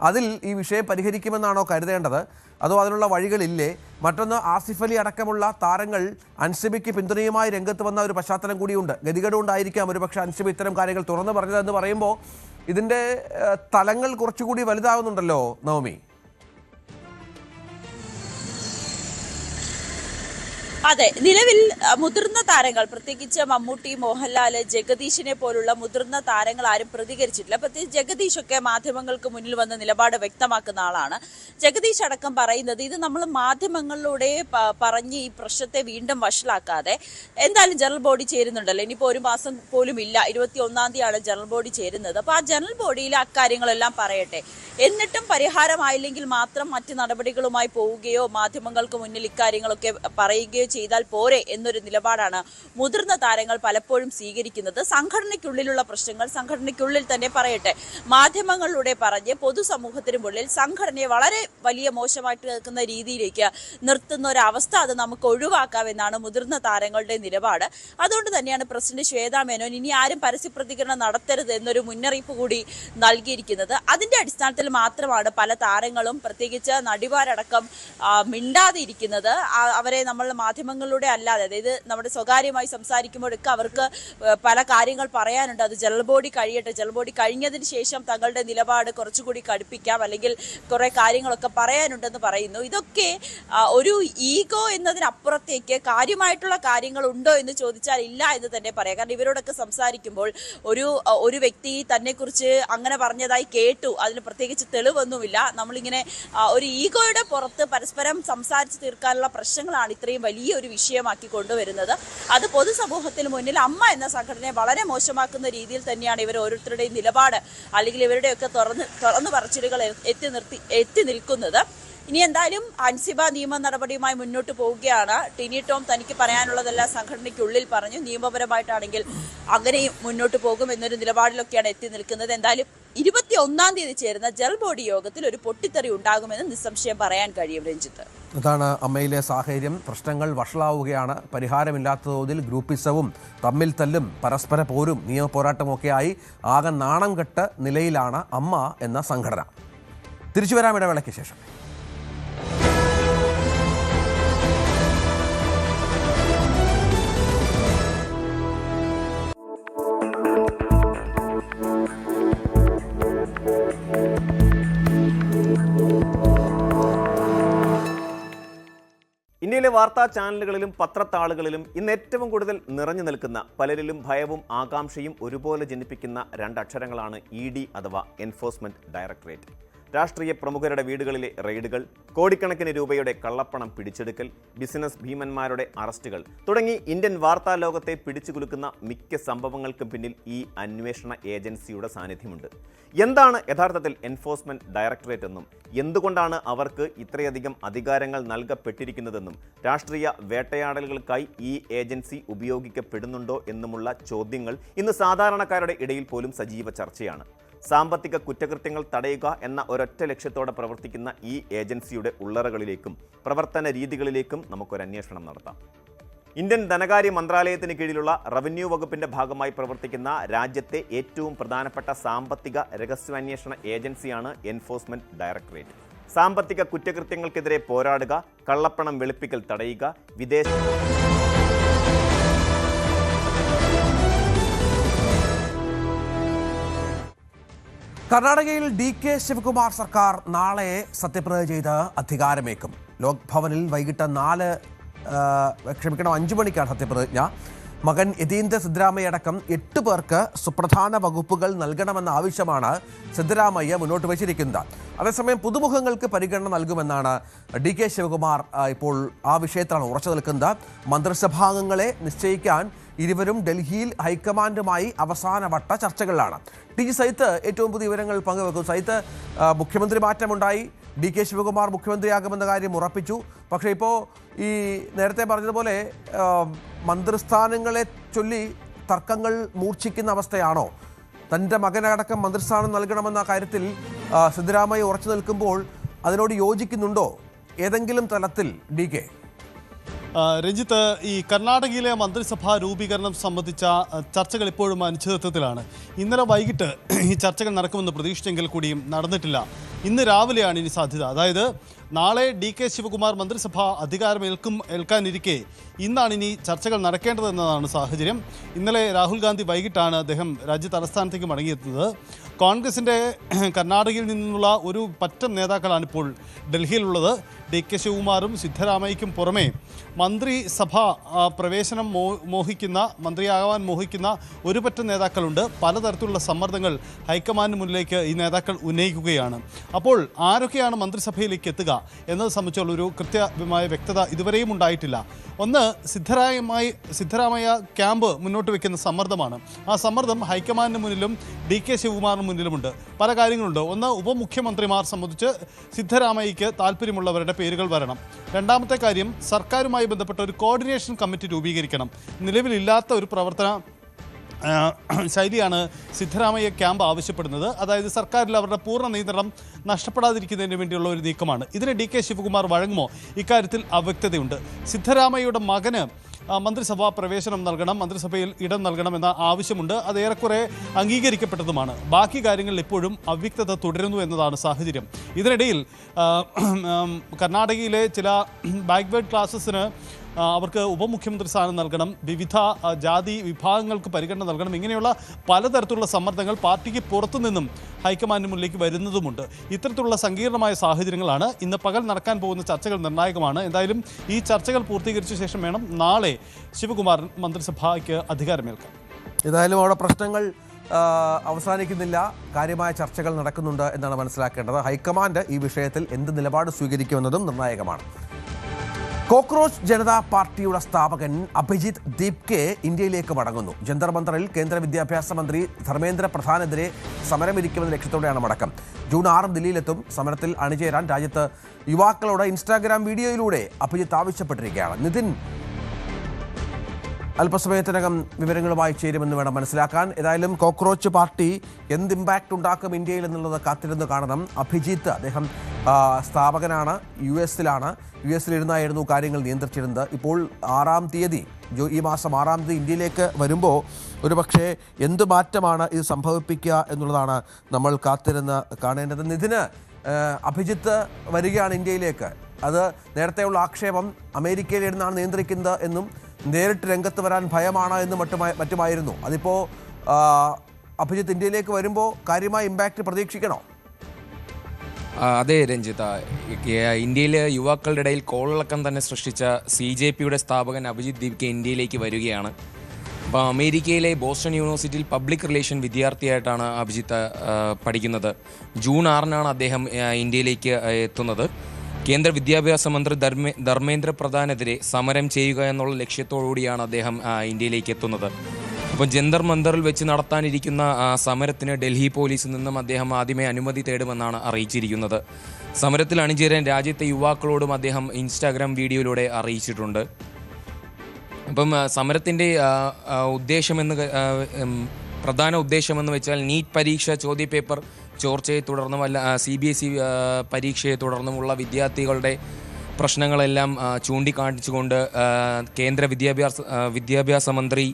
അതിൽ ഈ വിഷയം പരിഹരിക്കുമെന്നാണോ കരുതേണ്ടത്, അതോ അതിനുള്ള വഴികളില്ലേ? മറ്റൊന്ന്, ആസിഫ് അലി അടക്കമുള്ള താരങ്ങൾ അൻസിബയ്ക്ക് പിന്തുണയുമായി രംഗത്ത് വന്ന ഒരു പശ്ചാത്തലം കൂടിയുണ്ട്. ഗതികേടുകൊണ്ടായിരിക്കാം ഒരുപക്ഷെ അൻസിബ ഇത്തരം കാര്യങ്ങൾ തുറന്നു പറഞ്ഞതെന്ന് പറയുമ്പോൾ ഇതിൻ്റെ തലങ്ങൾ കുറച്ചുകൂടി വലുതാകുന്നുണ്ടല്ലോ നവമി. അതെ, നിലവിൽ മുതിർന്ന താരങ്ങൾ, പ്രത്യേകിച്ച് മമ്മൂട്ടി, മോഹൻലാൽ, ജഗദീഷിനെ പോലുള്ള മുതിർന്ന താരങ്ങൾ ആരും പ്രതികരിച്ചിട്ടില്ല. പ്രത്യേകിച്ച് ജഗദീഷൊക്കെ മാധ്യമങ്ങൾക്ക് മുന്നിൽ വന്ന നിലപാട് വ്യക്തമാക്കുന്ന ആളാണ്. ജഗദീഷ് അടക്കം പറയുന്നത് ഇത് നമ്മൾ മാധ്യമങ്ങളിലൂടെ പറഞ്ഞ് ഈ പ്രശ്നത്തെ വീണ്ടും വഷളാക്കാതെ എന്തായാലും ജനറൽ ബോഡി ചേരുന്നുണ്ടല്ലോ, ഇനിയിപ്പോൾ ഒരു മാസം പോലും ഇല്ല, 21-ാം തീയതിയാണ് ജനറൽ ബോഡി ചേരുന്നത്. അപ്പോൾ ആ ജനറൽ ബോഡിയിൽ അക്കാര്യങ്ങളെല്ലാം പറയട്ടെ, എന്നിട്ടും പരിഹാരമായില്ലെങ്കിൽ മാത്രം മറ്റ് നടപടികളുമായി പോവുകയോ മാധ്യമങ്ങൾക്ക് മുന്നിൽ ഇക്കാര്യങ്ങളൊക്കെ പറയുകയോ ചെയ്താൽ പോരെ എന്നൊരു നിലപാടാണ് മുതിർന്ന താരങ്ങൾ പലപ്പോഴും സ്വീകരിക്കുന്നത്. സംഘടനയ്ക്കുള്ളിലുള്ള പ്രശ്നങ്ങൾ സംഘടനയ്ക്കുള്ളിൽ തന്നെ പറയട്ടെ, മാധ്യമങ്ങളിലൂടെ പറഞ്ഞ് പൊതുസമൂഹത്തിന് മുന്നിൽ സംഘടനയെ വളരെ വലിയ മോശമായിട്ട് നിൽക്കുന്ന രീതിയിലേക്ക് നിർത്തുന്ന ഒരവസ്ഥ അത് നമുക്ക് ഒഴിവാക്കാമെന്നാണ് മുതിർന്ന താരങ്ങളുടെ നിലപാട്. അതുകൊണ്ട് തന്നെയാണ് പ്രസിഡന്റ് ശ്വേതാ മേനോൻ ഇനി ആരും പരസ്യപ്രതികരണം നടത്തരുത് എന്നൊരു മുന്നറിയിപ്പ് കൂടി നൽകിയിരിക്കുന്നത്. അതിന്റെ അടിസ്ഥാനത്തിൽ മാത്രമാണ് പല താരങ്ങളും, പ്രത്യേകിച്ച് നടിമാരടക്കം മിണ്ടാതെ ഇരിക്കുന്നത്. അവരെ നമ്മൾ മാധ്യമങ്ങളിലൂടെ അല്ലാതെ, അതായത് നമ്മുടെ സ്വകാര്യമായി സംസാരിക്കുമ്പോഴൊക്കെ അവർക്ക് പല കാര്യങ്ങൾ പറയാനുണ്ട്. അത് ജനറൽ ബോഡി കഴിയട്ടെ, ജനറൽ ബോഡി കഴിഞ്ഞതിന് ശേഷം തങ്ങളുടെ നിലപാട് കുറച്ചുകൂടി കടുപ്പിക്കാം, അല്ലെങ്കിൽ കുറെ കാര്യങ്ങളൊക്കെ പറയാനുണ്ടെന്ന് പറയുന്നു. ഇതൊക്കെ ഒരു ഈഗോ എന്നതിനപ്പുറത്തേക്ക് കാര്യമായിട്ടുള്ള കാര്യങ്ങൾ ഉണ്ടോ എന്ന് ചോദിച്ചാൽ ഇല്ല എന്ന് തന്നെ പറയാം. കാരണം ഇവരോടൊക്കെ സംസാരിക്കുമ്പോൾ ഒരു വ്യക്തി തന്നെ കുറിച്ച് അങ്ങനെ പറഞ്ഞതായി കേട്ടു, അതിന് പ്രത്യേകിച്ച് തെളിവൊന്നുമില്ല. നമ്മളിങ്ങനെ ഒരു ഈഗോയുടെ പുറത്ത് പരസ്പരം സംസാരിച്ച് തീർക്കാനുള്ള പ്രശ്നങ്ങളാണ് ഇത്രയും വലിയൊരു വിഷയമാക്കി കൊണ്ടുവരുന്നത്. അത് പൊതുസമൂഹത്തിന് മുന്നിൽ അമ്മ എന്ന സംഘടനയെ വളരെ മോശമാക്കുന്ന രീതിയിൽ തന്നെയാണ് ഇവർ ഓരോരുത്തരുടെയും നിലപാട്, അല്ലെങ്കിൽ ഇവരുടെയൊക്കെ തുറന്നു പറച്ചിലുകൾ എത്തി നിൽക്കുന്നത്. ഇനി എന്തായാലും അൻസിബ നിയമ നടപടിയുമായി മുന്നോട്ട് പോവുകയാണ്. ടിനി ടോം തനിക്ക് പറയാനുള്ളതെല്ലാം സംഘടനയ്ക്കുള്ളിൽ പറഞ്ഞു, നിയമപരമായിട്ടാണെങ്കിൽ അങ്ങനെയും മുന്നോട്ട് പോകും എന്നൊരു നിലപാടിലൊക്കെയാണ് എത്തി നിൽക്കുന്നത്. എന്തായാലും 21-ാം തീയതി ചേരുന്ന ജനറൽ ബോഡി യോഗത്തിൽ ഒരു പൊട്ടിത്തെറി ഉണ്ടാകുമെന്ന് നിസ്സംശയം പറയാൻ കഴിയും. രഞ്ജിത്ത്, അതാണ് അമ്മയിലെ സാഹചര്യം. പ്രശ്നങ്ങൾ വഷളാവുകയാണ്. പരിഹാരമില്ലാത്ത തോതിൽ ഗ്രൂപ്പിസവും തമ്മിൽ തല്ലും പരസ്പര പോരും നിയമ പോരാട്ടമൊക്കെയായി ആകെ നാണം കെട്ട നിലയിലാണ് അമ്മ എന്ന സംഘടന. തിരിച്ചു വരാം ഇടവേളയ്ക്ക് ശേഷം. ഇന്ത്യയിലെ വാർത്താ ചാനലുകളിലും പത്രത്താളുകളിലും ഇന്ന് ഏറ്റവും കൂടുതൽ നിറഞ്ഞു നിൽക്കുന്ന, പലരിലും ഭയവും ആകാംക്ഷയും ഒരുപോലെ ജനിപ്പിക്കുന്ന രണ്ടക്ഷരങ്ങളാണ് ED അഥവാ എൻഫോഴ്സ്മെന്റ് ഡയറക്ടറേറ്റ്. രാഷ്ട്രീയ പ്രമുഖരുടെ വീടുകളിലെ റെയ്ഡുകൾ, കോടിക്കണക്കിന് രൂപയുടെ കള്ളപ്പണം പിടിച്ചെടുക്കൽ, ബിസിനസ് ഭീമന്മാരുടെ അറസ്റ്റുകൾ തുടങ്ങി ഇന്ത്യൻ വാർത്താ ലോകത്തെ പിടിച്ചുകുലുക്കുന്ന മിക്ക സംഭവങ്ങൾക്കും പിന്നിൽ ഈ അന്വേഷണ ഏജൻസിയുടെ സാന്നിധ്യമുണ്ട്. എന്താണ് യഥാർത്ഥത്തിൽ എൻഫോഴ്സ്മെന്റ് ഡയറക്ടറേറ്റ് എന്നും എന്തുകൊണ്ടാണ് അവർക്ക് ഇത്രയധികം അധികാരങ്ങൾ നൽകപ്പെട്ടിരിക്കുന്നതെന്നും രാഷ്ട്രീയ വേട്ടയാടലുകൾക്കായി ഈ ഏജൻസി ഉപയോഗിക്കപ്പെടുന്നുണ്ടോ എന്നുമുള്ള ചോദ്യങ്ങൾ ഇന്ന് സാധാരണക്കാരുടെ ഇടയിൽ പോലും സജീവ ചർച്ചയാണ്. സാമ്പത്തിക കുറ്റകൃത്യങ്ങൾ തടയുക എന്ന ഒരൊറ്റ ലക്ഷ്യത്തോടെ പ്രവർത്തിക്കുന്ന ഈ ഏജൻസിയുടെ ഉള്ളറകളിലേക്കും പ്രവർത്തന രീതികളിലേക്കും നമുക്കൊരന്വേഷണം നടത്താം. ഇന്ത്യൻ ധനകാര്യ മന്ത്രാലയത്തിന് കീഴിലുള്ള റവന്യൂ വകുപ്പിന്റെ ഭാഗമായി പ്രവർത്തിക്കുന്ന രാജ്യത്തെ ഏറ്റവും പ്രധാനപ്പെട്ട സാമ്പത്തിക രഹസ്യാന്വേഷണ ഏജൻസിയാണ് എൻഫോഴ്സ്മെന്റ് ഡയറക്ടറേറ്റ്. സാമ്പത്തിക കുറ്റകൃത്യങ്ങൾക്കെതിരെ പോരാടുക, കള്ളപ്പണം വെളുപ്പിക്കൽ തടയുക, കർണാടകയിൽ DK ശിവകുമാർ സർക്കാർ നാളെ സത്യപ്രതിജ്ഞ ചെയ്ത് അധികാരമേക്കും. ലോക്ഭവനിൽ വൈകിട്ട് 5 മണിക്കാണ് സത്യപ്രതിജ്ഞ. മകൻ യതീന്ദ്ര സിദ്ധരാമയ്യ അടക്കം 8 പേർക്ക് സുപ്രധാന വകുപ്പുകൾ നൽകണമെന്ന ആവശ്യമാണ് സിദ്ധരാമയ്യ മുന്നോട്ട് വച്ചിരിക്കുന്നത്. അതേസമയം പുതുമുഖങ്ങൾക്ക് പരിഗണന നൽകുമെന്നാണ് DK ശിവകുമാർ ഇപ്പോൾ ആ വിഷയത്തിലാണ് ഉറച്ചു നിൽക്കുന്നത്. മന്ത്രിസഭാംഗങ്ങളെ നിശ്ചയിക്കാൻ ഇരുവരും ഡൽഹിയിൽ ഹൈക്കമാൻഡുമായി അവസാനവട്ട ചർച്ചകളിലാണ്. ടി സൈത്ത് ഏറ്റവും പുതിയ വിവരങ്ങൾ പങ്കുവെക്കും. സൈത്ത്, മുഖ്യമന്ത്രി മാറ്റമുണ്ടായി, DK ശിവകുമാർ മുഖ്യമന്ത്രിയാകുമെന്ന കാര്യം ഉറപ്പിച്ചു. പക്ഷേ ഇപ്പോൾ ഈ നേരത്തെ പറഞ്ഞതുപോലെ മന്ത്രിസ്ഥാനങ്ങളെ ചൊല്ലി തർക്കങ്ങൾ മൂർച്ഛിക്കുന്ന അവസ്ഥയാണോ? തൻ്റെ മകനടക്കം മന്ത്രിസ്ഥാനം നൽകണമെന്ന കാര്യത്തിൽ സിദ്ധരാമയ്യ ഉറച്ചു നിൽക്കുമ്പോൾ അതിനോട് യോജിക്കുന്നുണ്ടോ ഏതെങ്കിലും തലത്തിൽ DK? രഞ്ജിത്ത്, ഈ കർണാടകയിലെ മന്ത്രിസഭാ രൂപീകരണം സംബന്ധിച്ച ചർച്ചകൾ ഇപ്പോഴും അനിശ്ചിതത്വത്തിലാണ്. ഇന്നലെ വൈകിട്ട് ഈ ചർച്ചകൾ നടക്കുമെന്ന് പ്രതീക്ഷിച്ചെങ്കിൽ കൂടിയും നടന്നിട്ടില്ല. ഇന്ന് രാവിലെയാണ് ഇനി സാധ്യത. അതായത് നാളെ DK ശിവകുമാർ മന്ത്രിസഭ അധികാരം ഏൽക്കാനിരിക്കെ ഇന്നാണ് ഇനി ചർച്ചകൾ നടക്കേണ്ടതെന്നതാണ് സാഹചര്യം. ഇന്നലെ രാഹുൽ ഗാന്ധി വൈകിട്ടാണ് അദ്ദേഹം രാജ്യ തലസ്ഥാനത്തേക്ക് മടങ്ങിയെത്തുന്നത്. കോൺഗ്രസിൻ്റെ കർണാടകയിൽ നിന്നുള്ള ഒരു പറ്റം നേതാക്കളാണിപ്പോൾ ഡൽഹിയിലുള്ളത്. DK ശിവകുമാറും സിദ്ധരാമയ്യയ്ക്കും പുറമെ മന്ത്രിസഭ പ്രവേശനം മന്ത്രിയാകാൻ മോഹിക്കുന്ന ഒരു പറ്റം നേതാക്കളുണ്ട്. പലതരത്തിലുള്ള സമ്മർദ്ദങ്ങൾ ഹൈക്കമാൻഡിന് മുന്നിലേക്ക് ഈ നേതാക്കൾ ഉന്നയിക്കുകയാണ്. അപ്പോൾ ആരൊക്കെയാണ് മന്ത്രിസഭയിലേക്ക് എത്തുക എന്നത് സംബന്ധിച്ചുള്ള ഒരു കൃത്യമായ വ്യക്തത ഇതുവരെയും ഉണ്ടായിട്ടില്ല. ഒന്ന്, സിദ്ധരാമയ്യ ക്യാമ്പ് മുന്നോട്ട് വയ്ക്കുന്ന സമ്മർദ്ദമാണ്. ആ സമ്മർദ്ദം ഹൈക്കമാൻഡിന് മുന്നിലും DK ശിവകുമാറിന് മുന്നിലുമുണ്ട്. പല കാര്യങ്ങളുണ്ട്. ഒന്ന്, ഉപമുഖ്യമന്ത്രിമാർ സംബന്ധിച്ച് സിദ്ധരാമയ്യയ്ക്ക് താല്പര്യമുള്ളവരുടെ പേരുകൾ വരണം. രണ്ടാമത്തെ കാര്യം, സർക്കാരുമായി ബന്ധപ്പെട്ട ഒരു കോർഡിനേഷൻ കമ്മിറ്റി രൂപീകരിക്കണം. നിലവിലില്ലാത്ത ഒരു പ്രവർത്തന ശൈലിയാണ് സിദ്ധരാമയ്യ ക്യാമ്പ് ആവശ്യപ്പെടുന്നത്. അതായത് സർക്കാരിൽ അവരുടെ പൂർണ്ണ നിയന്ത്രണം നഷ്ടപ്പെടാതിരിക്കുന്നതിന് വേണ്ടിയുള്ള ഒരു നീക്കമാണ്. ഇതിന് DK ശിവകുമാർ വഴങ്ങുമോ? ഇക്കാര്യത്തിൽ അവ്യക്തതയുണ്ട്. സിദ്ധരാമയ്യയുടെ മകന് മന്ത്രിസഭാ പ്രവേശനം നൽകണം, മന്ത്രിസഭയിൽ ഇടം നൽകണമെന്ന ആവശ്യമുണ്ട്. അത് ഏറെക്കുറെ അംഗീകരിക്കപ്പെട്ടതുമാണ്. ബാക്കി കാര്യങ്ങളിൽ ഇപ്പോഴും അവ്യക്തത തുടരുന്നു എന്നതാണ് സാഹചര്യം. ഇതിനിടയിൽ കർണാടകയിലെ ചില ബാക്ക്വേർഡ് ക്ലാസസിന് അവർക്ക് ഉപമുഖ്യമന്ത്രി സ്ഥാനം നൽകണം, വിവിധ ജാതി വിഭാഗങ്ങൾക്ക് പരിഗണന നൽകണം, ഇങ്ങനെയുള്ള പലതരത്തിലുള്ള സമ്മർദ്ദങ്ങൾ പാർട്ടിക്ക് പുറത്തുനിന്നും ഹൈക്കമാൻഡിന് മുന്നിലേക്ക് വരുന്നതുമുണ്ട്. ഇത്തരത്തിലുള്ള സങ്കീർണമായ സാഹചര്യങ്ങളാണ്. ഇന്ന് പകൽ നടക്കാൻ പോകുന്ന ചർച്ചകൾ നിർണായകമാണ്. എന്തായാലും ഈ ചർച്ചകൾ പൂർത്തീകരിച്ച ശേഷം വേണം നാളെ ശിവകുമാർ മന്ത്രിസഭയ്ക്ക് അധികാരമേൽക്കാൻ. ഏതായാലും അവിടെ പ്രശ്നങ്ങൾ അവസാനിക്കുന്നില്ല, കാര്യമായ ചർച്ചകൾ നടക്കുന്നുണ്ട് എന്നാണ് മനസ്സിലാക്കേണ്ടത്. ഹൈക്കമാൻഡ് ഈ വിഷയത്തിൽ എന്ത് നിലപാട് സ്വീകരിക്കുമെന്നതും നിർണായകമാണ്. കോക്രോച്ച് ജനതാ പാർട്ടിയുടെ സ്ഥാപകൻ അഭിജിത്ത് ദീപ്കെ ഇന്ത്യയിലേക്ക് മടങ്ങുന്നു. ജന്തർ മന്ദറിൽ കേന്ദ്ര വിദ്യാഭ്യാസ മന്ത്രി ധർമ്മേന്ദ്ര പ്രധാനെതിരെ സമരമിരിക്കുമെന്ന ലക്ഷ്യത്തോടെയാണ് മടക്കം. ജൂൺ 6 ദില്ലിയിലെത്തും. സമരത്തിൽ അണിചേരാൻ രാജ്യത്ത് യുവാക്കളോട് ഇൻസ്റ്റാഗ്രാം വീഡിയോയിലൂടെ അഭിജിത്ത് ആവശ്യപ്പെട്ടിരിക്കുകയാണ്. നിതിൻ അല്പസമയത്തിനകം വിവരങ്ങളുമായി ചേരുമെന്ന് വേണം മനസ്സിലാക്കാൻ. ഏതായാലും കോക്രോച്ച് പാർട്ടി എന്ത് ഇമ്പാക്റ്റ് ഉണ്ടാക്കും ഇന്ത്യയിൽ എന്നുള്ളത് കാത്തിരുന്ന് കാണണം. അഭിജിത്ത് അദ്ദേഹം സ്ഥാപകനാണ്, യുഎസിലിരുന്നായിരുന്നു കാര്യങ്ങൾ നിയന്ത്രിച്ചിരുന്നത്. ഇപ്പോൾ 6-ാം തീയതി ഈ മാസം 6-ാം തീയതി ഇന്ത്യയിലേക്ക് വരുമ്പോൾ ഒരുപക്ഷെ എന്ത് മാറ്റമാണ് ഇത് സംഭവിപ്പിക്കുക എന്നുള്ളതാണ് നമ്മൾ കാത്തിരുന്ന് കാണേണ്ടത്. നിതിന്, അഭിജിത്ത് വരികയാണ് ഇന്ത്യയിലേക്ക്. അത് നേരത്തെയുള്ള ആക്ഷേപം അമേരിക്കയിലിരുന്നാണ് നിയന്ത്രിക്കുന്നത് എന്നും നേരിട്ട് രംഗത്ത് വരാൻ ഭയമാണ് എന്നും മറ്റുമായിരുന്നു. അതിപ്പോൾ അഭിജിത്ത് ഇന്ത്യയിലേക്ക് വരുമ്പോൾ കാര്യമായ ഇമ്പാക്റ്റ് പ്രതീക്ഷിക്കണോ? അതെ രഞ്ജിത്ത, ഇന്ത്യയിലെ യുവാക്കളുടെ ഇടയിൽ കോളിളക്കം തന്നെ സൃഷ്ടിച്ച CJPയുടെ സ്ഥാപകൻ അഭിജിത്ത് ദീപ്കെ ഇന്ത്യയിലേക്ക് വരികയാണ്. അപ്പോൾ അമേരിക്കയിലെ ബോസ്റ്റൺ യൂണിവേഴ്സിറ്റിയിൽ പബ്ലിക് റിലേഷൻ വിദ്യാർത്ഥിയായിട്ടാണ് അഭിജിത്ത് പഠിക്കുന്നത്. ജൂൺ 6-നാണ് അദ്ദേഹം ഇന്ത്യയിലേക്ക് എത്തുന്നത്. കേന്ദ്ര വിദ്യാഭ്യാസ മന്ത്രി ധർമ്മേന്ദ്ര പ്രധാനെതിരെ സമരം ചെയ്യുക എന്നുള്ള ലക്ഷ്യത്തോടുകൂടിയാണ് അദ്ദേഹം ഇന്ത്യയിലേക്ക് എത്തുന്നത്. അപ്പോൾ ജന്തർ മന്ദറിൽ വെച്ച് നടത്താനിരിക്കുന്ന സമരത്തിന് ഡൽഹി പോലീസിൽ നിന്നും അദ്ദേഹം ആദ്യമേ അനുമതി തേടുമെന്നാണ് അറിയിച്ചിരിക്കുന്നത്. സമരത്തിൽ അണിചേരാൻ രാജ്യത്തെ യുവാക്കളോടും അദ്ദേഹം ഇൻസ്റ്റാഗ്രാം വീഡിയോയിലൂടെ അറിയിച്ചിട്ടുണ്ട്. അപ്പം സമരത്തിൻ്റെ പ്രധാന ഉദ്ദേശമെന്ന് വെച്ചാൽ നീറ്റ് പരീക്ഷ ചോദ്യപേപ്പർ ചോർച്ചയെ തുടർന്നും CBSE പരീക്ഷയെ തുടർന്നുമുള്ള വിദ്യാർത്ഥികളുടെ പ്രശ്നങ്ങളെല്ലാം ചൂണ്ടിക്കാണിച്ചുകൊണ്ട് കേന്ദ്ര വിദ്യാഭ്യാസ മന്ത്രി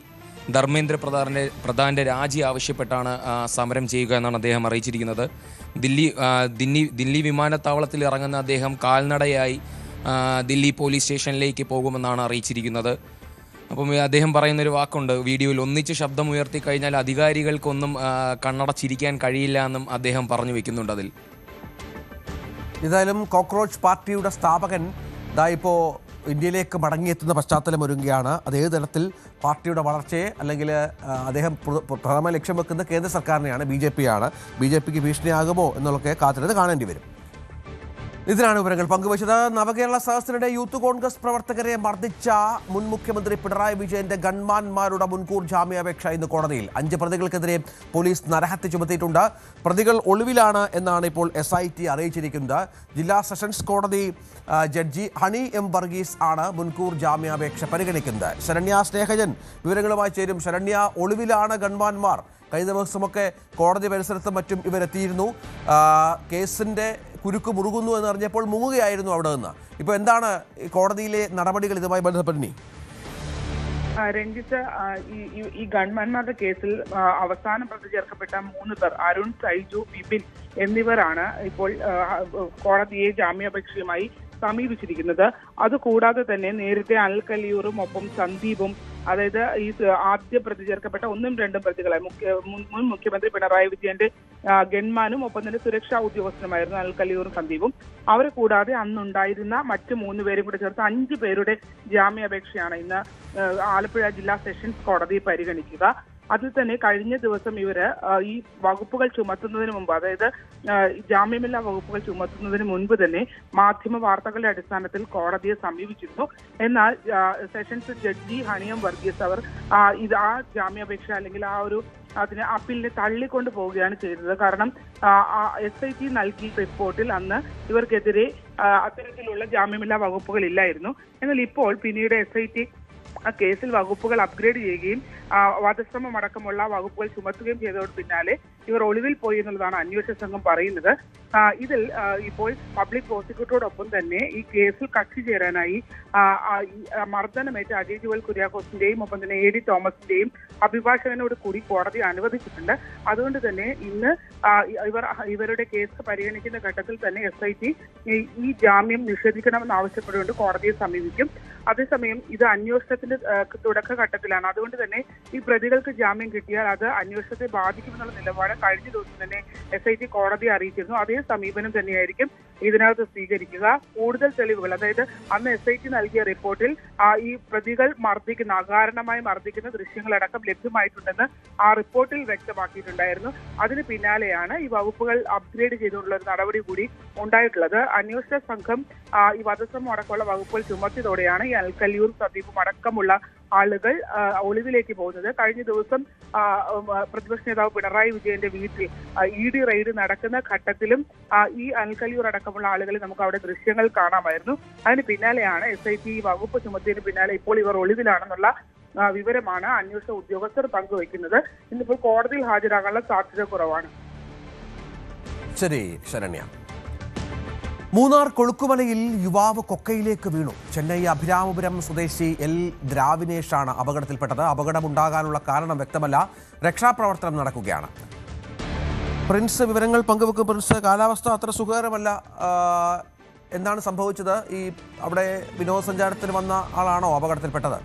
ധർമ്മേന്ദ്ര പ്രധാൻ്റെ രാജി ആവശ്യപ്പെട്ടാണ് സമരം ചെയ്യുക എന്നാണ് അദ്ദേഹം അറിയിച്ചിരിക്കുന്നത്. ദില്ലി വിമാനത്താവളത്തിൽ ഇറങ്ങുന്ന അദ്ദേഹം കാൽനടയായി ദില്ലി പോലീസ് സ്റ്റേഷനിലേക്ക് പോകുമെന്നാണ് അറിയിച്ചിരിക്കുന്നത്. അപ്പം അദ്ദേഹം പറയുന്നൊരു വാക്കുണ്ട് വീഡിയോയിൽ, ഒന്നിച്ച് ശബ്ദമുയർത്തി കഴിഞ്ഞാൽ അധികാരികൾക്കൊന്നും കണ്ണടച്ചിരിക്കാൻ കഴിയില്ല എന്നും അദ്ദേഹം പറഞ്ഞു വെക്കുന്നുണ്ട് അതിൽ. ഏതായാലും കോക്രോച്ച് പാർട്ടിയുടെ സ്ഥാപകൻ ഇപ്പോൾ ഇന്ത്യയിലേക്ക് മടങ്ങിയെത്തുന്ന പശ്ചാത്തലം ഒരുങ്ങുകയാണ്. അത് ഏത് തരത്തിൽ പാർട്ടിയുടെ വളർച്ചയെ അല്ലെങ്കിൽ അദ്ദേഹം പ്രഥമ ലക്ഷ്യം വെക്കുന്ന കേന്ദ്ര സർക്കാരിനെയാണ്, BJPക്ക് ഭീഷണിയാകുമോ എന്നുള്ളതൊക്കെ കാത്തിരുന്ന് കാണേണ്ടി വരും. ഇതിനാണ് വിവരങ്ങൾ പങ്കുവച്ചത്. നവകേരള സദസ്സിനിടെ യൂത്ത് കോൺഗ്രസ് പ്രവർത്തകരെ മർദ്ദിച്ച മുൻ മുഖ്യമന്ത്രി പിണറായി വിജയന്റെ ഗൺമാന്മാരുടെ മുൻകൂർ ജാമ്യാപേക്ഷ ഇന്ന് കോടതിയിൽ. 5 പ്രതികൾക്കെതിരെ പോലീസ് നരഹത്യ ചുമത്തിയിട്ടുണ്ട്. പ്രതികൾ ഒളിവിലാണ് എന്നാണ് ഇപ്പോൾ SIT അറിയിച്ചിരിക്കുന്നത്. ജില്ലാ സെഷൻസ് കോടതി ജഡ്ജി ഹണി M വർഗീസ് ആണ് മുൻകൂർ ജാമ്യാപേക്ഷ പരിഗണിക്കുന്നത്. ശരണ്യ സ്നേഹജൻ വിവരങ്ങളുമായി ചേരും. ശരണ്യ, ഒളിവിലാണ് ഗൺമാന്മാർ. കഴിഞ്ഞ ദിവസമൊക്കെ കോടതി പരിസരത്തും മറ്റും ഇവരെത്തിയിരുന്നു. കേസിൻ്റെ കുരുക്ക് മുറുകുന്നു എന്നറിഞ്ഞപ്പോൾ മുങ്ങുകയായിരുന്നു അവിടെ നിന്ന്. ഇപ്പോൾ എന്താണ് കോടതിയിലെ നടപടികൾ ഇതുമായി ബന്ധപ്പെട്ട്? രഞ്ജിത്ത്, ഈ ഗൺമാന്മാരുടെ കേസിൽ അവസാനം പ്രതി ചേർക്കപ്പെട്ട 3 പേർ അരുൺ, സൈജു, വിപിൻ എന്നിവരാണ് ഇപ്പോൾ കോടതിയെ ജാമ്യാപേക്ഷയുമായി സമീപിച്ചിരിക്കുന്നത്. അതുകൂടാതെ തന്നെ നേരത്തെ അനിൽ കല്ലിയൂറും ഒപ്പം സന്ദീപും, അതായത് ഈ ആദ്യ പ്രതി ചേർക്കപ്പെട്ട 1ഉം 2ഉം പ്രതികളെ മുൻ മുഖ്യമന്ത്രി പിണറായി വിജയന്റെ ഗൺമാനും ഒപ്പം തന്നെ സുരക്ഷാ ഉദ്യോഗസ്ഥനുമായിരുന്നു അനിൽ കല്ലിയൂറും സന്ദീപും. അവരെ കൂടാതെ അന്നുണ്ടായിരുന്ന മറ്റ് 3 പേരും കൂടെ ചേർത്ത് 5 പേരുടെ ജാമ്യാപേക്ഷയാണ് ഇന്ന് ആലപ്പുഴ ജില്ലാ സെഷൻസ് കോടതി പരിഗണിക്കുക. അതിൽ തന്നെ കഴിഞ്ഞ ദിവസം ഇവര് ഈ വകുപ്പുകൾ ചുമത്തുന്നതിന് മുമ്പ്, അതായത് ജാമ്യമില്ലാ വകുപ്പുകൾ ചുമത്തുന്നതിന് മുൻപ് തന്നെ മാധ്യമ വാർത്തകളുടെ അടിസ്ഥാനത്തിൽ കോടതിയെ സമീപിച്ചിരുന്നു. എന്നാൽ സെഷൻസ് ജഡ്ജി ഹണിയം വർഗീസ് അവർ ആ ജാമ്യാപേക്ഷ അല്ലെങ്കിൽ അതിനെ അപ്പീലിനെ തള്ളിക്കൊണ്ട് പോവുകയാണ് ചെയ്തത്. കാരണം SIT നൽകിയ റിപ്പോർട്ടിൽ അന്ന് ഇവർക്കെതിരെ അത്തരത്തിലുള്ള ജാമ്യമില്ലാ വകുപ്പുകൾ ഇല്ലായിരുന്നു. എന്നാൽ ഇപ്പോൾ പിന്നീട് SIT ആ കേസിൽ വകുപ്പുകൾ അപ്ഗ്രേഡ് ചെയ്യുകയും വധശ്രമം അടക്കമുള്ള വകുപ്പുകൾ ചുമത്തുകയും ചെയ്തതോട് പിന്നാലെ ഇവർ ഒളിവിൽ പോയി എന്നുള്ളതാണ് അന്വേഷണ സംഘം പറയുന്നത്. ഇതിൽ ഇപ്പോൾ പബ്ലിക് പ്രോസിക്യൂട്ടറോടൊപ്പം തന്നെ ഈ കേസിൽ കക്ഷി ചേരാനായി മർദ്ദനമേറ്റ അജയ് ജുവൽ കുര്യാക്കോസിന്റെയും ഒപ്പം തന്നെ AD തോമസിന്റെയും അഭിഭാഷകനോട് കൂടി കോടതി അനുവദിച്ചിട്ടുണ്ട്. അതുകൊണ്ട് തന്നെ ഇന്ന് ഇവരുടെ കേസ് പരിഗണിക്കുന്ന ഘട്ടത്തിൽ തന്നെ SIT ഈ ജാമ്യം നിഷേധിക്കണമെന്ന് ആവശ്യപ്പെട്ടുകൊണ്ട് കോടതിയെ സമീപിക്കും. അതേസമയം ഇത് അന്വേഷണത്തിന്റെ തുടക്കഘട്ടത്തിലാണ്. അതുകൊണ്ട് തന്നെ ഈ പ്രതികൾക്ക് ജാമ്യം കിട്ടിയാൽ അത് അന്വേഷണത്തെ ബാധിക്കുമെന്നുള്ള നിലപാട് കഴിഞ്ഞ ദിവസം തന്നെ SIT കോടതിയെ അറിയിച്ചിരുന്നു. അതേ സമീപനം തന്നെയായിരിക്കും ഇതിനകത്ത് സ്വീകരിക്കുക. കൂടുതൽ തെളിവുകൾ, അതായത് അന്ന് SIT നൽകിയ റിപ്പോർട്ടിൽ ഈ പ്രതികൾ അകാരണമായി മർദ്ദിക്കുന്ന ദൃശ്യങ്ങളടക്കം ലഭ്യമായിട്ടുണ്ടെന്ന് ആ റിപ്പോർട്ടിൽ വ്യക്തമാക്കിയിട്ടുണ്ടായിരുന്നു. അതിന് പിന്നാലെയാണ് ഈ വകുപ്പുകൾ അപ്ഗ്രേഡ് ചെയ്തുകൊണ്ടുള്ള ഒരു നടപടി കൂടി ഉണ്ടായിട്ടുള്ളത്. അന്വേഷണ സംഘം ഈ വധശ്രമം അടക്കമുള്ള വകുപ്പുകൾ ചുമത്തിയതോടെയാണ് ഈ അനിൽ കല്ലിയൂർ, സന്ദീപും അടക്കമുള്ള ആളുകൾ ഒളിവിലേക്ക് പോകുന്നത്. കഴിഞ്ഞ ദിവസം പ്രതിപക്ഷ നേതാവ് പിണറായി വിജയന്റെ വീട്ടിൽ ED റെയ്ഡ് നടക്കുന്ന ഘട്ടത്തിലും ഈ അനിൽ കല്ലിയൂർ അടക്കമുള്ള ആളുകളെ നമുക്ക് അവിടെ ദൃശ്യങ്ങൾ കാണാമായിരുന്നു. അതിന് പിന്നാലെയാണ് SIT ഈ വകുപ്പ് ചുമത്തിയതിന് പിന്നാലെ ഇപ്പോൾ ഇവർ ഒളിവിലാണെന്നുള്ള വിവരമാണ് അന്വേഷണ ഉദ്യോഗസ്ഥർ പങ്കുവയ്ക്കുന്നത്. ഇന്നിപ്പോൾ കോടതിയിൽ ഹാജരാകാനുള്ള സാധ്യത കുറവാണ്. ശരി ശരണ്യ. മൂന്നാർ കൊളുക്കുമലയിൽ യുവാവ് കൊക്കയിലേക്ക് വീണു. ചെന്നൈ അഭിരാമപുരം സ്വദേശി L ദ്രാവിനേഷാണ് അപകടത്തിൽപ്പെട്ടത്. അപകടമുണ്ടാകാനുള്ള കാരണം വ്യക്തമല്ല. രക്ഷാപ്രവർത്തനം നടക്കുകയാണ്. പ്രിൻസ് വിവരങ്ങൾ പങ്കുവെക്കും. പ്രിൻസ്, കാലാവസ്ഥ അത്ര സുഖകരമല്ല. എന്താണ് സംഭവിച്ചത്? ഈ അവിടെ വിനോദസഞ്ചാരത്തിന് വന്ന ആളാണോ അപകടത്തിൽപ്പെട്ടത്?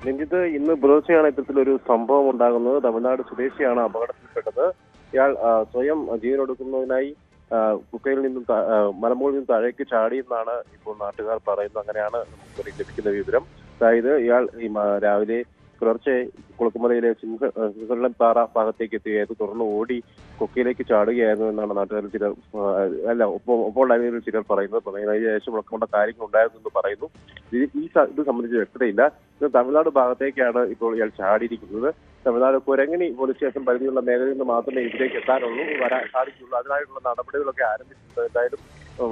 രഞ്ജിത്ത്, ഇന്ന് പുലർച്ചെയാണ് ഇത്തരത്തിലൊരു സംഭവം ഉണ്ടാകുന്നത്. തമിഴ്നാട് സ്വദേശിയാണ് അപകടത്തിൽപ്പെട്ടത്. ഇയാൾ സ്വയം ജീവനൊടുക്കുന്നതിനായി കുക്കയിൽ നിന്നും മലമുകളിൽ നിന്നും താഴേക്ക് ചാടിയെന്നാണ് ഇപ്പോൾ നാട്ടുകാർ പറയുന്നത്. അങ്ങനെയാണ് നമുക്ക് ലഭിക്കുന്ന വിവരം. അതായത് ഇയാൾ രാവിലെ പുലർച്ചെ കുളക്കുമലയിലെ സിംഹളൻപാറ ഭാഗത്തേക്ക് എത്തുകയായിരുന്നു. തുടർന്ന് ഓടി കൊക്കയിലേക്ക് ചാടുകയായിരുന്നു എന്നാണ് നാട്ടുകാരിൽ ചിലർ ഒപ്പോൾ ചിലർ പറയുന്നത്. ശേഷം ഉൾക്കൊണ്ട കാര്യങ്ങൾ ഉണ്ടായിരുന്നു എന്ന് പറയുന്നു. ഇത് സംബന്ധിച്ച് വ്യക്തതയില്ല. ഇത് തമിഴ്നാട് ഭാഗത്തേക്കാണ് ഇപ്പോൾ ഇയാൾ ചാടിയിരിക്കുന്നത്. തമിഴ്നാട് കുരങ്ങണി പോലീസ് സ്റ്റേഷൻ പരിധിയുള്ള മേഖലയിൽ നിന്ന് മാത്രമേ ഇതിലേക്ക് എത്താനുള്ളൂ, വരാൻ സാധിക്കുള്ളൂ. അതിനായിട്ടുള്ള നടപടികളൊക്കെ ആരംഭിച്ചിട്ടുണ്ട്. എന്തായാലും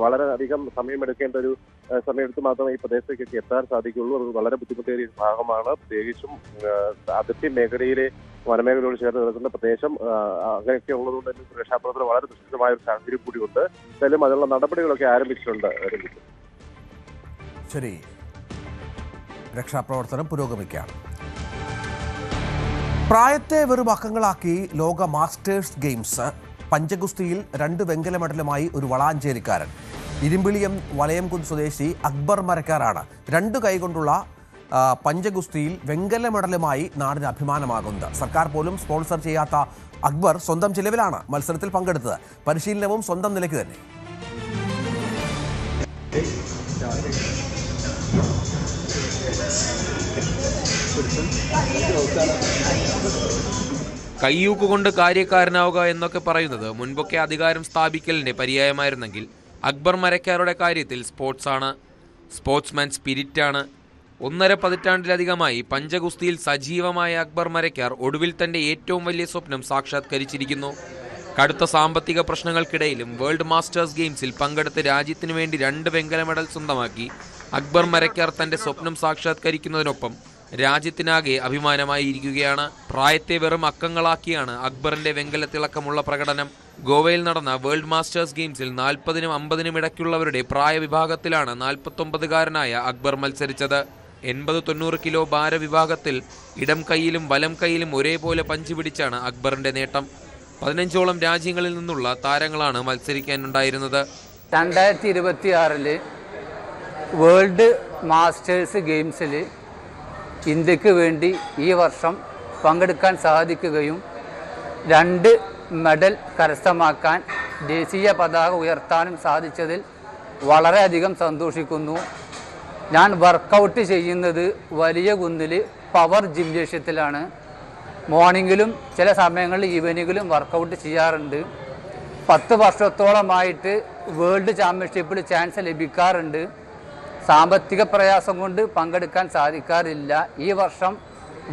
വളരെയധികം സമയമെടുത്ത് മാത്രമേ ഈ പ്രദേശത്തേക്ക് എത്താൻ സാധിക്കുള്ളൂ. അത് വളരെ ബുദ്ധിമുട്ടേറിയ ഭാഗമാണ്. പ്രത്യേകിച്ചും അതിർത്തി മേഖലയിലെ വനമേഖലയോട് ചേർന്ന് കിടക്കുന്ന പ്രദേശം അങ്ങനെയൊക്കെ ഉള്ളതുകൊണ്ട് തന്നെ രക്ഷാപ്രവർത്തനം വളരെ ദുഷ്കരമായ ഒരു സാഹചര്യം കൂടിയുണ്ട്. എന്തായാലും അതിനുള്ള നടപടികളൊക്കെ ആരംഭിച്ചിട്ടുണ്ട്. ശരി, രക്ഷാപ്രവർത്തനം പുരോഗമിക്കുകയാണ്. പ്രായത്തെ വെറും അക്കങ്ങളാക്കി ലോക മാസ്റ്റേഴ്സ് ഗെയിംസ്. പഞ്ചഗുസ്തിയിൽ 2 വെങ്കല മെഡലുമായി ഒരു വളാഞ്ചേരിക്കാരൻ. ഇരുമ്പിളിയം വലയംകുന്ന് സ്വദേശി അക്ബർ മരക്കാറാണ് 2 കൈകൊണ്ടുള്ള പഞ്ചഗുസ്തിയിൽ വെങ്കല മെഡലുമായി നാടിന് അഭിമാനമാകുന്നത്. സർക്കാർ പോലും സ്പോൺസർ ചെയ്യാത്ത അക്ബർ സ്വന്തം ചിലവിലാണ് മത്സരത്തിൽ പങ്കെടുത്തത്. പരിശീലനവും സ്വന്തം നിലയ്ക്ക് തന്നെ. കയ്യൂക്കുകൊണ്ട് കാര്യക്കാരനാവുക എന്നൊക്കെ പറയുന്നത് മുൻപൊക്കെ അധികാരം സ്ഥാപിക്കലിന്റെ പര്യായമായിരുന്നെങ്കിൽ അക്ബർ മരക്കാരുടെ കാര്യത്തിൽ സ്പോർട്സാണ്. സ്പോർട്സ്മാൻ സ്പിരിറ്റാണ്. 1.5 പതിറ്റാണ്ടിലധികമായി പഞ്ചഗുസ്തിയിൽ സജീവമായ അക്ബർ മരക്കാർ ഒടുവിൽ തന്റെ ഏറ്റവും വലിയ സ്വപ്നം സാക്ഷാത്കരിച്ചിരിക്കുന്നു. കടുത്ത സാമ്പത്തിക പ്രശ്നങ്ങൾക്കിടയിലും വേൾഡ് മാസ്റ്റേഴ്സ് ഗെയിംസിൽ പങ്കെടുത്ത് രാജ്യത്തിനു വേണ്ടി 2 വെങ്കല മെഡൽ സ്വന്തമാക്കി അക്ബർ മരക്കാർ തന്റെ സ്വപ്നം സാക്ഷാത്കരിക്കുന്നതിനൊപ്പം രാജ്യത്തിനാകെ അഭിമാനമായിരിക്കുകയാണ്. പ്രായത്തെ വെറും അക്കങ്ങളാക്കിയാണ് അക്ബറിന്റെ വെങ്കലത്തിളക്കമുള്ള പ്രകടനം. ഗോവയിൽ നടന്ന വേൾഡ് മാസ്റ്റേഴ്സ് ഗെയിംസിൽ 40-നും 50-നും ഇടയ്ക്കുള്ളവരുടെ പ്രായവിഭാഗത്തിലാണ് 49-കാരനായ അക്ബർ മത്സരിച്ചത്. 80-90 കിലോ ഭാരവിഭാഗത്തിൽ ഇടം കൈയിലും വലം കൈയിലും ഒരേപോലെ പഞ്ച് പിടിച്ചാണ് അക്ബറിന്റെ നേട്ടം. 15ഓളം രാജ്യങ്ങളിൽ നിന്നുള്ള താരങ്ങളാണ് മത്സരിക്കാനുണ്ടായിരുന്നത്. 2026 വേൾഡ് മാസ്റ്റേഴ്സ് ഗെയിംസിൽ ഇന്ത്യക്ക് വേണ്ടി ഈ വർഷം പങ്കെടുക്കാൻ സാധിക്കുകയും 2 മെഡൽ കരസ്ഥമാക്കാൻ ദേശീയ പതാക ഉയർത്താനും സാധിച്ചതിൽ വളരെയധികം സന്തോഷിക്കുന്നു. ഞാൻ വർക്കൗട്ട് ചെയ്യുന്നത് വലിയ കുന്നിൽ പവർ ജിംനേഷ്യത്തിലാണ്. മോർണിംഗിലും ചില സമയങ്ങളിൽ ഈവനിങ്ങിലും വർക്കൗട്ട് ചെയ്യാറുണ്ട്. 10 വർഷത്തോളമായിട്ട് വേൾഡ് ചാമ്പ്യൻഷിപ്പിൽ ചാൻസ് ലഭിക്കാറുണ്ട്. സാമ്പത്തിക പ്രയാസം കൊണ്ട് പങ്കെടുക്കാൻ സാധിക്കാറില്ല. ഈ വർഷം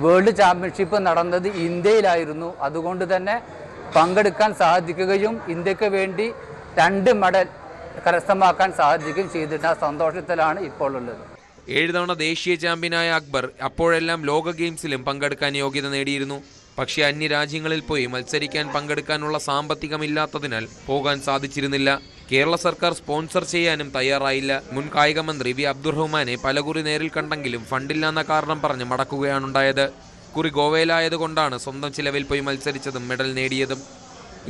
വേൾഡ് ചാമ്പ്യൻഷിപ്പ് നടന്നത് ഇന്ത്യയിലായിരുന്നു. അതുകൊണ്ട് തന്നെ പങ്കെടുക്കാൻ സാധിക്കുകയും ഇന്ത്യക്ക് വേണ്ടി 2 മെഡൽ കരസ്ഥമാക്കാൻ സാധിക്കുകയും ചെയ്തിട്ട് ആ സന്തോഷത്തിലാണ് ഇപ്പോൾ ഉള്ളത്. 7 തവണ ദേശീയ ചാമ്പ്യനായ അക്ബർ അപ്പോഴെല്ലാം ലോക ഗെയിംസിലും പങ്കെടുക്കാൻ യോഗ്യത നേടിയിരുന്നു. പക്ഷേ അന്യരാജ്യങ്ങളിൽ പോയി മത്സരിക്കാൻ പങ്കെടുക്കാനുള്ള സാമ്പത്തികമില്ലാത്തതിനാൽ പോകാൻ സാധിച്ചിരുന്നില്ല. കേരള സർക്കാർ സ്പോൺസർ ചെയ്യാനും തയ്യാറായില്ല. മുൻ കായിക മന്ത്രി വി അബ്ദുറഹ്മാനെ പലകുറി നേരിൽ കണ്ടെങ്കിലും ഫണ്ടില്ലാന്ന കാരണം പറഞ്ഞ് മടക്കുകയാണുണ്ടായത്. കുറി ഗോവയിലായതുകൊണ്ടാണ് സ്വന്തം ചിലവിൽ പോയി മത്സരിച്ചതും മെഡൽ നേടിയതും.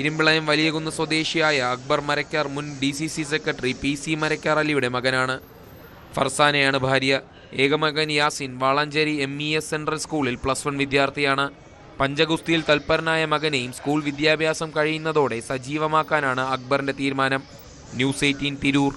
ഇരുമ്പിളയം വലിയകുന്ന് സ്വദേശിയായ അക്ബർ മരക്കാർ മുൻ DCC സെക്രട്ടറി PC മരക്കാർ അലിയുടെ മകനാണ്. ഫർസാനയാണ് ഭാര്യ. ഏകമകൻ യാസിൻ വാളാഞ്ചേരി MES സെൻട്രൽ സ്കൂളിൽ +1 വിദ്യാർത്ഥിയാണ്. പഞ്ചഗുസ്തിയിൽ തൽപരനായ മകനെയും സ്കൂൾ വിദ്യാഭ്യാസം കഴിയുന്നതോടെ സജീവമാക്കാനാണ് അക്ബറിന്റെ തീരുമാനം. ന്യൂസ് 18 തിരൂർ.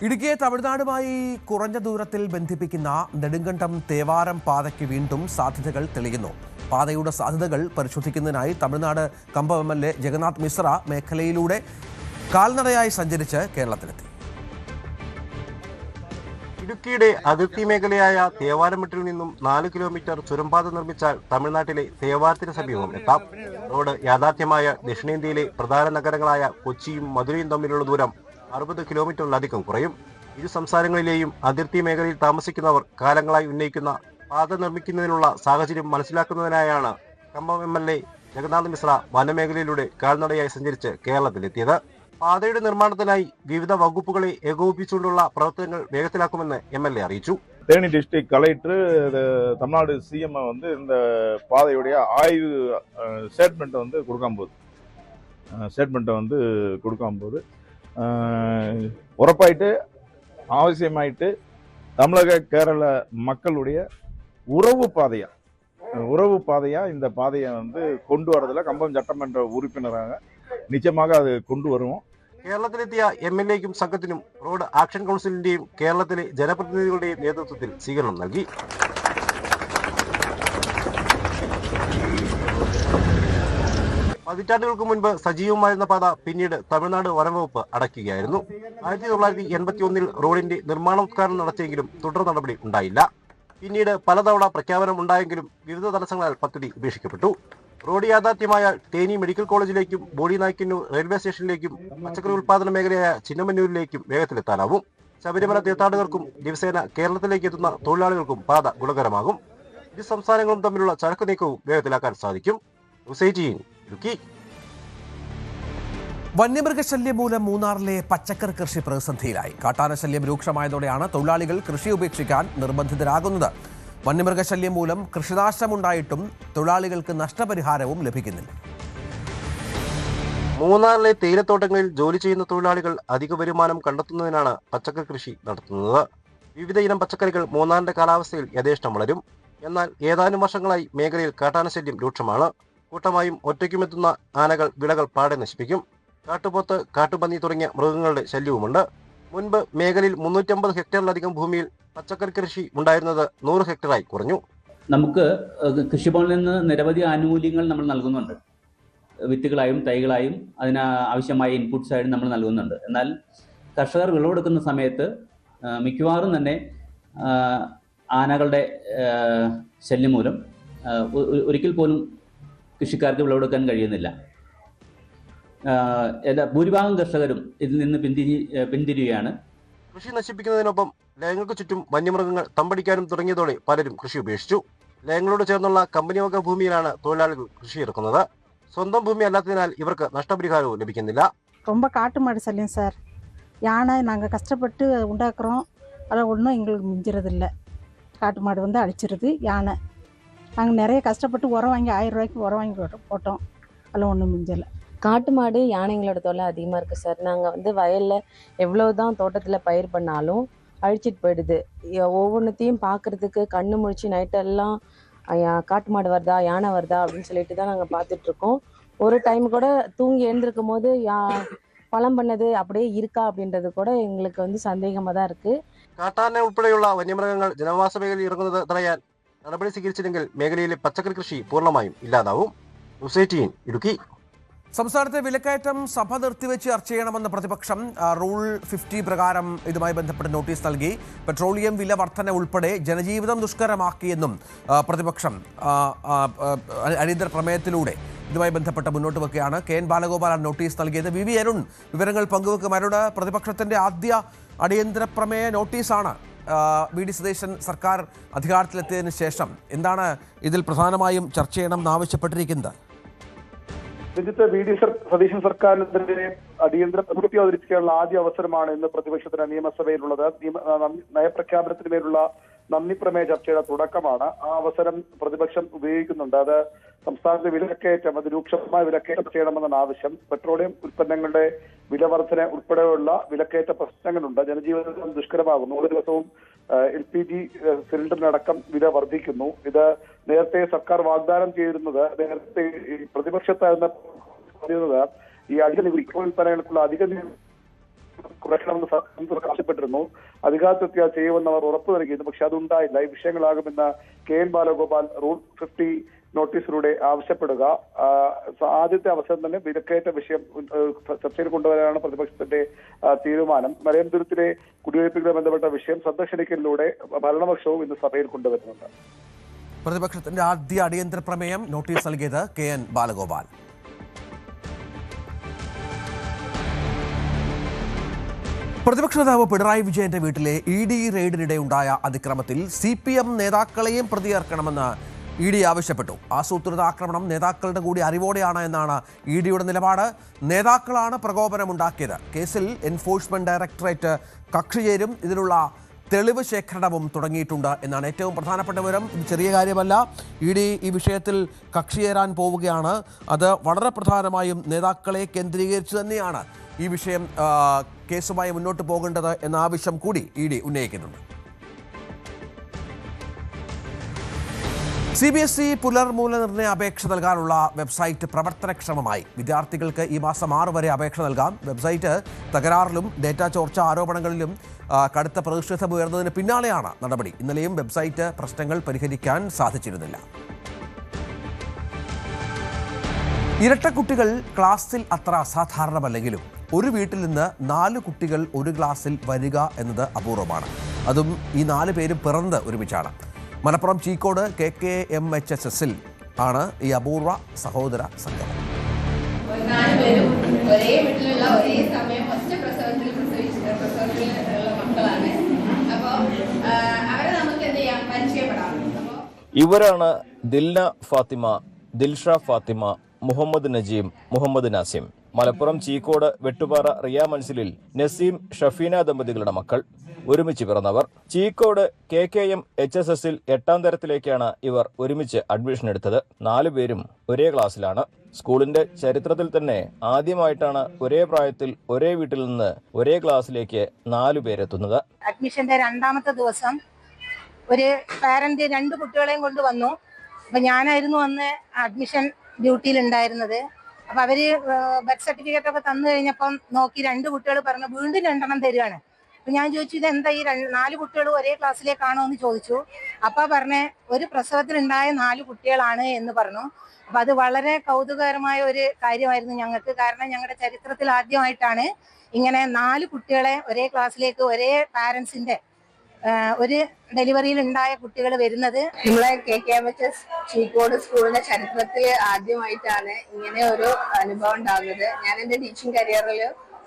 ഇടുക്കിയെ തമിഴ്നാടുമായി കുറഞ്ഞ ദൂരത്തിൽ ബന്ധിപ്പിക്കുന്ന നെടുങ്കണ്ടം തേവാരം പാതയ്ക്ക് വീണ്ടും സാധ്യതകൾ തെളിയുന്നു. പാതയുടെ സാധ്യതകൾ പരിശോധിക്കുന്നതിനായി തമിഴ്നാട് കമ്പം MLA ജഗന്നാഥ് മിശ്ര മേഖലയിലൂടെ കാൽനടയായി സഞ്ചരിച്ച് കേരളത്തിലെത്തി. ഇടുക്കിയുടെ അതിർത്തി മേഖലയായ തേവാരമെട്ടിൽ നിന്നും 4 കിലോമീറ്റർ ചുരംപാത നിർമ്മിച്ചാൽ തമിഴ്നാട്ടിലെ തേവാരത്തിന് സമീപം എത്താം. റോഡ് യാഥാർത്ഥ്യമായ ദക്ഷിണേന്ത്യയിലെ പ്രധാന നഗരങ്ങളായ കൊച്ചിയും മധുരയും തമ്മിലുള്ള ദൂരം 60 കിലോമീറ്ററിലധികം കുറയും. ഇരു സംസ്ഥാനങ്ങളിലെയും അതിർത്തി മേഖലയിൽ താമസിക്കുന്നവർ കാലങ്ങളായി ഉന്നയിക്കുന്ന പാത നിർമ്മിക്കുന്നതിനുള്ള സാഹചര്യം മനസ്സിലാക്കുന്നതിനായാണ് കമ്പം MLA ജഗന്നാഥ് മിശ്ര വനമേഖലയിലൂടെ കാൽനടയായി സഞ്ചരിച്ച് കേരളത്തിലെത്തിയത്. പാതയുടെ നിർമ്മാണത്തിനായി വിവിധ വകുപ്പുകളെ ഏകോപിപ്പിച്ചുകൊണ്ടുള്ള പ്രവർത്തനങ്ങൾ വേഗത്തിലാക്കുമെന്ന് MLA അറിയിച്ചു. Theni district collector Tamil Nadu CM வந்து இந்த பாதையுடைய ஆய்வு ஸ்டேட்மெண்ட்டை வந்து கொடுக்காம்போது உറപ്പായിട്ട് ஆவசியமாயிட்டு தமிழக கேரள மக்களுடைய உறவு பாதையா இந்த பாதையை வந்து கொண்டு வரதுல கம்பம் சட்டமன்ற உறுப்பினராக நிச்சயமாக அது கொண்டு வருவோம். കേരളത്തിലെത്തിയ MLAയ്ക്കും സംഘത്തിനും റോഡ് ആക്ഷൻ കൗൺസിലിന്റെയും കേരളത്തിലെ ജനപ്രതിനിധികളുടെയും നേതൃത്വത്തിൽ സ്വീകരണം നൽകി. പതിറ്റാണ്ടുകൾക്ക് മുൻപ് സജീവമായിരുന്ന പാത പിന്നീട് തമിഴ്നാട് വനംവകുപ്പ് അടയ്ക്കുകയായിരുന്നു. 1981 റോഡിന്റെ നിർമ്മാണോദ്ഘാടനം നടത്തിയെങ്കിലും തുടർ നടപടി ഉണ്ടായില്ല. പിന്നീട് പലതവണ പ്രഖ്യാപനം ഉണ്ടായെങ്കിലും വിവിധ തടസ്സങ്ങളാൽ പദ്ധതി ഉപേക്ഷിക്കപ്പെട്ടു. റോഡ് യാഥാർത്ഥ്യമായ തേനി മെഡിക്കൽ കോളേജിലേക്കും ബോഡിനായ്ക്കന്നൂർ റെയിൽവേ സ്റ്റേഷനിലേക്കും പച്ചക്കറി ഉൽപാദന മേഖലയായ ചിന്നമന്നൂരിലേക്കും വേഗത്തിലെത്താനാവും. ശബരിമല തീർത്ഥാടകർക്കും ദിവസേന കേരളത്തിലേക്ക് എത്തുന്ന തൊഴിലാളികൾക്കും പാത ഗുണകരമാകും. ഇരു സംസ്ഥാനങ്ങളും തമ്മിലുള്ള ചരക്ക് നീക്കവും വേഗത്തിലാക്കാൻ സാധിക്കും. ന്യൂസ് 18 ഇടുക്കി. വന്യമൃഗശല്യം മൂലം മൂന്നാറിലെ പച്ചക്കറി കൃഷി പ്രതിസന്ധിയിലായി. കാട്ടാനശല്യം രൂക്ഷമായതോടെയാണ് തൊഴിലാളികൾ കൃഷി ഉപേക്ഷിക്കാൻ നിർബന്ധിതരാകുന്നത്. വന്യമൃഗശല്യം മൂലം കൃഷിനാശമുണ്ടായിട്ടും തൊഴിലാളികൾക്ക് നഷ്ടപരിഹാരവും ലഭിക്കുന്നില്ല. മൂന്നാറിലെ തേയിലത്തോട്ടങ്ങളിൽ ജോലി ചെയ്യുന്ന തൊഴിലാളികൾ അധിക വരുമാനം കണ്ടെത്തുന്നതിനാണ് പച്ചക്കറി കൃഷി നടത്തുന്നത്. വിവിധ ഇനം പച്ചക്കറികൾ മൂന്നാറിന്റെ കാലാവസ്ഥയിൽ യഥേഷ്ടം വളരും. എന്നാൽ ഏതാനും വർഷങ്ങളായി മേഖലയിൽ കാട്ടാനശല്യം രൂക്ഷമാണ്. കൂട്ടമായും ഒറ്റയ്ക്കുമെത്തുന്ന ആനകൾ വിളകൾ പാടെ നശിപ്പിക്കും. കാട്ടുപോത്ത്, കാട്ടുപന്നി തുടങ്ങിയ മൃഗങ്ങളുടെ ശല്യവുമുണ്ട്. മുൻപ് മേഖലയിൽ 350 ഹെക്ടറിലധികം ഭൂമിയിൽ പച്ചക്കറി കൃഷി ഉണ്ടായിരുന്നത് 100 ഹെക്ടറായി കുറഞ്ഞു. നമുക്ക് കൃഷിഭവനിൽ നിന്ന് നിരവധി ആനുകൂല്യങ്ങൾ നമ്മൾ നൽകുന്നുണ്ട്. വിത്തുകളായും തൈകളായും അതിന് ആവശ്യമായ ഇൻപുട്സ് ആയും നമ്മൾ നൽകുന്നുണ്ട്. എന്നാൽ കർഷകർ വിളവെടുക്കുന്ന സമയത്ത് മിക്കവാറും തന്നെ ആനകളുടെ ശല്യം മൂലം ഒരിക്കൽ പോലും കൃഷിക്കാർക്ക് വിളവെടുക്കാൻ കഴിയുന്നില്ല. ഭൂരിഭാഗം കർഷകരും ഇതിൽ നിന്ന് പിന്തിരിയുകയാണ്. കൃഷി നശിപ്പിക്കുന്നതിനൊപ്പം ലയങ്ങൾക്ക് ചുറ്റും വന്യമൃഗങ്ങൾ തമ്പടിക്കാനും തുടങ്ങിയതോടെ പലരും കൃഷി ഉപേക്ഷിച്ചു. ലയങ്ങളോട് ചേർന്നുള്ള കമ്പനി വക ഭൂമിയിലാണ് തൊഴിലാളികൾ കൃഷി ഇറക്കുന്നത്. സ്വന്തം ഭൂമി അല്ലാത്തതിനാൽ ഇവർക്ക് നഷ്ടപരിഹാരവും ലഭിക്കുന്നില്ല. ரொம்ப காட்டு மாடு சல்லியம் சார். யானை நாங்கள் கஷ்டப்பட்டு உண்டாக்குறோம், அதில் ஒன்றும் எங்களுக்கு மிஞ்சிறதில்லை. காட்டு மாடு வந்து அடிச்சிருது யானை. நாங்கள் நிறைய கஷ்டப்பட்டு உரம் வாங்கி 1000 ரூபாய்க்கு உரம் வாங்கி போட்டோம். அதில் ஒன்றும் மிஞ்சலை. காட்டு மாடு யானைங்களோட தொல்லை அதிகமாக இருக்குது சார். நாங்கள் வந்து வயலில் எவ்வளோ தான் தோட்டத்தில் பயிர் பண்ணாலும் அழிச்சிட்டு போயிடுது. ஒவ்வொன்றத்தையும் பார்க்குறதுக்கு கண்ணு முழிச்சு நைட்டெல்லாம் காட்டு மாடு வருதா யானை வருதா அப்படின்னு சொல்லிட்டு தான் நாங்கள் பார்த்துட்ருக்கோம். ஒரு டைம் கூட தூங்கி எழுந்திருக்கும் போது பலம் பண்ணது அப்படியே இருக்கா அப்படின்றது கூட எங்களுக்கு வந்து சந்தேகமாக தான் இருக்குது. കാട്ടാന ഉൾപ്പെടെയുള്ള വന്യമൃഗങ്ങൾ ജനവാസ മേഖലയിൽ ഇറങ്ങുന്നത് തടയാൻ നടപടി സ്വീകരിച്ചില്ലെങ്കിൽ മേഖലയിലെ പച്ചക്കറി കൃഷി പൂർണ്ണമായും ഇല്ലാതാവും. ന്യൂസ് 18 ഇടുക്കി. സംസ്ഥാനത്തെ വിലക്കയറ്റം സഭ നിർത്തിവെച്ച് ചർച്ച ചെയ്യണമെന്ന് പ്രതിപക്ഷം റൂൾ 50 പ്രകാരം ഇതുമായി ബന്ധപ്പെട്ട് നോട്ടീസ് നൽകി. പെട്രോളിയം വില വർധന ഉൾപ്പെടെ ജനജീവിതം ദുഷ്കരമാക്കിയെന്നും പ്രതിപക്ഷം അടിയന്തര പ്രമേയത്തിലൂടെ ഇതുമായി ബന്ധപ്പെട്ട് മുന്നോട്ട് വെക്കുകയാണ്. KN ബാലഗോപാലാണ് നോട്ടീസ് നൽകിയത്. വി അരുൺ വിവരങ്ങൾ പങ്കുവെക്കും. അരുൺ, പ്രതിപക്ഷത്തിന്റെ ആദ്യ അടിയന്തര പ്രമേയ നോട്ടീസാണ് VD സതീശൻ സർക്കാർ അധികാരത്തിലെത്തിയതിനു ശേഷം. എന്താണ് ഇതിൽ പ്രധാനമായും ചർച്ച ചെയ്യണമെന്ന് ആവശ്യപ്പെട്ടിരിക്കുന്നത്? രാജ്യത്തെ VD സതീശൻ സർക്കാരിനെതിരെ അടിയന്തര പ്രവൃത്തി അവതരിപ്പിക്കാനുള്ള ആദ്യ അവസരമാണ് ഇന്ന് പ്രതിപക്ഷത്തിന് നിയമസഭയിലുള്ളത്. നയപ്രഖ്യാപനത്തിന് മേലുള്ള നന്ദി പ്രമേയ ചർച്ചയുടെ തുടക്കമാണ്. ആ അവസരം പ്രതിപക്ഷം ഉപയോഗിക്കുന്നുണ്ട്. അത് സംസ്ഥാനത്തെ വിലക്കയറ്റം, അത് രൂക്ഷമായ വിലക്കയറ്റം ചെയ്യണമെന്നാണ് ആവശ്യം. പെട്രോളിയം ഉൽപ്പന്നങ്ങളുടെ വില വർധന ഉൾപ്പെടെയുള്ള വിലക്കയറ്റ പ്രശ്നങ്ങളുണ്ട്. ജനജീവിതം ദുഷ്കരമാകുന്നു. ഓരോ ദിവസവും LPG സിലിണ്ടറിനടക്കം വില വർദ്ധിക്കുന്നു. ഇത് നേരത്തെ സർക്കാർ വാഗ്ദാനം ചെയ്തിരുന്നത്, നേരത്തെ പ്രതിപക്ഷത്തായിരുന്ന ഈ അധിക നികുതി ഉൽപ്പന്നങ്ങൾക്കുള്ള അധിക കുറയ്ക്കണമെന്ന് സർക്കാർ ആവശ്യപ്പെട്ടിരുന്നു. അധികാരത്തെത്തിയാൽ ചെയ്യുമെന്ന് അവർ ഉറപ്പു നൽകിയിരുന്നു. പക്ഷെ അതുണ്ടായില്ല. ഈ വിഷയങ്ങളാകുമെന്ന് KN ബാലഗോപാൽ റൂൾ 50 നോട്ടീസിലൂടെ ആവശ്യപ്പെടുക. ആദ്യത്തെ അവസരം തന്നെ വിലക്കയറ്റ വിഷയം ചർച്ചയിൽ കൊണ്ടുവരാനാണ് പ്രതിപക്ഷത്തിന്റെ തീരുമാനം. മലയന്തുരത്തിലെ കുടിവയ്പ്പുകളുമായി ബന്ധപ്പെട്ട വിഷയം ശ്രദ്ധ ക്ഷണിക്കലിലൂടെ ഭരണപക്ഷവും ഇന്ന് സഭയിൽ കൊണ്ടുവരുന്നുണ്ട്. പ്രതിപക്ഷത്തിന്റെ ആദ്യ അടിയന്തര പ്രമേയം നോട്ടീസ് നൽകിയത് KN ബാലഗോപാൽ. പ്രതിപക്ഷ നേതാവ് പിണറായി വിജയന്റെ വീട്ടിലെ ED റെയ്ഡിനിടെ ഉണ്ടായ അതിക്രമത്തിൽ CPM നേതാക്കളെയും പ്രതിയേർക്കണമെന്ന് ED ആവശ്യപ്പെട്ടു. ആസൂത്രിത ആക്രമണം നേതാക്കളുടെ കൂടി അറിവോടെയാണ് എന്നാണ് EDയുടെ നിലപാട്. നേതാക്കളാണ് പ്രകോപനമുണ്ടാക്കിയത്. കേസിൽ എൻഫോഴ്സ്മെന്റ് ഡയറക്ടറേറ്റ് കക്ഷി ചേരും. ഇതിനുള്ള തെളിവ് ശേഖരണവും തുടങ്ങിയിട്ടുണ്ട് എന്നാണ് ഏറ്റവും പ്രധാനപ്പെട്ട വിവരം. ഇത് ചെറിയ കാര്യമല്ല. ED ഈ വിഷയത്തിൽ കക്ഷി ചേരാൻ പോവുകയാണ്. അത് വളരെ പ്രധാനമായും നേതാക്കളെ കേന്ദ്രീകരിച്ച് തന്നെയാണ് ഈ വിഷയം കേസുമായി മുന്നോട്ട് പോകേണ്ടത് എന്ന ആവശ്യം കൂടി ED ഉന്നയിക്കുന്നുണ്ട്. CBSE പുനർമൂല്യനിർണ്ണയ അപേക്ഷ നൽകാനുള്ള വെബ്സൈറ്റ് പ്രവർത്തനക്ഷമമായി. വിദ്യാർത്ഥികൾക്ക് ഈ മാസം 6 വരെ അപേക്ഷ നൽകാം. വെബ്സൈറ്റ് തകരാറിലും ഡേറ്റ ചോർച്ച ആരോപണങ്ങളിലും കടുത്ത പ്രതിഷേധം ഉയർന്നതിന് പിന്നാലെയാണ് നടപടി. ഇന്നലെയും വെബ്സൈറ്റ് പ്രശ്നങ്ങൾ പരിഹരിക്കാൻ സാധിച്ചിരുന്നില്ല. ഇരട്ടക്കുട്ടികൾ ക്ലാസ്സിൽ അത്ര അസാധാരണമല്ലെങ്കിലും ഒരു വീട്ടിൽ നിന്ന് 4 കുട്ടികൾ ഒരു ക്ലാസ്സിൽ വരിക എന്നത് അപൂർവമാണ്. അതും ഈ 4 പേരും പിറന്നത് ഒരുമിച്ചാണ്. മലപ്പുറം ചീക്കോട് KKMHSSൽ ആണ് ഈ അപൂർവ സഹോദര സംഗമം. 4 പേരും ഒരേ വീട്ടിലുള്ള ഒരേ സമയം ഒറ്റ പ്രസവത്തിൽ പ്രസവിച്ചിട്ടുള്ള മക്കളാണ്. അപ്പോൾ അവരെ നമുക്ക് എന്ത് ചെയ്യാം, പരിചയപ്പെടാം. ഇവരാണ് ദിൽന ഫാത്തിമ, ദിൽഷ ഫാത്തിമ, മുഹമ്മദ് നജീം, മുഹമ്മദ് നാസിം. മലപ്പുറം ചീക്കോട് വെട്ടുപാറ റിയ മൻസിലിൽ നസീം ഷഫീന ദമ്പതികളുടെ മക്കൾ. ഒരുമിച്ച് പിറന്നവർ. ചീക്കോട് KKMHSSൽ 8ാം തരത്തിലേക്കാണ് ഇവർ ഒരുമിച്ച് അഡ്മിഷൻ എടുത്തത്. 4 പേരും ഒരേ ക്ലാസ്സിലാണ്. സ്കൂളിന്റെ ചരിത്രത്തിൽ തന്നെ ആദ്യമായിട്ടാണ് ഒരേ പ്രായത്തിൽ ഒരേ വീട്ടിൽ നിന്ന് ഒരേ ക്ലാസ്സിലേക്ക് 4 പേരെത്തുന്നത്. അഡ്മിഷന്റെ 2ാമത്തെ ദിവസം ഒരു പാരന്റ് 2 കുട്ടികളെയും കൊണ്ട് വന്നു. അപ്പൊ ഞാനായിരുന്നു അന്ന് അഡ്മിഷൻ ഡ്യൂട്ടിയിൽ ഉണ്ടായിരുന്നത്. അപ്പൊ അവര് ബർത്ത് സർട്ടിഫിക്കറ്റ് ഒക്കെ തന്നു കഴിഞ്ഞപ്പം നോക്കി 2 കുട്ടികൾ പറഞ്ഞു വീണ്ടും 2 തരികയാണ്. അപ്പൊ ഞാൻ ചോദിച്ചു ഇതെന്താ ഈ 4 കുട്ടികൾ ഒരേ ക്ലാസ്സിലേക്കാണോ എന്ന് ചോദിച്ചു. അപ്പൊ പറഞ്ഞ ഒരു പ്രസവത്തിലുണ്ടായ 4 കുട്ടികളാണ് എന്ന് പറഞ്ഞു. അപ്പൊ അത് വളരെ കൗതുകകരമായ ഒരു കാര്യമായിരുന്നു ഞങ്ങൾക്ക്. കാരണം ഞങ്ങളുടെ ചരിത്രത്തിൽ ആദ്യമായിട്ടാണ് ഇങ്ങനെ 4 കുട്ടികളെ ഒരേ ക്ലാസ്സിലേക്ക് ഒരേ പാരന്റ്സിന്റെ ഒരു ഡെലിവറിയിൽ ഉണ്ടായ കുട്ടികൾ വരുന്നത്. നമ്മളെ KKMHS ചീക്കോട് സ്കൂളിന്റെ ചരിത്രത്തിൽ ആദ്യമായിട്ടാണ് ഇങ്ങനെ ഒരു അനുഭവം ഉണ്ടാകുന്നത്. ഞാൻ എന്റെ ടീച്ചിങ് കരിയറിൽ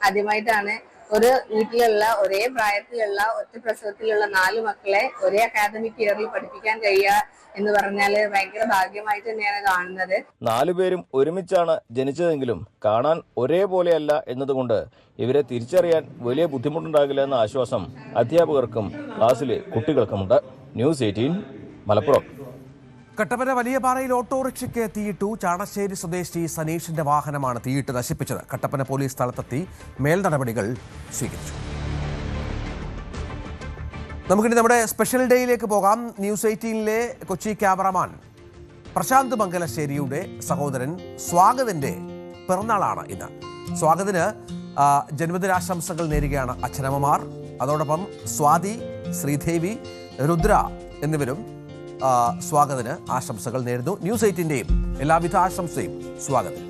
ആദ്യമായിട്ടാണ് ഒരു വീട്ടിലുള്ള ഒരേ പ്രായത്തിലുള്ള ഒറ്റ പ്രസവത്തിലുള്ള 4 മക്കളെ ഒരേ അക്കാദമിക് ഇയറിൽ പഠിപ്പിക്കാൻ കഴിയുക എന്ന് പറഞ്ഞാല് ഭയങ്കര ഭാഗ്യമായിട്ട് തന്നെയാണ് കാണുന്നത്. 4 പേരും ഒരുമിച്ചാണ് ജനിച്ചതെങ്കിലും കാണാൻ ഒരേപോലെയല്ല എന്നതുകൊണ്ട് ഇവരെ തിരിച്ചറിയാൻ വലിയ ബുദ്ധിമുട്ടുണ്ടാകില്ല എന്ന ആശ്വാസം അധ്യാപകർക്കും ക്ലാസ്സിലെ കുട്ടികൾക്കുമുണ്ട്. ന്യൂസ് 18 മലപ്പുറം. കട്ടപ്പന വലിയപാറയിൽ ഓട്ടോറിക്ഷയ്ക്ക് തീയിട്ടു. ചാണശ്ശേരി സ്വദേശി സനീഷിന്റെ വാഹനമാണ് തീയിട്ട് നശിപ്പിച്ചത്. കട്ടപ്പന പോലീസ് സ്ഥലത്തെത്തി മേൽ നടപടികൾ സ്വീകരിച്ചു. നമുക്കിനി നമ്മുടെ സ്പെഷ്യൽ ഡേയിലേക്ക് പോകാം. ന്യൂസ് 18-ലെ കൊച്ചി ക്യാമറമാൻ പ്രശാന്ത് മംഗലശ്ശേരിയുടെ സഹോദരൻ സ്വാഗതിന്റെ പിറന്നാളാണ് ഇന്ന്. സ്വാഗതിന് ജന്മദിനാശംസകൾ നേരുകയാണ് അച്ഛനമ്മമാർ. അതോടൊപ്പം സ്വാതി, ശ്രീദേവി, രുദ്ര എന്നിവരും സ്വാഗതിന് ആശംസകൾ നേരുന്നു. ന്യൂസ് 18-ന്റെയും എല്ലാവിധ ആശംസയും സ്വാഗതം.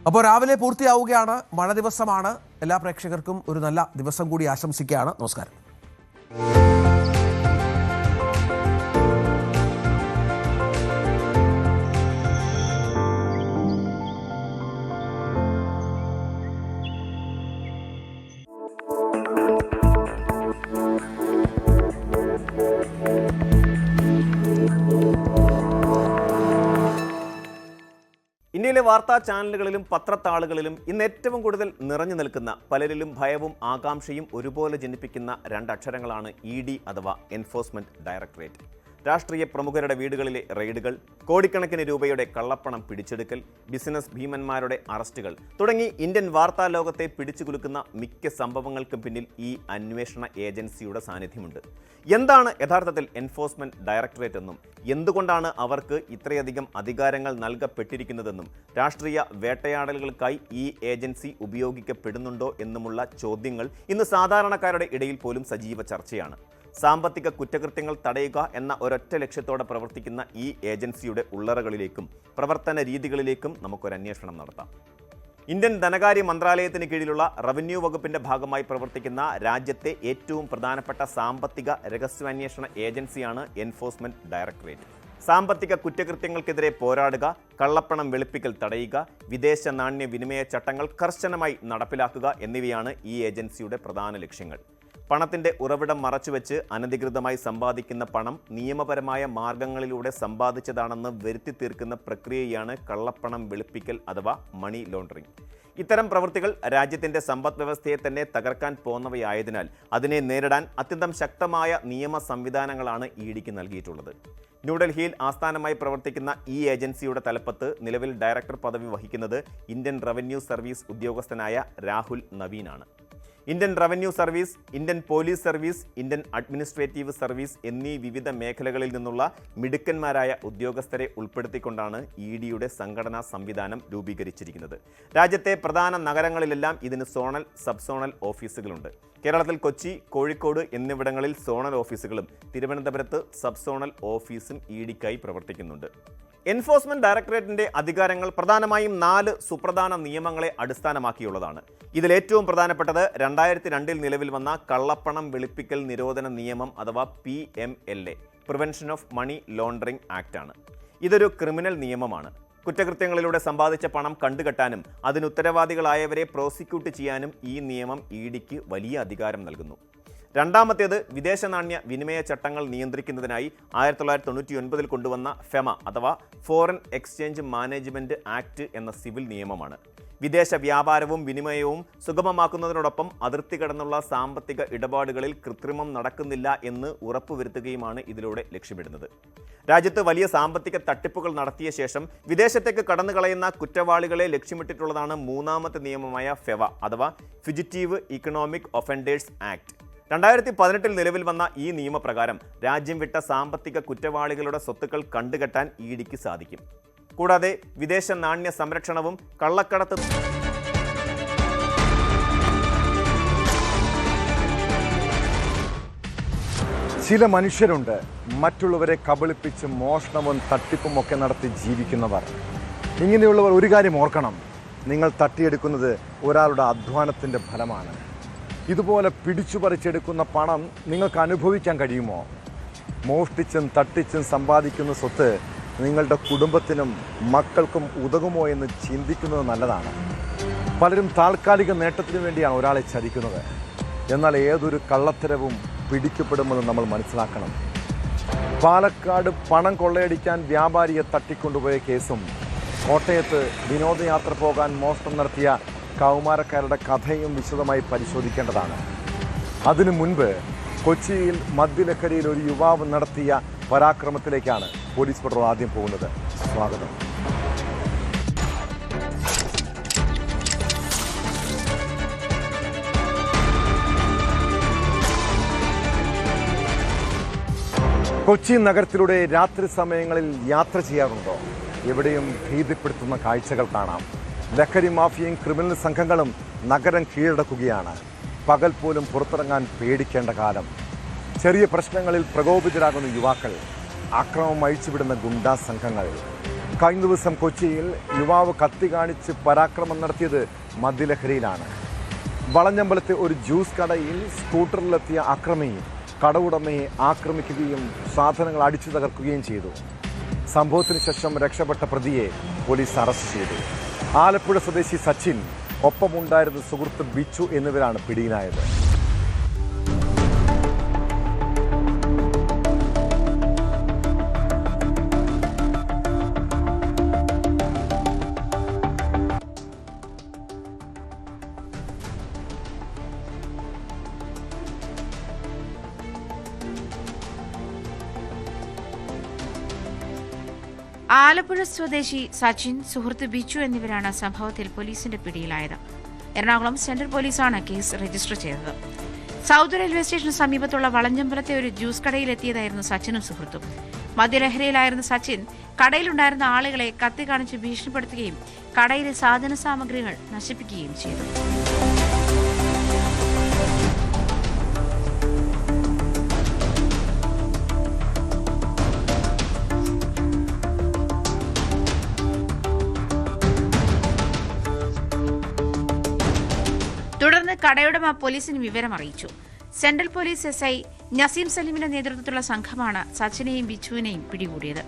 അപ്പോൾ രാവിലെ പൂർത്തിയാവുകയാണ്. മഴ ദിവസമാണ്. എല്ലാ പ്രേക്ഷകർക്കും ഒരു നല്ല ദിവസം കൂടി ആശംസിക്കുകയാണ്. നമസ്കാരം. ഇന്ത്യയിലെ വാർത്താ ചാനലുകളിലും പത്രത്താളുകളിലും ഇന്ന് ഏറ്റവും കൂടുതൽ നിറഞ്ഞു നിൽക്കുന്ന, പലരിലും ഭയവും ആകാംക്ഷയും ഒരുപോലെ ജനിപ്പിക്കുന്ന 2 അക്ഷരങ്ങളാണ് ED അഥവാ എൻഫോഴ്സ്മെന്റ് ഡയറക്ടറേറ്റ്. രാഷ്ട്രീയ പ്രമുഖരുടെ വീടുകളിലെ റെയ്ഡുകൾ, കോടിക്കണക്കിന് രൂപയുടെ കള്ളപ്പണം പിടിച്ചെടുക്കൽ, ബിസിനസ് ഭീമന്മാരുടെ അറസ്റ്റുകൾ തുടങ്ങി ഇന്ത്യൻ വാർത്താ ലോകത്തെ പിടിച്ചുകുലുക്കുന്ന മിക്ക സംഭവങ്ങൾക്കും പിന്നിൽ ഈ അന്വേഷണ ഏജൻസിയുടെ സാന്നിധ്യമുണ്ട്. എന്താണ് യഥാർത്ഥത്തിൽ എൻഫോഴ്സ്മെന്റ് ഡയറക്ടറേറ്റ് എന്നും എന്തുകൊണ്ടാണ് അവർക്ക് ഇത്രയധികം അധികാരങ്ങൾ നൽകപ്പെട്ടിരിക്കുന്നതെന്നും രാഷ്ട്രീയ വേട്ടയാടലുകൾക്കായി ഈ ഏജൻസി ഉപയോഗിക്കപ്പെടുന്നുണ്ടോ എന്നുമുള്ള ചോദ്യങ്ങൾ ഇന്ന് സാധാരണക്കാരുടെ ഇടയിൽ പോലും സജീവ ചർച്ചയാണ്. സാമ്പത്തിക കുറ്റകൃത്യങ്ങൾ തടയുക എന്ന ഒരൊറ്റ ലക്ഷ്യത്തോടെ പ്രവർത്തിക്കുന്ന ഈ ഏജൻസിയുടെ ഉള്ളറകളിലേക്കും പ്രവർത്തന രീതികളിലേക്കും നമുക്കൊരന്വേഷണം നടത്താം. ഇന്ത്യൻ ധനകാര്യ മന്ത്രാലയത്തിന് കീഴിലുള്ള റവന്യൂ വകുപ്പിന്റെ ഭാഗമായി പ്രവർത്തിക്കുന്ന രാജ്യത്തെ ഏറ്റവും പ്രധാനപ്പെട്ട സാമ്പത്തിക രഹസ്യാന്വേഷണ ഏജൻസിയാണ് എൻഫോഴ്സ്മെന്റ് ഡയറക്ടറേറ്റ്. സാമ്പത്തിക കുറ്റകൃത്യങ്ങൾക്കെതിരെ പോരാടുക, കള്ളപ്പണം വെളുപ്പിക്കൽ തടയുക, വിദേശ നാണ്യ വിനിമയ ചട്ടങ്ങൾ കർശനമായി നടപ്പിലാക്കുക എന്നിവയാണ് ഈ ഏജൻസിയുടെ പ്രധാന ലക്ഷ്യങ്ങൾ. പണത്തിന്റെ ഉറവിടം മറച്ചുവെച്ച് അനധികൃതമായി സമ്പാദിക്കുന്ന പണം നിയമപരമായ മാർഗങ്ങളിലൂടെ സമ്പാദിച്ചതാണെന്ന് വരുത്തി തീർക്കുന്ന പ്രക്രിയയാണ് കള്ളപ്പണം വെളുപ്പിക്കൽ അഥവാ മണി ലോണ്ടറിംഗ്. ഇത്തരം പ്രവൃത്തികൾ രാജ്യത്തിന്റെ സമ്പദ് വ്യവസ്ഥയെ തന്നെ തകർക്കാൻ പോന്നവയായതിനാൽ അതിനെ നേരിടാൻ അത്യന്തം ശക്തമായ നിയമ സംവിധാനങ്ങളാണ് ഇഡിക്ക് നൽകിയിട്ടുള്ളത്. ന്യൂഡൽഹിയിൽ ആസ്ഥാനമായി പ്രവർത്തിക്കുന്ന ഈ ഏജൻസിയുടെ തലപ്പത്ത് നിലവിൽ ഡയറക്ടർ പദവി വഹിക്കുന്നത് ഇന്ത്യൻ റവന്യൂ സർവീസ് ഉദ്യോഗസ്ഥനായ രാഹുൽ നവീനാണ്. Indian revenue service, Indian police service, Indian administrative service എന്നീ വിവിധ മേഖലകളിൽ നിന്നുള്ള മിടുക്കന്മാരായ ഉദ്യോഗസ്ഥരെ ഉൾപ്പെടുത്തിക്കൊണ്ടാണ് ഇഡിയുടെ സംഘടനാ സംവിധാനം രൂപീകരിച്ചിരിക്കുന്നത്. രാജ്യത്തെ പ്രധാന നഗരങ്ങളിലെല്ലാം ഇതിന് സോണൽ, സബ് സോണൽ ഓഫീസുകളുണ്ട്. കേരളത്തിൽ കൊച്ചി, കോഴിക്കോട് എന്നിവിടങ്ങളിൽ സോണൽ ഓഫീസുകളും തിരുവനന്തപുരത്ത് സബ് സോണൽ ഓഫീസും ഇഡിക്കായി പ്രവർത്തിക്കുന്നുണ്ട്. എൻഫോഴ്സ്മെന്റ് ഡയറക്ടറേറ്റിന്റെ അധികാരങ്ങൾ പ്രധാനമായും 4 സുപ്രധാന നിയമങ്ങളെ അടിസ്ഥാനമാക്കിയുള്ളതാണ്. ഇതിലേറ്റവും പ്രധാനപ്പെട്ടത് 2002 നിലവിൽ വന്ന കള്ളപ്പണം വെളുപ്പിക്കൽ നിരോധന നിയമം അഥവാ PMLA, prevention of money laundering act ആണ്. ഇതൊരു ക്രിമിനൽ നിയമമാണ്. കുറ്റകൃത്യങ്ങളിലൂടെ സമ്പാദിച്ച പണം കണ്ടുകെട്ടാനും അതിനുത്തരവാദികളായവരെ പ്രോസിക്യൂട്ട് ചെയ്യാനും ഈ നിയമം ഇഡിക്ക് വലിയ അധികാരം നൽകുന്നു. രണ്ടാമത്തേത് വിദേശ നാണ്യ വിനിമയ ചട്ടങ്ങൾ നിയന്ത്രിക്കുന്നതിനായി 1999 കൊണ്ടുവന്ന ഫെമ അഥവാ ഫോറിൻ എക്സ്ചേഞ്ച് മാനേജ്മെന്റ് ആക്ട് എന്ന സിവിൽ നിയമമാണ്. വിദേശ വ്യാപാരവും വിനിമയവും സുഗമമാക്കുന്നതിനോടൊപ്പം അതിർത്തി കടന്നുള്ള സാമ്പത്തിക ഇടപാടുകളിൽ കൃത്രിമം നടക്കുന്നില്ല എന്ന് ഉറപ്പുവരുത്തുകയുമാണ് ഇതിലൂടെ ലക്ഷ്യമിടുന്നത്. രാജ്യത്ത് വലിയ സാമ്പത്തിക തട്ടിപ്പുകൾ നടത്തിയ ശേഷം വിദേശത്തേക്ക് കടന്നുകളയുന്ന കുറ്റവാളികളെ ലക്ഷ്യമിട്ടിട്ടുള്ളതാണ് 3ാമത്തെ നിയമമായ ഫെവ അഥവാ ഫ്യൂജിറ്റീവ് ഇക്കണോമിക് ഒഫൻഡേഴ്സ് ആക്ട്. 2018 നിലവിൽ വന്ന ഈ നിയമപ്രകാരം രാജ്യം വിട്ട സാമ്പത്തിക കുറ്റവാളികളുടെ സ്വത്തുക്കൾ കണ്ടുകെട്ടാൻ ഇഡിക്ക് സാധിക്കും. കൂടാതെ വിദേശ നാണ്യ സംരക്ഷണവും കള്ളക്കടത്ത് ചില മനുഷ്യരുണ്ട് മറ്റുള്ളവരെ കബളിപ്പിച്ച് മോഷണവും തട്ടിപ്പും ഒക്കെ നടത്തി ജീവിക്കുന്നവർ. ഇങ്ങനെയുള്ളവർ ഒരു കാര്യം ഓർക്കണം, നിങ്ങൾ തട്ടിയെടുക്കുന്നത് ഒരാളുടെ അധ്വാനത്തിൻ്റെ ഫലമാണ്. ഇതുപോലെ പിടിച്ചു പറിച്ചെടുക്കുന്ന പണം നിങ്ങൾക്ക് അനുഭവിക്കാൻ കഴിയുമോ? മോഷ്ടിച്ചും തട്ടിച്ചും സമ്പാദിക്കുന്ന സ്വത്ത് നിങ്ങളുടെ കുടുംബത്തിനും മക്കൾക്കും ഉതകുമോ എന്ന് ചിന്തിക്കുന്നത് നല്ലതാണ്. പലരും താൽക്കാലിക നേട്ടത്തിന് വേണ്ടിയാണ് ഒരാളെ ചതിക്കുന്നത്. എന്നാൽ ഏതൊരു കള്ളത്തരവും പിടിക്കപ്പെടുമെന്ന് നമ്മൾ മനസ്സിലാക്കണം. പാലക്കാട് പണം കൊള്ളയടിക്കാൻ വ്യാപാരിയെ തട്ടിക്കൊണ്ടുപോയ കേസും കോട്ടയത്ത് വിനോദയാത്ര പോകാൻ മോഷണം നടത്തിയ കൗമാരക്കാരുടെ കഥയും വിശദമായി പരിശോധിക്കേണ്ടതാണ്. അതിനു മുൻപ് കൊച്ചിയിൽ മദ്യലഹരിയിൽ ഒരു യുവാവ് നടത്തിയ പരാക്രമത്തിലേക്കാണ് പോലീസ് പട്രോൾ ആദ്യം പോകുന്നത്. സ്വാഗതം. കൊച്ചി നഗരത്തിലൂടെ രാത്രി സമയങ്ങളിൽ യാത്ര ചെയ്യാറുണ്ടോ? എവിടെയും ഭീതിപ്പെടുത്തുന്ന കാഴ്ചകൾ കാണാം. ലഹരി മാഫിയയും ക്രിമിനൽ സംഘങ്ങളും നഗരം കീഴടക്കുകയാണ്. പകൽ പോലും പുറത്തിറങ്ങാൻ പേടിക്കേണ്ട കാലം. ചെറിയ പ്രശ്നങ്ങളിൽ പ്രകോപിതരാകുന്ന യുവാക്കൾ, ആക്രമണം അഴിച്ചുവിടുന്ന ഗുണ്ടാ സംഘങ്ങൾ. കഴിഞ്ഞ ദിവസം കൊച്ചിയിൽ യുവാവ് കത്തി കാണിച്ച് പരാക്രമം നടത്തിയത് മദ്യലഹരിയിലാണ്. വളഞ്ഞമ്പലത്തെ ഒരു ജ്യൂസ് കടയിൽ സ്കൂട്ടറിലെത്തിയ അക്രമി കടവുടമയെ ആക്രമിക്കുകയും സാധനങ്ങൾ അടിച്ചു തകർക്കുകയും ചെയ്തു. സംഭവത്തിന് ശേഷം രക്ഷപ്പെട്ട പ്രതിയെ പോലീസ് അറസ്റ്റ് ചെയ്തു. ആലപ്പുഴ സ്വദേശി സച്ചിൻ, ഒപ്പമുണ്ടായിരുന്ന സുഹൃത്ത് ബിച്ചു എന്നിവരാണ് പിടിയിലായത്. ആലപ്പുഴ സ്വദേശി സച്ചിൻ, സുഹൃത്ത് ബിച്ചു എന്നിവരാണ് സംഭവത്തിൽ പോലീസിന്റെ പിടിയിലായത്. എറണാകുളം സെൻട്രൽ പോലീസാണ് കേസ് രജിസ്റ്റർ ചെയ്തത്. സൗത്ത് റെയിൽവേ സ്റ്റേഷന് സമീപത്തുള്ള വളഞ്ഞമ്പലത്തെ ഒരു ജ്യൂസ് കടയിലെത്തിയതായിരുന്നു സച്ചിനും സുഹൃത്തും. മദ്യലഹരിയിലായിരുന്ന സച്ചിൻ കടയിലുണ്ടായിരുന്ന ആളുകളെ കത്തി കാണിച്ച് ഭീഷണിപ്പെടുത്തുകയും കടയിലെ സാധന സാമഗ്രികൾ നശിപ്പിക്കുകയും ചെയ്തു. തുടർന്ന് കടയുടമ പോലീസിന് വിവരം അറിയിച്ചു. സെൻട്രൽ പോലീസ് SI നസീം സലീമിന്റെ നേതൃത്വത്തിലുള്ള സംഘമാണ് സച്ചിനെയും ബിച്ചുവിനെയും പിടികൂടിയത്.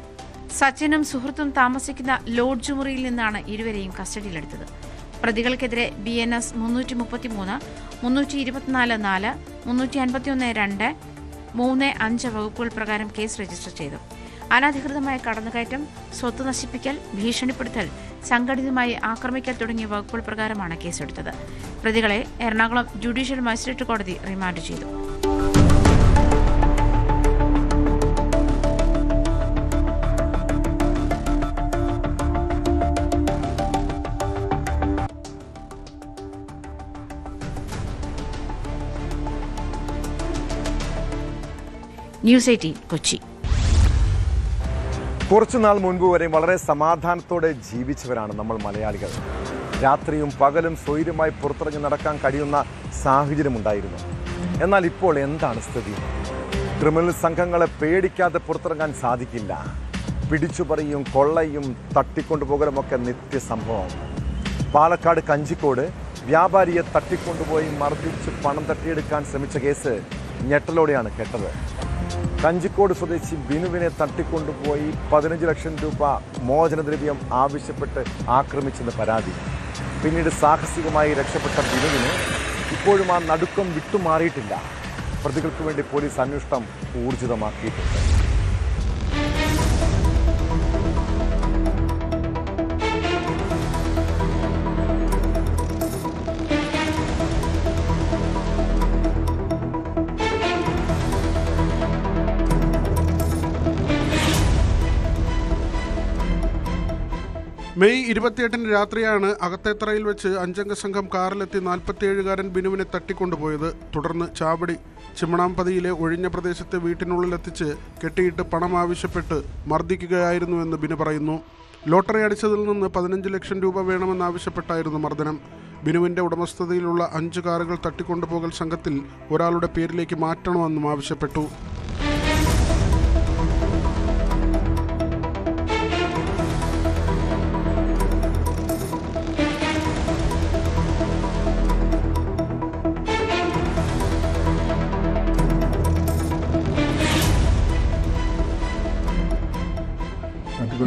സച്ചിനും സുഹൃത്തും താമസിക്കുന്ന ലോഡ്ജ് മുറിയിൽ നിന്നാണ് ഇരുവരെയും കസ്റ്റഡിയിലെടുത്തത്. പ്രതികൾക്കെതിരെ BNS 333, 324(4), 351(2), 3(5) വകുപ്പുകൾ പ്രകാരം കേസ് രജിസ്റ്റർ ചെയ്തു. അനധികൃതമായ കടന്നുകയറ്റം, സ്വത്ത് നശിപ്പിക്കൽ, ഭീഷണിപ്പെടുത്തൽ, സംഘടിതമായി ആക്രമിക്കൽ തുടങ്ങിയ വകുപ്പുകൾ പ്രകാരമാണ് കേസെടുത്തത്. പ്രതികളെ എറണാകുളം ജുഡീഷ്യൽ മജിസ്ട്രേറ്റ് കോടതി റിമാൻഡ് ചെയ്തു. ന്യൂസ് 18 കൊച്ചി. കുറച്ചുനാൾ മുൻപ് വരെ വളരെ സമാധാനത്തോടെ ജീവിച്ചവരാണ് നമ്മൾ മലയാളികൾ. രാത്രിയും പകലും സ്വൈര്യമായി പുറത്തിറങ്ങി നടക്കാൻ കഴിയുന്ന സാഹചര്യമുണ്ടായിരുന്നു. എന്നാൽ ഇപ്പോൾ എന്താണ് സ്ഥിതി? ക്രിമിനൽ സംഘങ്ങളെ പേടിക്കാതെ പുറത്തിറങ്ങാൻ സാധിക്കില്ല. പിടിച്ചുപറിയും കൊള്ളയും തട്ടിക്കൊണ്ടുപോകലുമൊക്കെ നിത്യസംഭവം. പാലക്കാട് കഞ്ചിക്കോട് വ്യാപാരിയെ തട്ടിക്കൊണ്ടുപോയി മർദ്ദിച്ച് പണം തട്ടിയെടുക്കാൻ ശ്രമിച്ച കേസ് ഞെട്ടലോടെയാണ് കേട്ടത്. കഞ്ചിക്കോട് സ്വദേശി ബിനുവിനെ തട്ടിക്കൊണ്ടുപോയി 15 ലക്ഷം രൂപ മോചനദ്രവ്യം ആവശ്യപ്പെട്ട് ആക്രമിച്ചെന്ന് പരാതി. പിന്നീട് സാഹസികമായി രക്ഷപ്പെട്ട ബിനുവിന് ഇപ്പോഴും ആ നടുക്കം വിട്ടുമാറിയിട്ടില്ല. പ്രതികൾക്ക് വേണ്ടി പോലീസ് അന്വേഷണം ഊർജിതമാക്കിയിട്ടുണ്ട്. മെയ് 28 രാത്രിയാണ് അകത്തേത്തറയിൽ വെച്ച് 5-അംഗ സംഘം കാറിലെത്തി 47-കാരൻ ബിനുവിനെ തട്ടിക്കൊണ്ടുപോയത്. തുടർന്ന് ചാവടി ചിമ്മണാമ്പതിയിലെ ഒഴിഞ്ഞ പ്രദേശത്തെ വീട്ടിനുള്ളിലെത്തിച്ച് കെട്ടിയിട്ട് പണം ആവശ്യപ്പെട്ട് മർദ്ദിക്കുകയായിരുന്നുവെന്ന് ബിനു പറയുന്നു. ലോട്ടറി അടിച്ചതിൽ നിന്ന് 15 ലക്ഷം രൂപ വേണമെന്നാവശ്യപ്പെട്ടായിരുന്നു മർദ്ദനം. ബിനുവിൻ്റെ ഉടമസ്ഥതയിലുള്ള 5 കാറുകൾ തട്ടിക്കൊണ്ടുപോകൽ സംഘത്തിൽ ഒരാളുടെ പേരിലേക്ക് മാറ്റണമെന്നും ആവശ്യപ്പെട്ടു.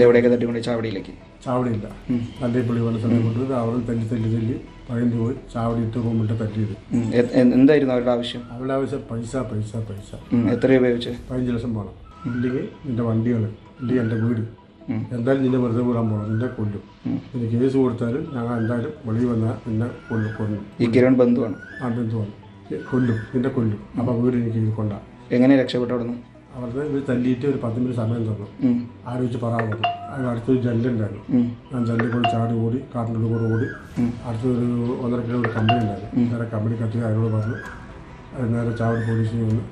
എവിടെയൊക്കെ തട്ടിക്കൊണ്ട് ചാവടിയിലേക്ക് ചാവടിയില്ല. തല്ലിപ്പള്ളി പോലെ സ്ഥലം കൊണ്ട് അവിടെ തല്ലി പഴഞ്ഞു പോയി ചാവടിയിട്ട് റൂമിട്ട് തല്ലിയത്. എന്തായിരുന്നു അവരുടെ ആവശ്യം? അവരുടെ ആവശ്യം പൈസ. എത്ര രൂപ വെച്ച്? 15 ലക്ഷം വേണം. ഇല്ലെങ്കിൽ നിന്റെ വണ്ടികൾ, ഇല്ലെങ്കിൽ എൻ്റെ വീട്, എന്തായാലും നിന്നെ വെറുതെ വിടാൻ പോകണം, നിന്നെ കൊല്ലും. നിന്റെ കേസ് കൊടുത്താലും ഞങ്ങൾ എന്തായാലും വെളിയിൽ വന്നാൽ നിന്നെ കൊല്ലും. ഈ കിരൺ ബന്ധുവാണ്? ആ ബന്ധുവാണ്. കൊല്ലും, നിന്റെ കൊല്ലും. അപ്പോൾ വീട് എനിക്ക് കൊണ്ടാ. എങ്ങനെ രക്ഷപ്പെട്ടു അവിടുന്ന്? അവരുടെ ഇത് തല്ലിയിട്ട് ഒരു 10 മിനിറ്റ് സമയം തന്നു. ആലോചിച്ച് പറയാൻ പറഞ്ഞു. അത് അടുത്തൊരു ജല്ലുണ്ടായിരുന്നു. ഞാൻ ജല്ലിൽ കൂടി ചാടി ഓടി, കാട്ടിൻ്റെ കൂടെ ഓടി. അടുത്തൊരു 1.5 കിലോമീറ്റർ കമ്പനി ഉണ്ടായിരുന്നു. നേരെ കമ്പനി കത്തി അതിനോട് പറഞ്ഞു. അത് നേരെ ചാവടി പോലീസിൽ വന്നു.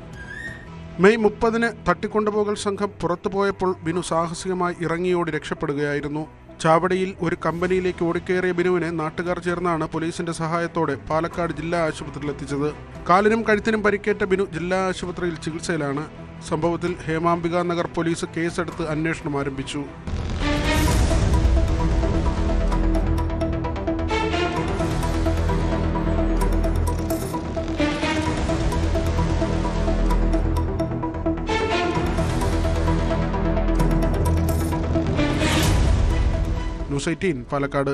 മെയ് 30 തട്ടിക്കൊണ്ടുപോകൽ സംഘം പുറത്തു പോയപ്പോൾ ബിനു സാഹസികമായി ഇറങ്ങിയോടി രക്ഷപ്പെടുകയായിരുന്നു. ചാവടിയിൽ ഒരു കമ്പനിയിലേക്ക് ഓടിക്കയറിയ ബിനുവിനെ നാട്ടുകാർ ചേർന്നാണ് പോലീസിന്റെ സഹായത്തോടെ പാലക്കാട് ജില്ലാ ആശുപത്രിയിൽ എത്തിച്ചത്. കാലിനും കഴുത്തിനും പരിക്കേറ്റ ബിനു ജില്ലാ ആശുപത്രിയിൽ ചികിത്സയിലാണ്. സംഭവത്തിൽ ഹേമാംബിക നഗർ പോലീസ് കേസെടുത്ത് അന്വേഷണം ആരംഭിച്ചു. ന്യൂസ് 18 പാലക്കാട്.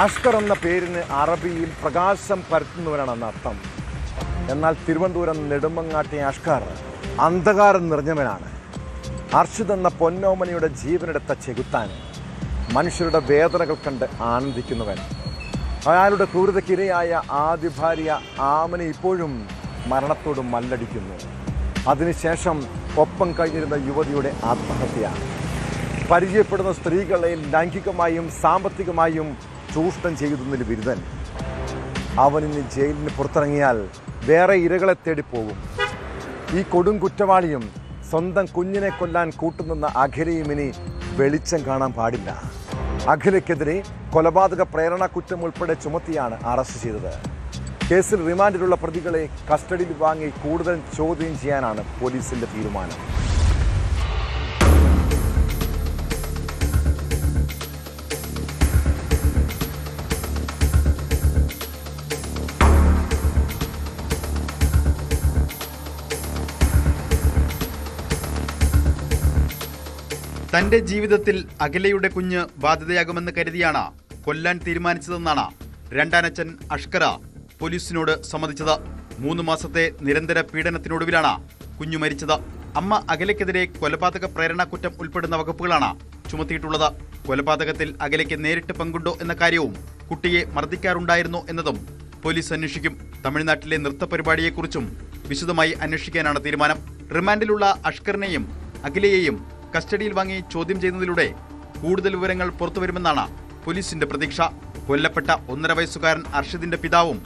അഷ്കർ എന്ന പേരിന് അറബിയിൽ പ്രകാശം പരത്തുന്നവരാണെന്ന് അർത്ഥം. എന്നാൽ തിരുവനന്തപുരം നെടുമങ്ങാട്ടെ അഷ്കർ അന്ധകാരം നിറഞ്ഞവനാണ്. അർഷിദ് എന്ന പൊന്നോമനയുടെ ജീവനെടുത്ത ചെകുത്താൻ, മനുഷ്യരുടെ വേദനകൾ കണ്ട് ആനന്ദിക്കുന്നവൻ. അയാളുടെ ക്രൂരതയ്ക്കിരയായ ആദ്യ ഭാര്യ ആമന ഇപ്പോഴും മരണത്തോട് മല്ലടിക്കുന്നു. അതിനുശേഷം ഒപ്പം കഴിഞ്ഞിരുന്ന യുവതിയുടെ ആത്മഹത്യ. പരിചയപ്പെടുന്ന സ്ത്രീകളെ ലൈംഗികമായും സാമ്പത്തികമായും ചൂഷണം ചെയ്യുന്നതിന് ബിരുദൻ. അവനിന്ന് ജയിലിന് പുറത്തിറങ്ങിയാൽ വേറെ ഇരകളെ തേടിപ്പോകും. ഈ കൊടും കുറ്റവാളിയും സ്വന്തം കുഞ്ഞിനെ കൊല്ലാൻ കൂട്ടുനിന്ന അഖിലയും ഇനി വെളിച്ചം കാണാൻ പാടില്ല. അഖിലയ്ക്കെതിരെ കൊലപാതക പ്രേരണ കുറ്റം ഉൾപ്പെടെ ചുമത്തിയാണ് അറസ്റ്റ് ചെയ്തത്. കേസിൽ റിമാൻഡിലുള്ള പ്രതികളെ കസ്റ്റഡിയിൽ വാങ്ങി കൂടുതൽ ചോദ്യം ചെയ്യാനാണ് പോലീസിന്റെ തീരുമാനം. തന്റെ ജീവിതത്തിൽ അഖിലയുടെ കുഞ്ഞ് ബാധ്യതയാകുമെന്ന് കരുതിയാണ് കൊല്ലാൻ തീരുമാനിച്ചതെന്നാണ് രണ്ടാനച്ഛൻ അഷ്കർ പോലീസിനോട് സമ്മതിച്ചത്. 3 മാസത്തെ നിരന്തര പീഡനത്തിനൊടുവിലാണ് കുഞ്ഞു മരിച്ചത്. അമ്മ അഖിലയ്ക്കെതിരെ കൊലപാതക പ്രേരണ കുറ്റം ഉൾപ്പെടുന്ന വകുപ്പുകളാണ് ചുമത്തിയിട്ടുള്ളത്. കൊലപാതകത്തിൽ അഖിലയ്ക്ക് നേരിട്ട് പങ്കുണ്ടോ എന്ന കാര്യവും കുട്ടിയെ മർദ്ദിക്കാറുണ്ടായിരുന്നോ എന്നതും പോലീസ് അന്വേഷിക്കും. തമിഴ്നാട്ടിലെ നൃത്ത പരിപാടിയെക്കുറിച്ചും വിശദമായി അന്വേഷിക്കാനാണ് തീരുമാനം. റിമാൻഡിലുള്ള അഷ്കറിനെയും അഖിലയെയും കസ്റ്റഡിയിൽ വാങ്ങി ചോദ്യം ചെയ്യുന്നതിലൂടെ കൂടുതൽ വിവരങ്ങൾ പുറത്തുവരുമെന്നാണ് പോലീസിന്റെ പ്രതീക്ഷ. കൊല്ലപ്പെട്ട 1.5 വയസ്സുകാരൻ അർഷിദിന്റെ പിതാവും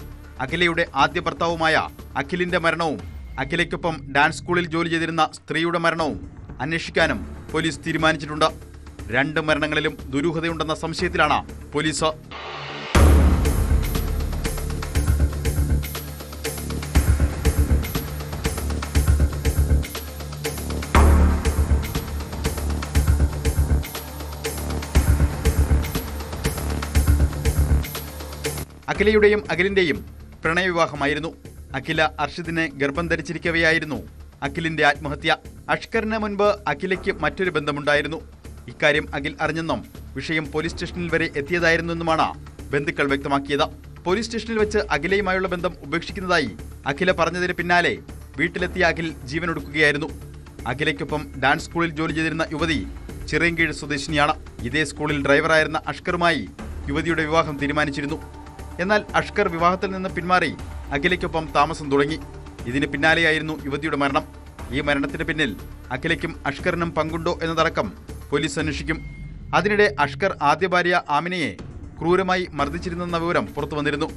അഖിലയുടെ ആദ്യ ഭർത്താവുമായ അഖിലിന്റെ മരണവും അഖിലയ്ക്കൊപ്പം ഡാൻസ് സ്കൂളിൽ ജോലി ചെയ്തിരുന്ന സ്ത്രീയുടെ മരണവും അന്വേഷിക്കാനും പോലീസ് തീരുമാനിച്ചിട്ടുണ്ട്. 2 മരണങ്ങളിലും ദുരൂഹതയുണ്ടെന്ന സംശയത്തിലാണ് പോലീസ്. അഖിലയുടെയും അഖിലിന്റെയും പ്രണയവിവാഹമായിരുന്നു. അഖില അർഷിദിനെ ഗർഭം ധരിച്ചിരിക്കവെയായിരുന്നു അഖിലിന്റെ ആത്മഹത്യ. അഷ്കറിന് മുൻപ് അഖിലയ്ക്ക് മറ്റൊരു ബന്ധമുണ്ടായിരുന്നു. ഇക്കാര്യം അഖിൽ അറിഞ്ഞെന്നും വിഷയം പോലീസ് സ്റ്റേഷനിൽ വരെ എത്തിയതായിരുന്നെന്നുമാണ് ബന്ധുക്കൾ വ്യക്തമാക്കിയത്. പോലീസ് സ്റ്റേഷനിൽ വെച്ച് അഖിലയുമായുള്ള ബന്ധം ഉപേക്ഷിക്കുന്നതായി അഖില പറഞ്ഞതിന് പിന്നാലെ വീട്ടിലെത്തിയ അഖിൽ ജീവനൊടുക്കുകയായിരുന്നു. അഖിലയ്ക്കൊപ്പം ഡാൻസ് സ്കൂളിൽ ജോലി ചെയ്തിരുന്ന യുവതി ചിറയൻകീഴ് സ്വദേശിനിയാണ്. ഇതേ സ്കൂളിൽ ഡ്രൈവറായിരുന്ന അഷ്കറുമായി യുവതിയുടെ വിവാഹം തീരുമാനിച്ചിരുന്നു. എന്നാൽ അഷ്കർ വിവാഹത്തിൽ നിന്ന് പിന്മാറി അഖിലയ്ക്കൊപ്പം താമസം തുടങ്ങി. ഇതിന് പിന്നാലെയായിരുന്നു യുവതിയുടെ മരണം. ഈ മരണത്തിന് പിന്നിൽ അഖിലയ്ക്കും അഷ്കറിനും പങ്കുണ്ടോ എന്നതടക്കം പോലീസ് അന്വേഷിക്കും. അതിനിടെ അഷ്കർ ആദ്യ ഭാര്യ ആമിനയെ ക്രൂരമായി മർദ്ദിച്ചിരുന്നെന്ന വിവരം പുറത്തുവന്നിരുന്നു.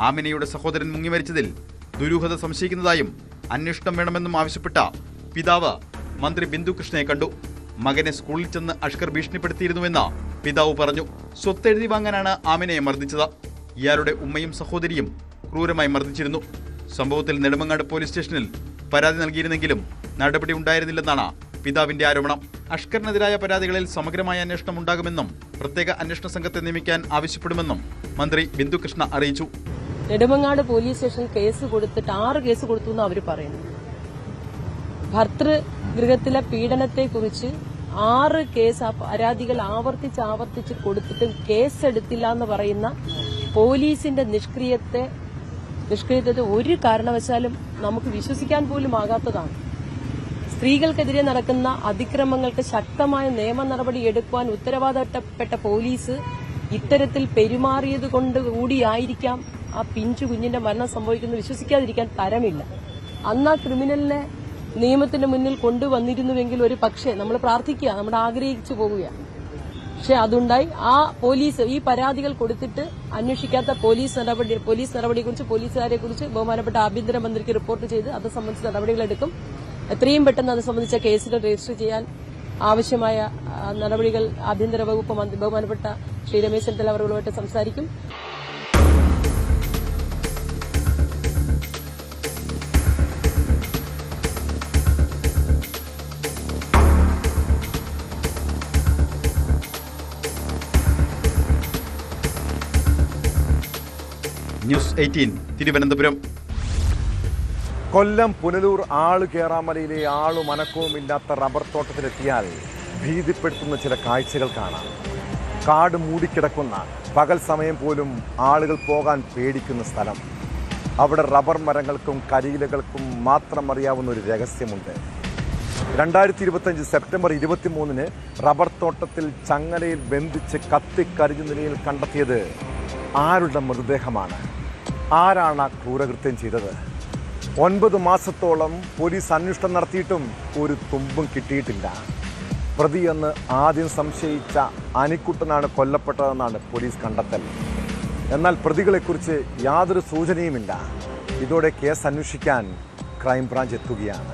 ആമിനയുടെ സഹോദരൻ മുങ്ങിമരിച്ചതിൽ ദുരൂഹത സംശയിക്കുന്നതായും അന്വേഷണം വേണമെന്നും ആവശ്യപ്പെട്ട പിതാവ് മന്ത്രി ബിന്ദു കൃഷ്ണയെ കണ്ടു. മകനെ സ്കൂളിൽ ചെന്ന് അഷ്കർ ഭീഷണിപ്പെടുത്തിയിരുന്നുവെന്ന് പിതാവ് പറഞ്ഞു. സ്വത്തെഴുതി വാങ്ങാനാണ് ആമിനയെ മർദ്ദിച്ചത്. ഇയാളുടെ ഉമ്മയും സഹോദരിയും ക്രൂരമായി മർദ്ദിച്ചിരുന്നു. സംഭവത്തിൽ നെടുമങ്ങാട് പോലീസ് സ്റ്റേഷനിൽ പരാതി നൽകിയിരുന്നെങ്കിലും നടപടി ഉണ്ടായിരുന്നില്ലെന്നാണ് പിതാവിന്റെ ആരോപണം. അഷ്കറിനെതിരായ പരാതികളിൽ സമഗ്രമായ അന്വേഷണം ഉണ്ടാകുമെന്നും പ്രത്യേക അന്വേഷണ സംഘത്തെ നിയമിക്കാൻ ആവശ്യപ്പെടുമെന്നും മന്ത്രി ബിന്ദു കൃഷ്ണ അറിയിച്ചു. നെടുമങ്ങാട് പോലീസ് സ്റ്റേഷനിൽ കേസ് കൊടുത്തിട്ട് 6 കേസ് കൊടുത്തു എന്ന് അവർ പറയുന്നു. ഭർതൃഗൃഹത്തിലെ പീഡനത്തെക്കുറിച്ച് 6 കേസ് ആ പരാതികൾ ആവർത്തിച്ച് കൊടുത്തിട്ടും കേസെടുത്തില്ല എന്ന് പറയുന്ന പോലീസിന്റെ നിഷ്ക്രിയത്വത്തെ ഒരു കാരണവശാലും നമുക്ക് വിശ്വസിക്കാൻ പോലും ആകാത്തതാണ്. സ്ത്രീകൾക്കെതിരെ നടക്കുന്ന അതിക്രമങ്ങൾക്ക് ശക്തമായ നിയമ നടപടി എടുക്കുവാൻ ഉത്തരവാദപ്പെട്ട പോലീസ് ഇത്തരത്തിൽ പെരുമാറിയത് കൊണ്ട് കൂടിയായിരിക്കാം ആ പിഞ്ചു കുഞ്ഞിന്റെ മരണം സംഭവിക്കുന്നത് വിശ്വസിക്കാതിരിക്കാൻ തരമില്ല. അന്ന് ആ ക്രിമിനലിനെ നിയമത്തിന്റെ മുന്നിൽ കൊണ്ടുവന്നിരുന്നുവെങ്കിൽ ഒരു പക്ഷേ നമ്മൾ പ്രാർത്ഥിക്കുക, നമ്മൾ ആഗ്രഹിച്ചു പോവുകയാണ്. പക്ഷെ അതുണ്ടായി. ആ പോലീസ് ഈ പരാതികൾ കൊടുത്തിട്ട് അന്വേഷിക്കാത്ത പോലീസ് നടപടിയെക്കുറിച്ച് പോലീസുകാരെ കുറിച്ച് ബഹുമാനപ്പെട്ട ആഭ്യന്തരമന്ത്രിക്ക് റിപ്പോർട്ട് ചെയ്ത് അത് സംബന്ധിച്ച നടപടികളെടുക്കും. എത്രയും പെട്ടെന്ന് അത് സംബന്ധിച്ച കേസുകൾ രജിസ്റ്റർ ചെയ്യാൻ ആവശ്യമായ നടപടികൾ ആഭ്യന്തര വകുപ്പ് മന്ത്രി ബഹുമാനപ്പെട്ട ശ്രീ രമേശ് ചെന്നിത്തല അവരുമായിട്ട് സംസാരിക്കും. ന്യൂസ് 18 തിരുവനന്തപുരം. കൊല്ലം പുനലൂർ ആളുകേറാമലയിലെ ആളും അനക്കവും ഇല്ലാത്ത റബ്ബർ തോട്ടത്തിലെത്തിയാൽ ഭീതിപ്പെടുത്തുന്ന ചില കാഴ്ചകൾ കാണാം. കാട് മൂടിക്കിടക്കുന്ന, പകൽ സമയം പോലും ആളുകൾ പോകാൻ പേടിക്കുന്ന സ്ഥലം. അവിടെ റബ്ബർ മരങ്ങൾക്കും കരിയിലകൾക്കും മാത്രം അറിയാവുന്ന ഒരു രഹസ്യമുണ്ട്. 2025 സെപ്റ്റംബർ 23 റബ്ബർ തോട്ടത്തിൽ ചങ്ങലയിൽ ബന്ധിച്ച് കത്തിക്കരിഞ്ഞ നിലയിൽ കണ്ടെത്തിയത് ആരുടെ മൃതദേഹമാണ്? ആരാണ് ആ ക്രൂരകൃത്യം ചെയ്തത്? 9 മാസത്തോളം പോലീസ് അന്വേഷണം നടത്തിയിട്ടും ഒരു തുമ്പും കിട്ടിയിട്ടില്ല. പ്രതിയെന്ന് ആദ്യം സംശയിച്ച അനിക്കുട്ടനാണ് കൊല്ലപ്പെട്ടതെന്നാണ് പോലീസ് കണ്ടെത്തൽ. എന്നാൽ പ്രതികളെക്കുറിച്ച് യാതൊരു സൂചനയുമില്ല. ഇതോടെ കേസ് അന്വേഷിക്കാൻ ക്രൈംബ്രാഞ്ച് എത്തുകയാണ്.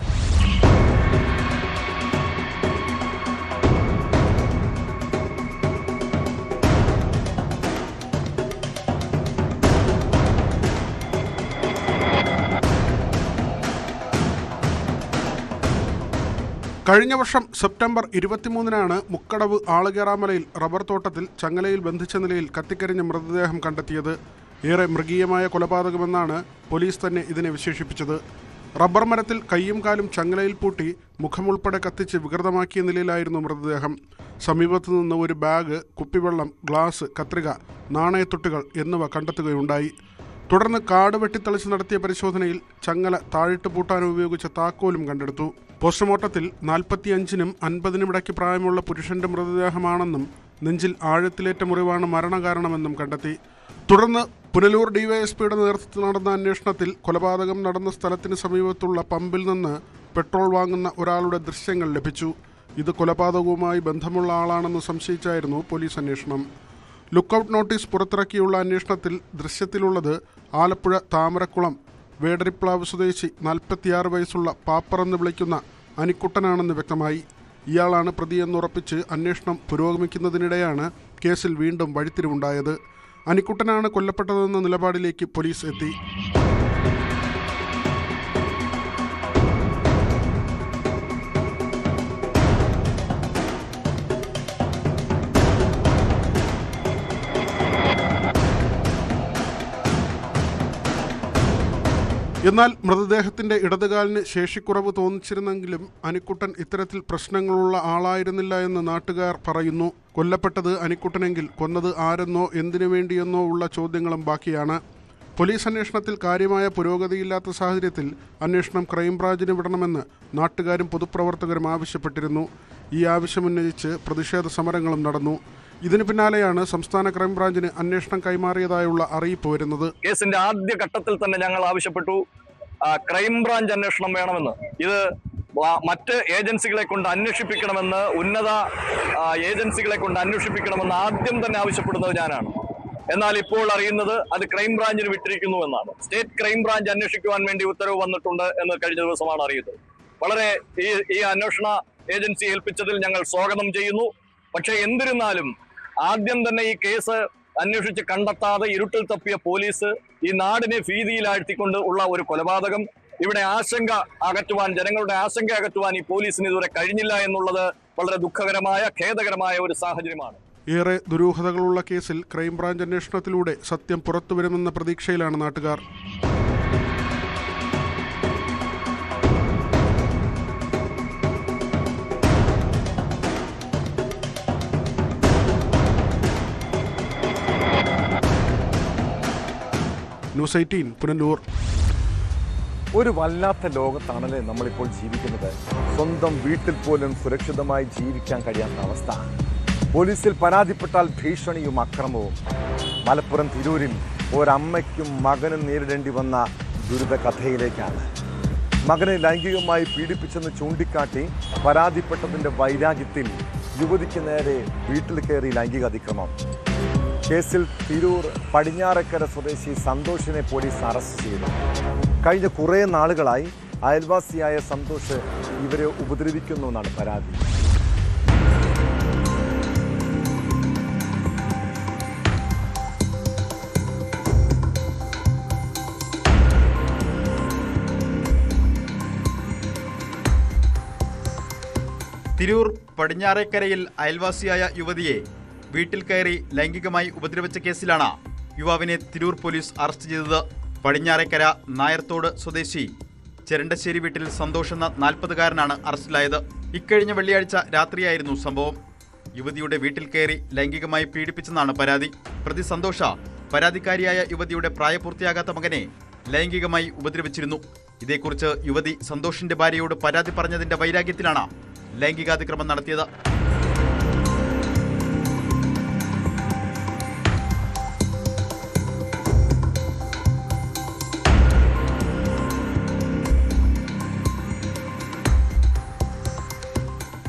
കഴിഞ്ഞ വർഷം സെപ്റ്റംബർ 23 മുക്കടവ് ആളുകേറാമലയിൽ റബ്ബർ തോട്ടത്തിൽ ചങ്ങലയിൽ ബന്ധിച്ച നിലയിൽ കത്തിക്കരിഞ്ഞ മൃതദേഹം കണ്ടെത്തിയത്. ഏറെ മൃഗീയമായ കൊലപാതകമെന്നാണ് പോലീസ് തന്നെ ഇതിനെ വിശേഷിപ്പിച്ചത്. റബ്ബർ മരത്തിൽ കയ്യും കാലും ചങ്ങലയിൽ പൂട്ടി മുഖമുൾപ്പെടെ കത്തിച്ച് വികൃതമാക്കിയ നിലയിലായിരുന്നു മൃതദേഹം. സമീപത്തു നിന്ന് ഒരു ബാഗ്, കുപ്പിവെള്ളം, ഗ്ലാസ്, കത്രിക, നാണയത്തുട്ടുകൾ എന്നിവ കണ്ടെത്തുകയുണ്ടായി. തുടർന്ന് കാട് വെട്ടിത്തെളിച്ച് നടത്തിയ പരിശോധനയിൽ ചങ്ങല താഴിട്ട് പൂട്ടാൻ ഉപയോഗിച്ച താക്കോലും കണ്ടെടുത്തു. പോസ്റ്റ്മോർട്ടത്തിൽ 45-നും 50-നും ഇടയ്ക്ക് പ്രായമുള്ള പുരുഷന്റെ മൃതദേഹമാണെന്നും നെഞ്ചിൽ ആഴത്തിലേറ്റ മുറിവാണ് മരണകാരണമെന്നും കണ്ടെത്തി. തുടർന്ന് പുനലൂർ ഡിവൈഎസ്പിയുടെ നേതൃത്വത്തിൽ നടന്ന അന്വേഷണത്തിൽ കൊലപാതകം നടന്ന സ്ഥലത്തിന് സമീപത്തുള്ള പമ്പിൽ നിന്ന് പെട്രോൾ വാങ്ങുന്ന ഒരാളുടെ ദൃശ്യങ്ങൾ ലഭിച്ചു. ഇത് കൊലപാതകവുമായി ബന്ധമുള്ള ആളാണെന്ന് സംശയിച്ചായിരുന്നു പോലീസ് അന്വേഷണം. ലുക്കൌട്ട് നോട്ടീസ് പുറത്തിറക്കിയുള്ള അന്വേഷണത്തിൽ ദൃശ്യത്തിലുള്ളത് ആലപ്പുഴ താമരക്കുളം വേടരിപ്ലാവ് സ്വദേശി 46 വയസ്സുള്ള പാപ്പർ എന്ന് വിളിക്കുന്ന അനിക്കുട്ടനാണെന്ന് വ്യക്തമായി. ഇയാളാണ് പ്രതിയെന്നുറപ്പിച്ച് അന്വേഷണം പുരോഗമിക്കുന്നതിനിടെയാണ് കേസിൽ വീണ്ടും വഴിത്തിരിവുണ്ടായത്. അനിക്കുട്ടനാണ് കൊല്ലപ്പെട്ടതെന്ന നിലപാടിലേക്ക് പോലീസ് എത്തി. എന്നാൽ മൃതദേഹത്തിന്റെ ഇടതുകാലിന് ശേഷിക്കുറവ് തോന്നിച്ചിരുന്നെങ്കിലും അനിക്കുട്ടൻ ഇത്തരത്തിൽ പ്രശ്നങ്ങളുള്ള ആളായിരുന്നില്ല എന്ന് നാട്ടുകാർ പറയുന്നു. കൊല്ലപ്പെട്ടത് അനിക്കുട്ടനെങ്കിൽ കൊന്നത് ആരെന്നോ എന്തിനു വേണ്ടിയെന്നോ ഉള്ള ചോദ്യങ്ങളും ബാക്കിയാണ്. പോലീസ് അന്വേഷണത്തിൽ കാര്യമായ പുരോഗതിയില്ലാത്ത സാഹചര്യത്തിൽ അന്വേഷണം ക്രൈംബ്രാഞ്ചിന് വിടണമെന്ന് നാട്ടുകാരും പൊതുപ്രവർത്തകരും ആവശ്യപ്പെട്ടിരുന്നു. ഈ ആവശ്യമുന്നയിച്ച് പ്രതിഷേധ സമരങ്ങളും നടന്നു. ഇതിനു പിന്നാലെയാണ് സംസ്ഥാന ക്രൈംബ്രാഞ്ചിന് അന്വേഷണം കൈമാറിയതായുള്ള അറിയിപ്പ് വരുന്നത്. കേസിന്റെ ആദ്യ ഘട്ടത്തിൽ തന്നെ ഞങ്ങൾ ആവശ്യപ്പെട്ടു ക്രൈംബ്രാഞ്ച് അന്വേഷണം വേണമെന്ന്. ഇത് മറ്റ് ഏജൻസികളെ കൊണ്ട് അന്വേഷിപ്പിക്കണമെന്ന്, ഉന്നത ഏജൻസികളെ കൊണ്ട് അന്വേഷിപ്പിക്കണമെന്ന് ആദ്യം തന്നെ ആവശ്യപ്പെടുന്നത് ഞാനാണ്. എന്നാൽ ഇപ്പോൾ അറിയുന്നത് അത് ക്രൈംബ്രാഞ്ചിന് വിട്ടിരിക്കുന്നു എന്നാണ്. സ്റ്റേറ്റ് ക്രൈംബ്രാഞ്ച് അന്വേഷിക്കുവാൻ വേണ്ടി ഉത്തരവ് വന്നിട്ടുണ്ട് എന്ന് കഴിഞ്ഞ ദിവസമാണ് അറിയുന്നത്. വളരെ ഈ അന്വേഷണ ഏജൻസി ഏൽപ്പിച്ചതിൽ ഞങ്ങൾ സ്വാഗതം ചെയ്യുന്നു. പക്ഷേ എന്നിരുന്നാലും ആദ്യം തന്നെ ഈ കേസ് അന്വേഷിച്ച് കണ്ടെത്താതെ ഇരുട്ടിൽ തപ്പിയ പോലീസ് ഈ നാടിനെ ഭീതിയിലാഴ്ത്തിക്കൊണ്ട് ഉള്ള ഒരു കൊലപാതകം, ഇവിടെ ആശങ്ക അകറ്റുവാൻ, ജനങ്ങളുടെ ആശങ്ക അകറ്റുവാൻ ഈ പോലീസിന് ഇതുവരെ കഴിഞ്ഞില്ല എന്നുള്ളത് വളരെ ദുഃഖകരമായ, ഖേദകരമായ ഒരു സാഹചര്യമാണ്. ഏറെ ദുരൂഹതകളുള്ള കേസിൽ ക്രൈംബ്രാഞ്ച് അന്വേഷണത്തിലൂടെ സത്യം പുറത്തുവരുമെന്ന പ്രതീക്ഷയിലാണ് നാട്ടുകാർ. ന്യൂസ് 18 പുനലൂർ. ഒരു വല്ലാത്ത ലോകത്താണല്ലേ നമ്മളിപ്പോൾ ജീവിക്കുന്നത്. സ്വന്തം വീട്ടിൽ പോലും സുരക്ഷിതമായി ജീവിക്കാൻ കഴിയാത്ത അവസ്ഥ. പോലീസിൽ പരാതിപ്പെട്ടാൽ ഭീഷണിയും അക്രമവും. മലപ്പുറം തിരൂരിൽ ഒരമ്മയ്ക്കും മകനും നേരിടേണ്ടി വന്ന ദുരിത കഥയിലേക്കാണ്. മകനെ ലൈംഗികമായി പീഡിപ്പിച്ചെന്ന് ചൂണ്ടിക്കാട്ടി പരാതിപ്പെട്ടതിൻ്റെ വൈരാഗ്യത്തിൽ യുവതിക്ക് നേരെ വീട്ടിൽ കയറി ലൈംഗിക അതിക്രമം. കേസിൽ തിരൂർ പടിഞ്ഞാറക്കര സ്വദേശി സന്തോഷിനെ പോലീസ് അറസ്റ്റ് ചെയ്തു. കഴിഞ്ഞ കുറേ നാളുകളായി അയൽവാസിയായ സന്തോഷ് ഇവരെ ഉപദ്രവിക്കുന്നു എന്നാണ് പരാതി. തിരൂർ പടിഞ്ഞാറേക്കരയിൽ അയൽവാസിയായ യുവതിയെ വീട്ടിൽ കയറി ലൈംഗികമായി ഉപദ്രവിച്ച കേസിലാണ് യുവാവിനെ തിരൂർ പോലീസ് അറസ്റ്റ് ചെയ്തത്. പടിഞ്ഞാറേക്കര നായർത്തോട് സ്വദേശി ചെരണ്ടശ്ശേരി വീട്ടിൽ സന്തോഷ് എന്ന 40-കാരനാണ് അറസ്റ്റിലായത്. ഇക്കഴിഞ്ഞ വെള്ളിയാഴ്ച രാത്രിയായിരുന്നു സംഭവം. യുവതിയുടെ വീട്ടിൽ കയറി ലൈംഗികമായി പീഡിപ്പിച്ചെന്നാണ് പരാതി. പ്രതി സന്തോഷ പരാതിക്കാരിയായ യുവതിയുടെ പ്രായപൂർത്തിയാകാത്ത മകനെ ലൈംഗികമായി ഉപദ്രവിച്ചിരുന്നു. ഇതേക്കുറിച്ച് യുവതി സന്തോഷിന്റെ ഭാര്യയോട് പരാതി പറഞ്ഞതിന്റെ വൈരാഗ്യത്തിലാണ് ലൈംഗികാതിക്രമം നടത്തിയത്.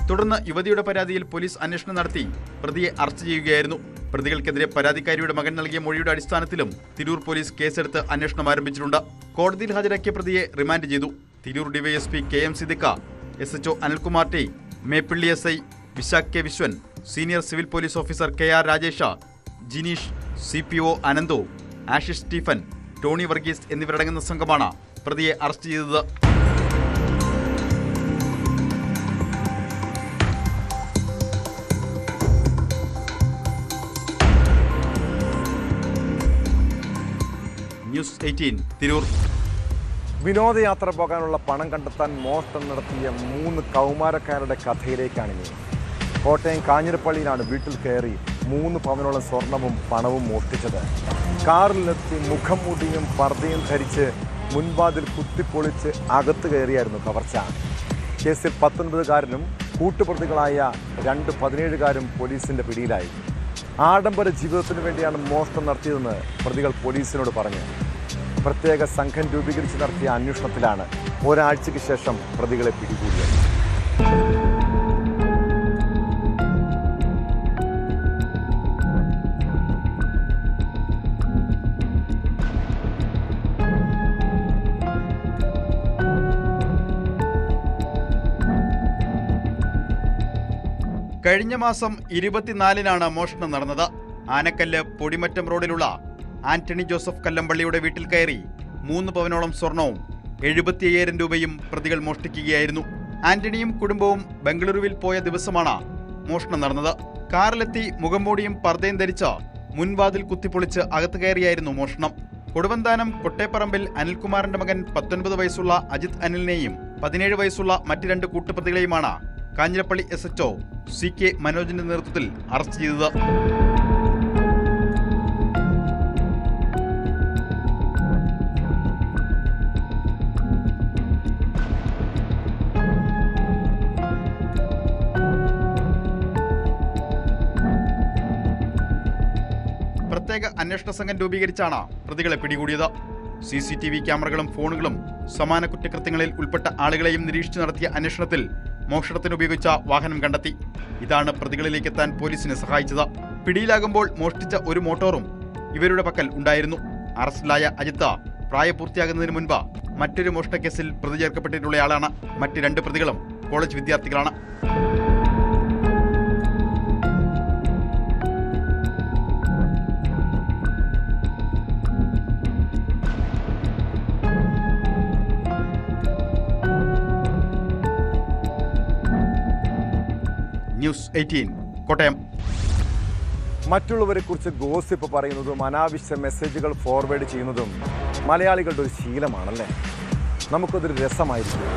തുടർന്ന് യുവതിയുടെ പരാതിയിൽ പോലീസ് അന്വേഷണം നടത്തി പ്രതിയെ അറസ്റ്റ് ചെയ്യുകയായിരുന്നു. പ്രതികൾക്കെതിരെ പരാതിക്കാരിയുടെ മകൻ നൽകിയ മൊഴിയുടെ അടിസ്ഥാനത്തിലും തിരൂർ പോലീസ് കേസെടുത്ത് അന്വേഷണം ആരംഭിച്ചിട്ടുണ്ട്. കോടതിയിൽ ഹാജരാക്കിയ പ്രതിയെ റിമാൻഡ് ചെയ്തു. Tirur DYSP KM Siddique, SHO Anilkumar T, Meppilly SI Vishakh K Vishwan, senior civil police officer KR Rajesh, Jineesh, CPO Ananthu, Ashish Stephen, Tony Varghese എന്നിവരടങ്ങുന്ന സംഘമാണ് പ്രതിയെ അറസ്റ്റ് ചെയ്തത്. ന്യൂസ് 18 തിരൂർ. വിനോദയാത്ര പോകാനുള്ള പണം കണ്ടെത്താൻ മോഷണം നടത്തിയ 3 കൗമാരക്കാരുടെ കഥയിലേക്കാണിനി. കോട്ടയം കാഞ്ഞിരപ്പള്ളിയിലാണ് വീട്ടിൽ കയറി 3 പവനോളം സ്വർണവും പണവും മോഷ്ടിച്ചത്. കാറിലെത്തി മുഖംമൂടിയും പർദ്ദയും ധരിച്ച് മുൻവാതിൽ കുത്തിപ്പൊളിച്ച് അകത്ത് കയറിയായിരുന്നു കവർച്ച. കേസിൽ 19-കാരനും കൂട്ടുപ്രതികളായ 2 17-കാരും പോലീസിന്റെ പിടിയിലായി. ആഡംബര ജീവിതത്തിനു വേണ്ടിയാണ് മോഷണം നടത്തിയതെന്ന് പ്രതികൾ പോലീസിനോട് പറഞ്ഞു. പ്രത്യേക സംഘം രൂപീകരിച്ച് നടത്തിയ അന്വേഷണത്തിലാണ് ഒരാഴ്ചയ്ക്ക് ശേഷം പ്രതികളെ പിടികൂടിയത്. കഴിഞ്ഞ മാസം 24-നാണ് മോഷണം നടന്നത്. ആനക്കല്ല് പൊടിമറ്റം റോഡിലുള്ള ആന്റണി ജോസഫ് കല്ലമ്പള്ളിയുടെ വീട്ടിൽ കയറി 3 പവനോളം സ്വർണവും 75,000 രൂപയും പ്രതികൾ മോഷ്ടിക്കുകയായിരുന്നു. ആന്റണിയും കുടുംബവും ബംഗളൂരുവിൽ പോയ ദിവസമാണ് മോഷണം നടന്നത്. കാറിലെത്തി മുഖംമൂടിയും പർദ്ദയും ധരിച്ച് മുൻവാതിൽ കുത്തിപ്പൊളിച്ച് അകത്ത് കയറിയായിരുന്നു മോഷണം. കൊടുവന്താനം കൊട്ടേപ്പറമ്പിൽ അനിൽകുമാറിന്റെ മകൻ 19 വയസ്സുള്ള അജിത് അനിലിനെയും 17 വയസ്സുള്ള മറ്റ് 2 കൂട്ടുപ്രതികളെയുമാണ് കാഞ്ഞിരപ്പള്ളി SHO CK മനോജിന്റെ നേതൃത്വത്തിൽ അറസ്റ്റ് ചെയ്തത്. പ്രത്യേക അന്വേഷണ സംഘം രൂപീകരിച്ചാണ് പ്രതികളെ പിടികൂടിയത്. CCTV ക്യാമറകളും ഫോണുകളും സമാന കുറ്റകൃത്യങ്ങളിൽ ഉൾപ്പെട്ട ആളുകളെയും നിരീക്ഷിച്ചു നടത്തിയ അന്വേഷണത്തിൽ മോഷണത്തിന് ഉപയോഗിച്ച വാഹനം കണ്ടെത്തി. ഇതാണ് പ്രതികളിലേക്ക് എത്താൻ പോലീസിനെ സഹായിച്ചത്. പിടിയിലാകുമ്പോൾ മോഷ്ടിച്ച ഒരു മോട്ടോറും ഇവരുടെ പക്കൽ ഉണ്ടായിരുന്നു. അറസ്റ്റിലായ അജിത്ത് പ്രായപൂർത്തിയാകുന്നതിന് മുൻപ് മറ്റൊരു മോഷണക്കേസിൽ പ്രതി ചേർക്കപ്പെട്ടിട്ടുള്ളയാളാണ്. മറ്റ് 2 പ്രതികളും കോളേജ് വിദ്യാർത്ഥികളാണ്. ന്യൂസ് 18 കോട്ടയം. മറ്റുള്ളവരെക്കുറിച്ച് ഗോസിപ്പ് പറയുന്നതും അനാവശ്യ മെസ്സേജുകൾ ഫോർവേഡ് ചെയ്യുന്നതും മലയാളികളുടെ ഒരു ശീലമാണല്ലേ. നമുക്കതൊരു രസമായിരിക്കും.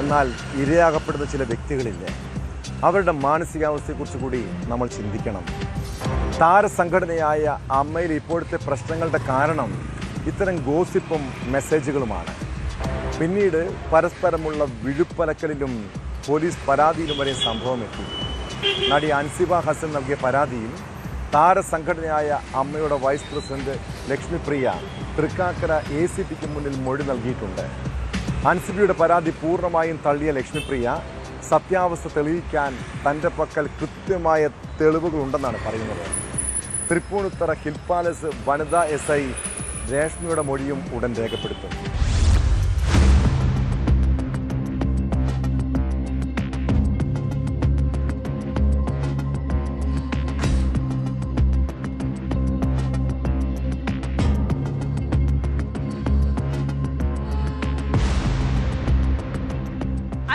എന്നാൽ ഇരയാകപ്പെടുന്ന ചില വ്യക്തികളില്ലേ, അവരുടെ മാനസികാവസ്ഥയെക്കുറിച്ച് കൂടി നമ്മൾ ചിന്തിക്കണം. താരസംഘടനയായ അമ്മയിൽ ഇപ്പോഴത്തെ പ്രശ്നങ്ങളുടെ കാരണം ഇത്തരം ഗോസിപ്പും മെസ്സേജുകളുമാണ്. പിന്നീട് പരസ്പരമുള്ള വിഴുപ്പലക്കലിലും പോലീസ് പരാതിയിലും വരെ സംഭവം എത്തി. നടി അൻസിബ ഹസൻ നൽകിയ പരാതിയിൽ താരസംഘടനയായ അമ്മയുടെ വൈസ് പ്രസിഡന്റ് ലക്ഷ്മിപ്രിയ തൃക്കാക്കര ACPക്ക് മുന്നിൽ മൊഴി നൽകിയിട്ടുണ്ട്. അൻസിബയുടെ പരാതി പൂർണ്ണമായും തള്ളിയ ലക്ഷ്മിപ്രിയ സത്യാവസ്ഥ തെളിയിക്കാൻ തൻ്റെ പക്കൽ കൃത്യമായ തെളിവുകളുണ്ടെന്നാണ് പറയുന്നത്. തൃപ്പൂണിത്തറ ഹിൽ പാലസ് വനിതാ SI രേഷ്മയുടെ മൊഴിയും ഉടൻ രേഖപ്പെടുത്തും.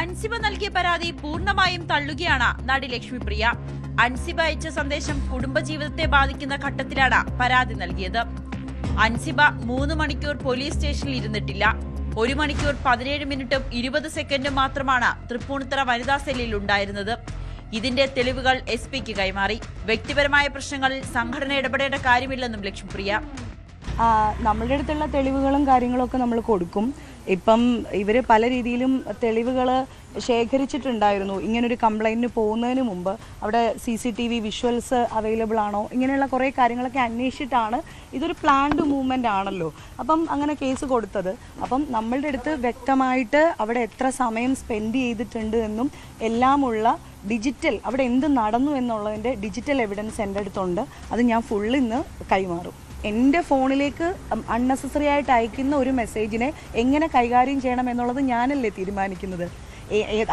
അൻസിബ നൽകിയ പരാതി പൂർണ്ണമായും തള്ളുകയാണ് നടി ലക്ഷ്മിപ്രിയ. അൻസിബ അയച്ച സന്ദേശം കുടുംബജീവിതത്തെ ബാധിക്കുന്ന ഘട്ടത്തിലാണ് പരാതി നൽകിയത്. അൻസിബ 3 മണിക്കൂർ പോലീസ് സ്റ്റേഷനിൽ ഇരുന്നിട്ടില്ല. 1 മണിക്കൂർ 17 മിനിറ്റും 20 സെക്കൻഡും മാത്രമാണ് തൃപ്പൂണിത്തറ വനിതാ സെല്ലിൽ ഉണ്ടായിരുന്നത്. ഇതിന്റെ തെളിവുകൾ SP-ക്ക് കൈമാറി. വ്യക്തിപരമായ പ്രശ്നങ്ങളിൽ സംഘടന ഇടപെടേണ്ട കാര്യമില്ലെന്നും ലക്ഷ്മിപ്രിയ. നമ്മളുടെ അടുത്തുള്ള തെളിവുകളും കാര്യങ്ങളും ഒക്കെ നമ്മൾ കൊടുക്കും. ഇപ്പം ഇവർ പല രീതിയിലും തെളിവുകൾ ശേഖരിച്ചിട്ടുണ്ടായിരുന്നു. ഇങ്ങനൊരു കംപ്ലൈൻറ്റിന് പോകുന്നതിന് മുമ്പ് അവിടെ CCTV വിഷ്വൽസ് അവൈലബിൾ ആണോ, ഇങ്ങനെയുള്ള കുറേ കാര്യങ്ങളൊക്കെ അന്വേഷിച്ചിട്ടാണ്. ഇതൊരു പ്ലാൻഡ് മൂവ്മെൻ്റ് ആണല്ലോ, അപ്പം അങ്ങനെ കേസ് കൊടുത്തത്. അപ്പം നമ്മളുടെ അടുത്ത് വ്യക്തമായിട്ട് അവിടെ എത്ര സമയം സ്പെൻഡ് ചെയ്തിട്ടുണ്ട് എന്നും എല്ലാമുള്ള ഡിജിറ്റൽ, അവിടെ എന്ത് നടന്നു എന്നുള്ളതിൻ്റെ ഡിജിറ്റൽ എവിഡൻസ് എൻ്റെ അടുത്തുണ്ട്. അത് ഞാൻ ഫുള്ള് ഇന്ന് കൈമാറും. എൻ്റെ ഫോണിലേക്ക് അൺനെസസറി ആയിട്ട് അയക്കുന്ന ഒരു മെസ്സേജിനെ എങ്ങനെ കൈകാര്യം ചെയ്യണം എന്നുള്ളത് ഞാനല്ലേ തീരുമാനിക്കുന്നത്.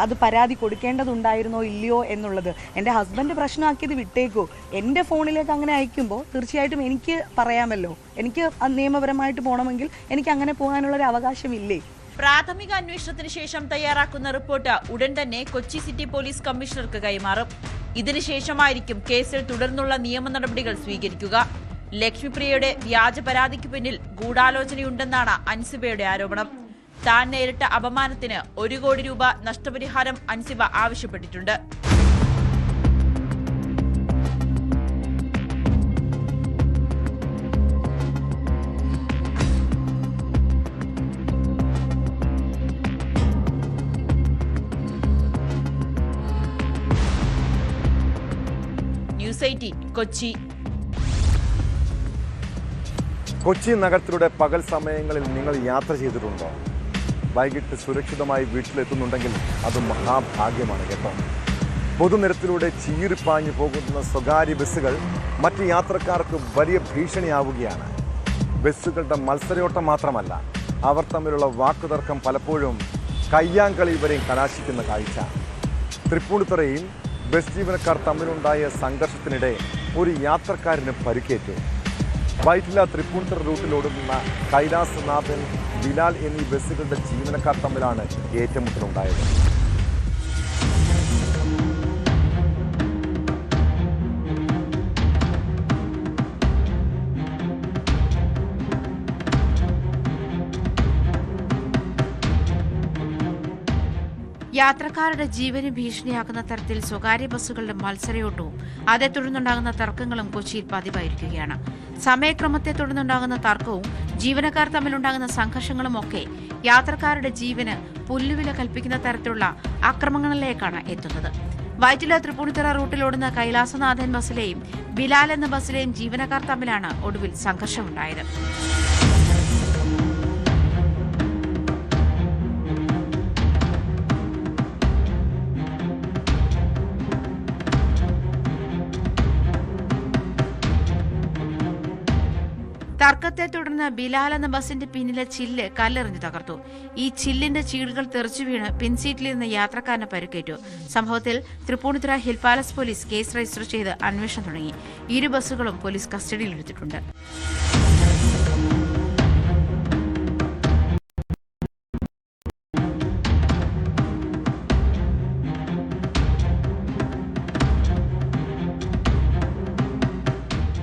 അത് പരാതി കൊടുക്കേണ്ടതുണ്ടായിരുന്നോ ഇല്ലയോ എന്നുള്ളത് എൻ്റെ ഹസ്ബൻഡ് പ്രശ്നമാക്കിയത് വിട്ടേക്കോ. എൻ്റെ ഫോണിലേക്ക് അങ്ങനെ അയക്കുമ്പോൾ തീർച്ചയായിട്ടും എനിക്ക് പറയാമല്ലോ, എനിക്ക് നിയമപരമായിട്ട് പോകണമെങ്കിൽ എനിക്ക് അങ്ങനെ പോകാനുള്ളൊരു അവകാശമില്ലേ. പ്രാഥമിക അന്വേഷണത്തിന് ശേഷം തയ്യാറാക്കുന്ന റിപ്പോർട്ട് ഉടൻ തന്നെ കൊച്ചി സിറ്റി പോലീസ് കമ്മീഷണർക്ക് കൈമാറും. ഇതിനുശേഷമായിരിക്കും കേസിൽ തുടർന്നുള്ള നിയമ നടപടികൾ സ്വീകരിക്കുക. ലക്ഷ്മിപ്രിയയുടെ വ്യാജ പരാതിക്ക് പിന്നിൽ ഗൂഢാലോചനയുണ്ടെന്നാണ് അൻസിബയുടെ ആരോപണം. താൻ നേരിട്ട അപമാനത്തിന് 1 കോടി രൂപ നഷ്ടപരിഹാരം അൻസിബ ആവശ്യപ്പെട്ടിട്ടുണ്ട്. ന്യൂസ് 18 കൊച്ചി. കൊച്ചി നഗരത്തിലൂടെ പകൽ സമയങ്ങളിൽ നിങ്ങൾ യാത്ര ചെയ്തിട്ടുണ്ടോ? വൈകിട്ട് സുരക്ഷിതമായി വീട്ടിലെത്തുന്നുണ്ടെങ്കിൽ അത് മഹാഭാഗ്യമാണ് കേട്ടോ. പൊതുനിരത്തിലൂടെ ചീറിപ്പാഞ്ഞു പോകുന്ന സ്വകാര്യ ബസ്സുകൾ മറ്റ് യാത്രക്കാർക്ക് വലിയ ഭീഷണിയാവുകയാണ്. ബസ്സുകളുടെ മത്സരയോട്ടം മാത്രമല്ല, അവർ തമ്മിലുള്ള വാക്കുതർക്കം പലപ്പോഴും കയ്യാങ്കളി വരെയും കലാശിക്കുന്ന കാഴ്ച. തൃപ്പൂണിത്തുറയിൽ ബസ് ജീവനക്കാർ തമ്മിലുണ്ടായ സംഘർഷത്തിനിടെ ഒരു യാത്രക്കാരന് പരിക്കേറ്റു. വൈറ്റില തൃപ്പൂണിത്തുറ റൂട്ടിലോടുന്ന കൈലാസനാഥൻ, ബിലാൽ എന്നീ ബസ്സുകളുടെ ജീവനക്കാർ തമ്മിലാണ് ഏറ്റുമുട്ടലുണ്ടായത്. യാത്രക്കാരുടെ ജീവന് ഭീഷണിയാക്കുന്ന തരത്തിൽ സ്വകാര്യ ബസ്സുകളുടെ മത്സരയോട്ടവും അതേ തുടർന്നുണ്ടാകുന്ന തർക്കങ്ങളും കൊച്ചിയിൽ പതിവായിരിക്കുകയാണ്. സമയക്രമത്തെ തുടർന്നുണ്ടാകുന്ന തർക്കവും ജീവനക്കാർ തമ്മിലുണ്ടാകുന്ന സംഘർഷങ്ങളും ഒക്കെ യാത്രക്കാരുടെ ജീവന് പുല്ലുവില കൽപ്പിക്കുന്ന തരത്തിലുള്ള ആക്രമണങ്ങളിലേക്കാണ് എത്തുന്നത്. വൈറ്റില തൃപ്പൂണിത്തുറ റൂട്ടിലോടുന്ന കൈലാസനാഥൻ ബസ്സിലെയും ബിലാൽ എന്ന ബസ്സിലെയും ജീവനക്കാർ തമ്മിലാണ് ഒടുവിൽ സംഘർഷമുണ്ടായത്. തർക്കത്തെ തുടർന്ന് ബിലാൽ എന്ന ബസിന്റെ പിന്നിലെ ചില്ല് കല്ലെറിഞ്ഞു തകർത്തു. ഈ ചില്ലിന്റെ ചീളുകൾ തെറിച്ചു വീണ് പിൻസീറ്റിലിരുന്ന യാത്രക്കാരന് പരിക്കേറ്റു. സംഭവത്തിൽ Thrippunithura hill palace police case register ചെയ്ത് അന്വേഷണം തുടങ്ങി. 2 ബസ്സുകളും പോലീസ് കസ്റ്റഡിയിലെടുത്തിട്ടുണ്ട്.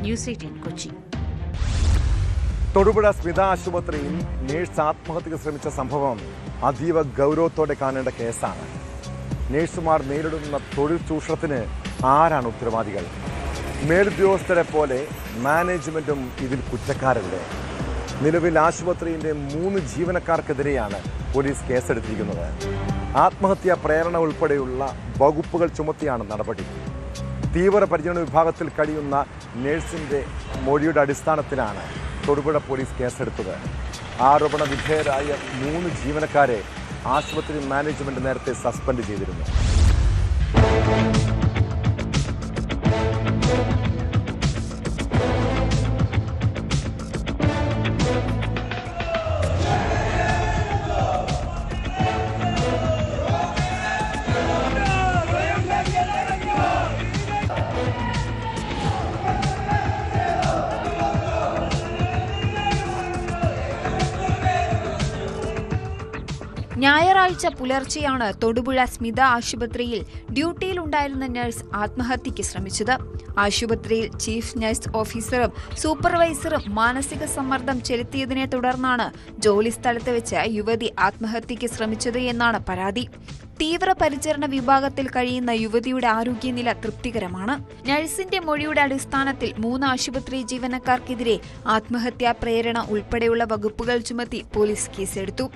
ന്യൂസ് 18 കൊച്ചി. തൊടുപുഴ സ്മിത ആശുപത്രിയിൽ നേഴ്സ് ആത്മഹത്യക്ക് ശ്രമിച്ച സംഭവം അതീവ ഗൗരവത്തോടെ കാണേണ്ട കേസാണ്. നേഴ്സുമാർ നേരിടുന്ന തൊഴിൽ ചൂഷണത്തിന് ആരാണ് ഉത്തരവാദികൾ? മേലുദ്യോഗസ്ഥരെ പോലെ മാനേജ്മെന്റും ഇതിൽ കുറ്റക്കാരല്ലേ? നിലവിൽ ആശുപത്രിയിലെ 3 ജീവനക്കാർക്കെതിരെയാണ് പോലീസ് കേസെടുത്തിരിക്കുന്നത്. ആത്മഹത്യാ പ്രേരണ ഉൾപ്പെടെയുള്ള വകുപ്പുകൾ ചുമത്തിയാണ് നടപടി. തീവ്രപരിചരണ വിഭാഗത്തിൽ കഴിയുന്ന നഴ്സിന്റെ മൊഴിയുടെ അടിസ്ഥാനത്തിലാണ് തൊടുപുഴ പോലീസ് കേസെടുത്തത്. ആരോപണ വിധേയരായ 3 ജീവനക്കാരെ ആശുപത്രി മാനേജ്മെന്റ് നേരത്തെ സസ്പെൻഡ് ചെയ്തിരുന്നു. ഞായറാഴ്ച പുലർച്ചെയാണ് തൊടുപുഴ സ്മിത ആശുപത്രിയിൽ ഡ്യൂട്ടിയിലുണ്ടായിരുന്ന നഴ്സ് ആത്മഹത്യയ്ക്ക് ശ്രമിച്ചത്. ആശുപത്രിയിൽ ചീഫ് നഴ്സ് ഓഫീസറും സൂപ്പർവൈസറും മാനസിക സമ്മർദ്ദം ചെലുത്തിയതിനെ തുടർന്നാണ് ജോലിസ്ഥലത്ത് വെച്ച് യുവതി ആത്മഹത്യയ്ക്ക് ശ്രമിച്ചത് എന്നാണ് പരാതി. തീവ്രപരിചരണ വിഭാഗത്തിൽ കഴിയുന്ന യുവതിയുടെ ആരോഗ്യനില തൃപ്തികരമാണ്. നഴ്സിന്റെ മൊഴിയുടെ അടിസ്ഥാനത്തിൽ 3 ആശുപത്രി ജീവനക്കാർക്കെതിരെ ആത്മഹത്യാ പ്രേരണ ഉൾപ്പെടെയുള്ള വകുപ്പുകൾ ചുമത്തി പോലീസ് കേസെടുത്തു.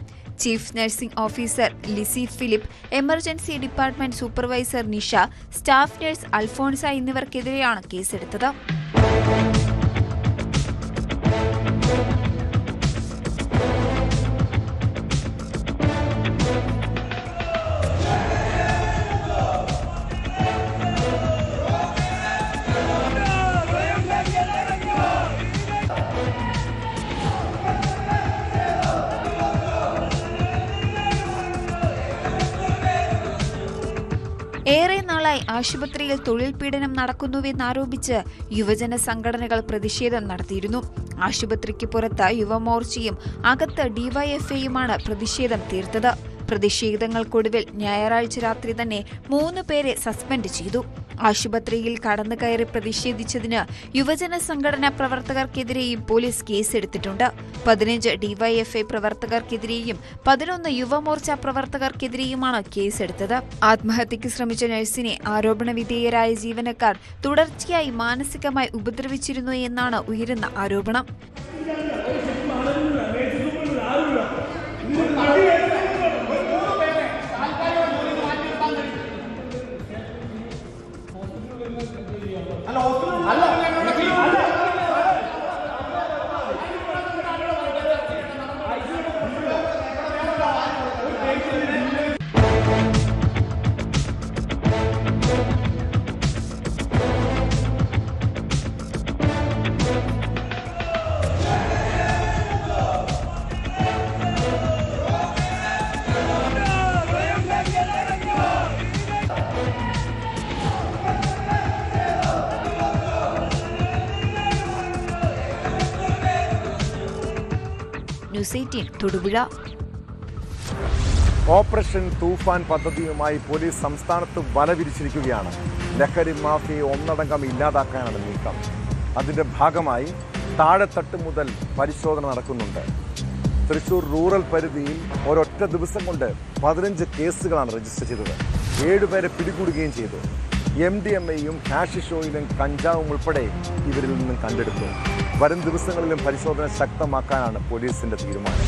Chief nursing officer Lissy Philip, emergency department supervisor Nisha, staff nurse Alphonsa എന്നിവർക്കെതിരെയാണ് കേസെടുത്തത്. ഏറെ നാളായി ആശുപത്രിയിൽ തൊഴിൽ പീഡനം നടക്കുന്നുവെന്നാരോപിച്ച് യുവജന സംഘടനകൾ പ്രതിഷേധം നടത്തിയിരുന്നു. ആശുപത്രിക്ക് പുറത്ത് യുവമോർച്ചയും അകത്ത് ഡിവൈഎഫ്ഐയുമാണ് പ്രതിഷേധം തീർത്തത്. പ്രതിഷേധങ്ങൾക്കൊടുവിൽ ഞായറാഴ്ച രാത്രി തന്നെ 3 പേരെ സസ്പെൻഡ് ചെയ്തു. ആശുപത്രിയിൽ കടന്നുകയറി പ്രതിഷേധിച്ചതിന് യുവജന സംഘടനാ പ്രവർത്തകർക്കെതിരെയും പോലീസ് കേസെടുത്തിട്ടുണ്ട്. 15 ഡിവൈഎഫ്ഐ പ്രവർത്തകർക്കെതിരെയും 11 യുവമോർച്ച പ്രവർത്തകർക്കെതിരെയുമാണ് കേസെടുത്തത്. ആത്മഹത്യയ്ക്ക് ശ്രമിച്ച നഴ്സിനെ ആരോപണ വിധേയരായ ജീവനക്കാർ തുടർച്ചയായി മാനസികമായി ഉപദ്രവിച്ചിരുന്നു എന്നാണ് ഉയരുന്ന ആരോപണം. ന്യൂസ് 18 തൊടുപുഴ. ഓപ്പറേഷൻ തൂഫാൻ പദ്ധതിയുമായി പോലീസ് സംസ്ഥാനത്ത് വല വിരിച്ചിരിക്കുകയാണ്. ലഹരി മാഫിയയെ ഒന്നടങ്കം ഇല്ലാതാക്കാനാണ് നീക്കം. അതിന്റെ ഭാഗമായി താഴെത്തട്ട് മുതൽ പരിശോധന നടക്കുന്നുണ്ട്. തൃശൂർ റൂറൽ പരിധിയിൽ ഒരൊറ്റ ദിവസം കൊണ്ട് 15 കേസുകളാണ് രജിസ്റ്റർ ചെയ്തത്. 7 പേരെ പിടികൂടുകയും ചെയ്തു. MDMAയും ഹാഷിഷ് ഓയിലും കഞ്ചാവും ഉൾപ്പെടെ ഇവരിൽ നിന്നും കണ്ടെടുത്തു. വരും ദിവസങ്ങളിലും പരിശോധന ശക്തമാക്കാനാണ് പോലീസിന്റെ തീരുമാനം.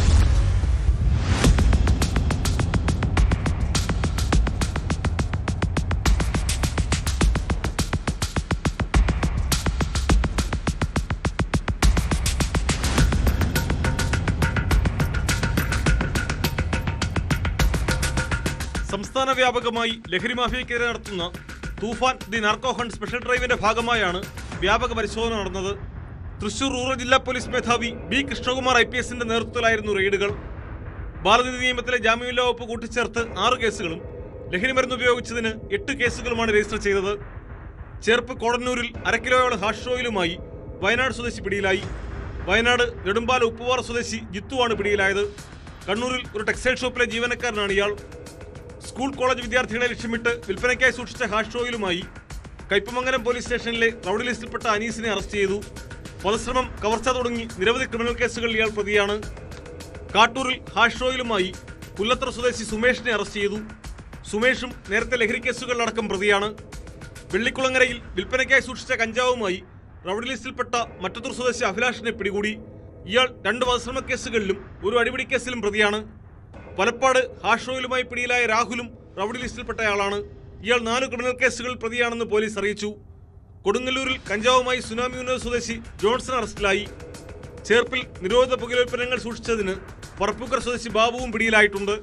സംസ്ഥാന വ്യാപകമായി ലഹരി മാഫിയയ്ക്കെതിരെ നടത്തുന്ന തൂഫാൻ ദി നാർക്കോ ഹണ്ട് സ്പെഷ്യൽ ഡ്രൈവിന്റെ ഭാഗമായാണ് വ്യാപക പരിശോധന നടന്നത്. തൃശൂർ റൂറൽ ജില്ലാ പോലീസ് മേധാവി ബി കൃഷ്ണകുമാർ IPSന്റെ നേതൃത്വത്തിലായിരുന്നു റെയ്ഡുകൾ. ബാലനീതി നിയമത്തിലെ ജാമ്യമില്ലാ വകുപ്പ് കൂട്ടിച്ചേർത്ത് 6 കേസുകളും ലഹരി മരുന്ന് ഉപയോഗിച്ചതിന് 8 കേസുകളുമാണ് രജിസ്റ്റർ ചെയ്തത്. ചേർപ്പ് കോടന്നൂരിൽ 1/2 കിലോയോളം ഹാഷ് ഓയിലുമായി വയനാട് സ്വദേശി പിടിയിലായി. വയനാട് നെടുമ്പാല ഉപ്പുപാറ സ്വദേശി ജിത്തുവാണ് പിടിയിലായത്. കണ്ണൂരിൽ ഒരു ടെക്സ്റ്റൈൽ ഷോപ്പിലെ ജീവനക്കാരനാണ് ഇയാൾ. സ്കൂൾ കോളേജ് വിദ്യാർത്ഥികളെ ലക്ഷ്യമിട്ട് വിൽപ്പനയ്ക്കായി സൂക്ഷിച്ച ഹാഷ് ഓയിലുമായി കയ്പമംഗലം പോലീസ് സ്റ്റേഷനിലെ റൌഡി ലിസ്റ്റിൽപ്പെട്ട അനീസിനെ അറസ്റ്റ് ചെയ്തു. വധശ്രമം, കവർച്ച തുടങ്ങി നിരവധി ക്രിമിനൽ കേസുകളിൽ ഇയാൾ പ്രതിയാണ്. കാട്ടൂരിൽ ഹാഷ് ഓയിലുമായി പുല്ലത്ര സ്വദേശി സുമേഷിനെ അറസ്റ്റ് ചെയ്തു. സുമേഷും നേരത്തെ ലഹരി കേസുകളിലടക്കം പ്രതിയാണ്. വെള്ളിക്കുളങ്ങരയിൽ വിൽപ്പനയ്ക്കായി സൂക്ഷിച്ച കഞ്ചാവുമായി റൌഡി ലിസ്റ്റിൽപ്പെട്ട മറ്റത്തൂർ സ്വദേശി അഭിലാഷിനെ പിടികൂടി. ഇയാൾ 2 വധശ്രമ കേസുകളിലും ഒരു അടിപിടി കേസിലും പ്രതിയാണ്. പലപ്പാട് ഹാഷ് ഓയിലുമായി പിടിയിലായ രാഹുലും റൌഡി ലിസ്റ്റിൽപ്പെട്ടയാളാണ്. ഇയാൾ 4 ക്രിമിനൽ കേസുകളിൽ പ്രതിയാണെന്ന് പോലീസ് അറിയിച്ചു. കൊടുങ്ങല്ലൂരിൽ കഞ്ചാവുമായി സുനാമി ഉന്നത സ്വദേശി ജോൺസൺ അറസ്റ്റിലായി. ചേർപ്പിൽ നിരോധിത പുകയിലോൽപ്പന്നങ്ങൾ സൂക്ഷിച്ചതിന് പറപ്പൂക്കർ സ്വദേശി ബാബുവും പിടിയിലായിട്ടുണ്ട്.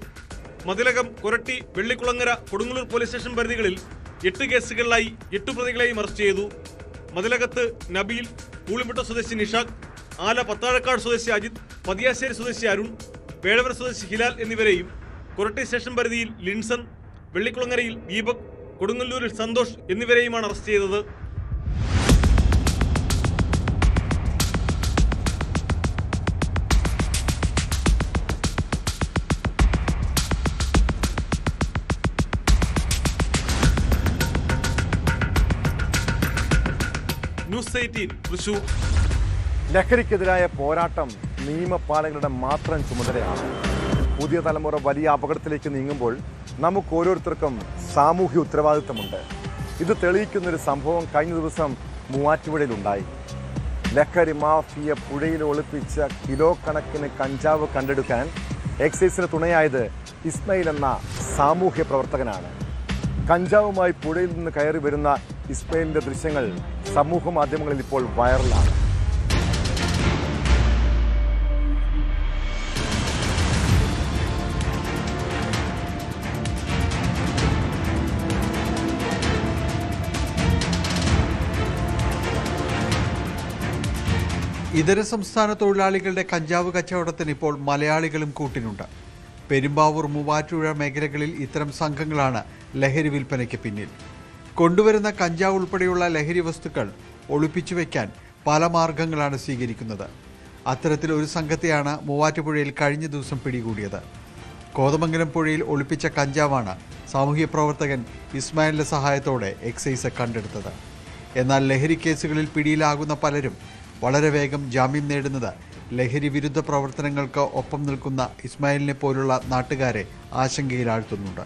മതിലകം, കൊരട്ടി, വെള്ളിക്കുളങ്ങര, കൊടുങ്ങല്ലൂർ പോലീസ് സ്റ്റേഷൻ പരിധികളിൽ 8 കേസുകളിലായി 8 പ്രതികളെയും അറസ്റ്റ് ചെയ്തു. മതിലകത്ത് നബീൽ, പൂളിമുട്ട സ്വദേശി നിഷാഖ്, ആല പത്താഴക്കാട് സ്വദേശി അജിത്, പതിയാശ്ശേരി സ്വദേശി അരുൺ, പേഴവര സ്വദേശി ഹിലാൽ എന്നിവരെയും, കൊരട്ടി സ്റ്റേഷൻ പരിധിയിൽ ലിൻസൺ, വെള്ളിക്കുളങ്ങരയിൽ ദീപക്, കൊടുങ്ങല്ലൂരിൽ സന്തോഷ് എന്നിവരെയുമാണ് അറസ്റ്റ് ചെയ്തത്. ന്യൂസ് 18 തൃശൂർ. ലഹരിക്കെതിരായ പോരാട്ടം നിയമപാലകരുടെ മാത്രം ചുമതലയാണ്. പുതിയ തലമുറ വലിയ അപകടത്തിലേക്ക് നീങ്ങുമ്പോൾ നമുക്ക് ഓരോരുത്തർക്കും സാമൂഹ്യ ഉത്തരവാദിത്തമുണ്ട്. ഇത് തെളിയിക്കുന്നൊരു സംഭവം കഴിഞ്ഞ ദിവസം മൂവാറ്റുപുഴയിലുണ്ടായി. ലഹരി മാഫിയ പുഴയിൽ ഒളിപ്പിച്ച കിലോ കണക്കിന് കഞ്ചാവ് കണ്ടെടുക്കാൻ എക്സൈസിന് തുണയായത് ഇസ്മയിൽ എന്ന സാമൂഹ്യ പ്രവർത്തകനാണ്. കഞ്ചാവുമായി പുഴയിൽ നിന്ന് കയറി വരുന്ന ഇസ്മയിലിന്റെ ദൃശ്യങ്ങൾ സമൂഹ മാധ്യമങ്ങളിൽ ഇപ്പോൾ വൈറലാണ്. ഇതര സംസ്ഥാന തൊഴിലാളികളുടെ കഞ്ചാവ് കച്ചവടത്തിന് ഇപ്പോൾ മലയാളികളും കൂട്ടിനുണ്ട്. പെരുമ്പാവൂർ, മൂവാറ്റുപുഴ മേഖലകളിൽ ഇത്തരം സംഘങ്ങളാണ് ലഹരി വിൽപ്പനയ്ക്ക് പിന്നിൽ. കൊണ്ടുവരുന്ന കഞ്ചാവ് ഉൾപ്പെടെയുള്ള ലഹരി വസ്തുക്കൾ ഒളിപ്പിച്ചു വയ്ക്കാൻ പല മാർഗങ്ങളാണ് സ്വീകരിക്കുന്നത്. അത്തരത്തിൽ ഒരു സംഘത്തെയാണ് മൂവാറ്റുപുഴയിൽ കഴിഞ്ഞ ദിവസം പിടികൂടിയത്. കോതമംഗലം പുഴയിൽ ഒളിപ്പിച്ച കഞ്ചാവാണ് സാമൂഹ്യ പ്രവർത്തകൻ ഇസ്മായിലിന്റെ സഹായത്തോടെ എക്സൈസ് കണ്ടെടുത്തത്. എന്നാൽ ലഹരി കേസുകളിൽ പിടിയിലാകുന്ന പലരും വളരെ വേഗം ജാമ്യം നേടുന്നത് ലഹരി വിരുദ്ധ പ്രവർത്തനങ്ങൾക്ക് ഒപ്പം നിൽക്കുന്ന ഇസ്മായിലിനെ പോലുള്ള നാട്ടുകാരെ ആശങ്കയിലാഴ്ത്തുന്നുണ്ട്.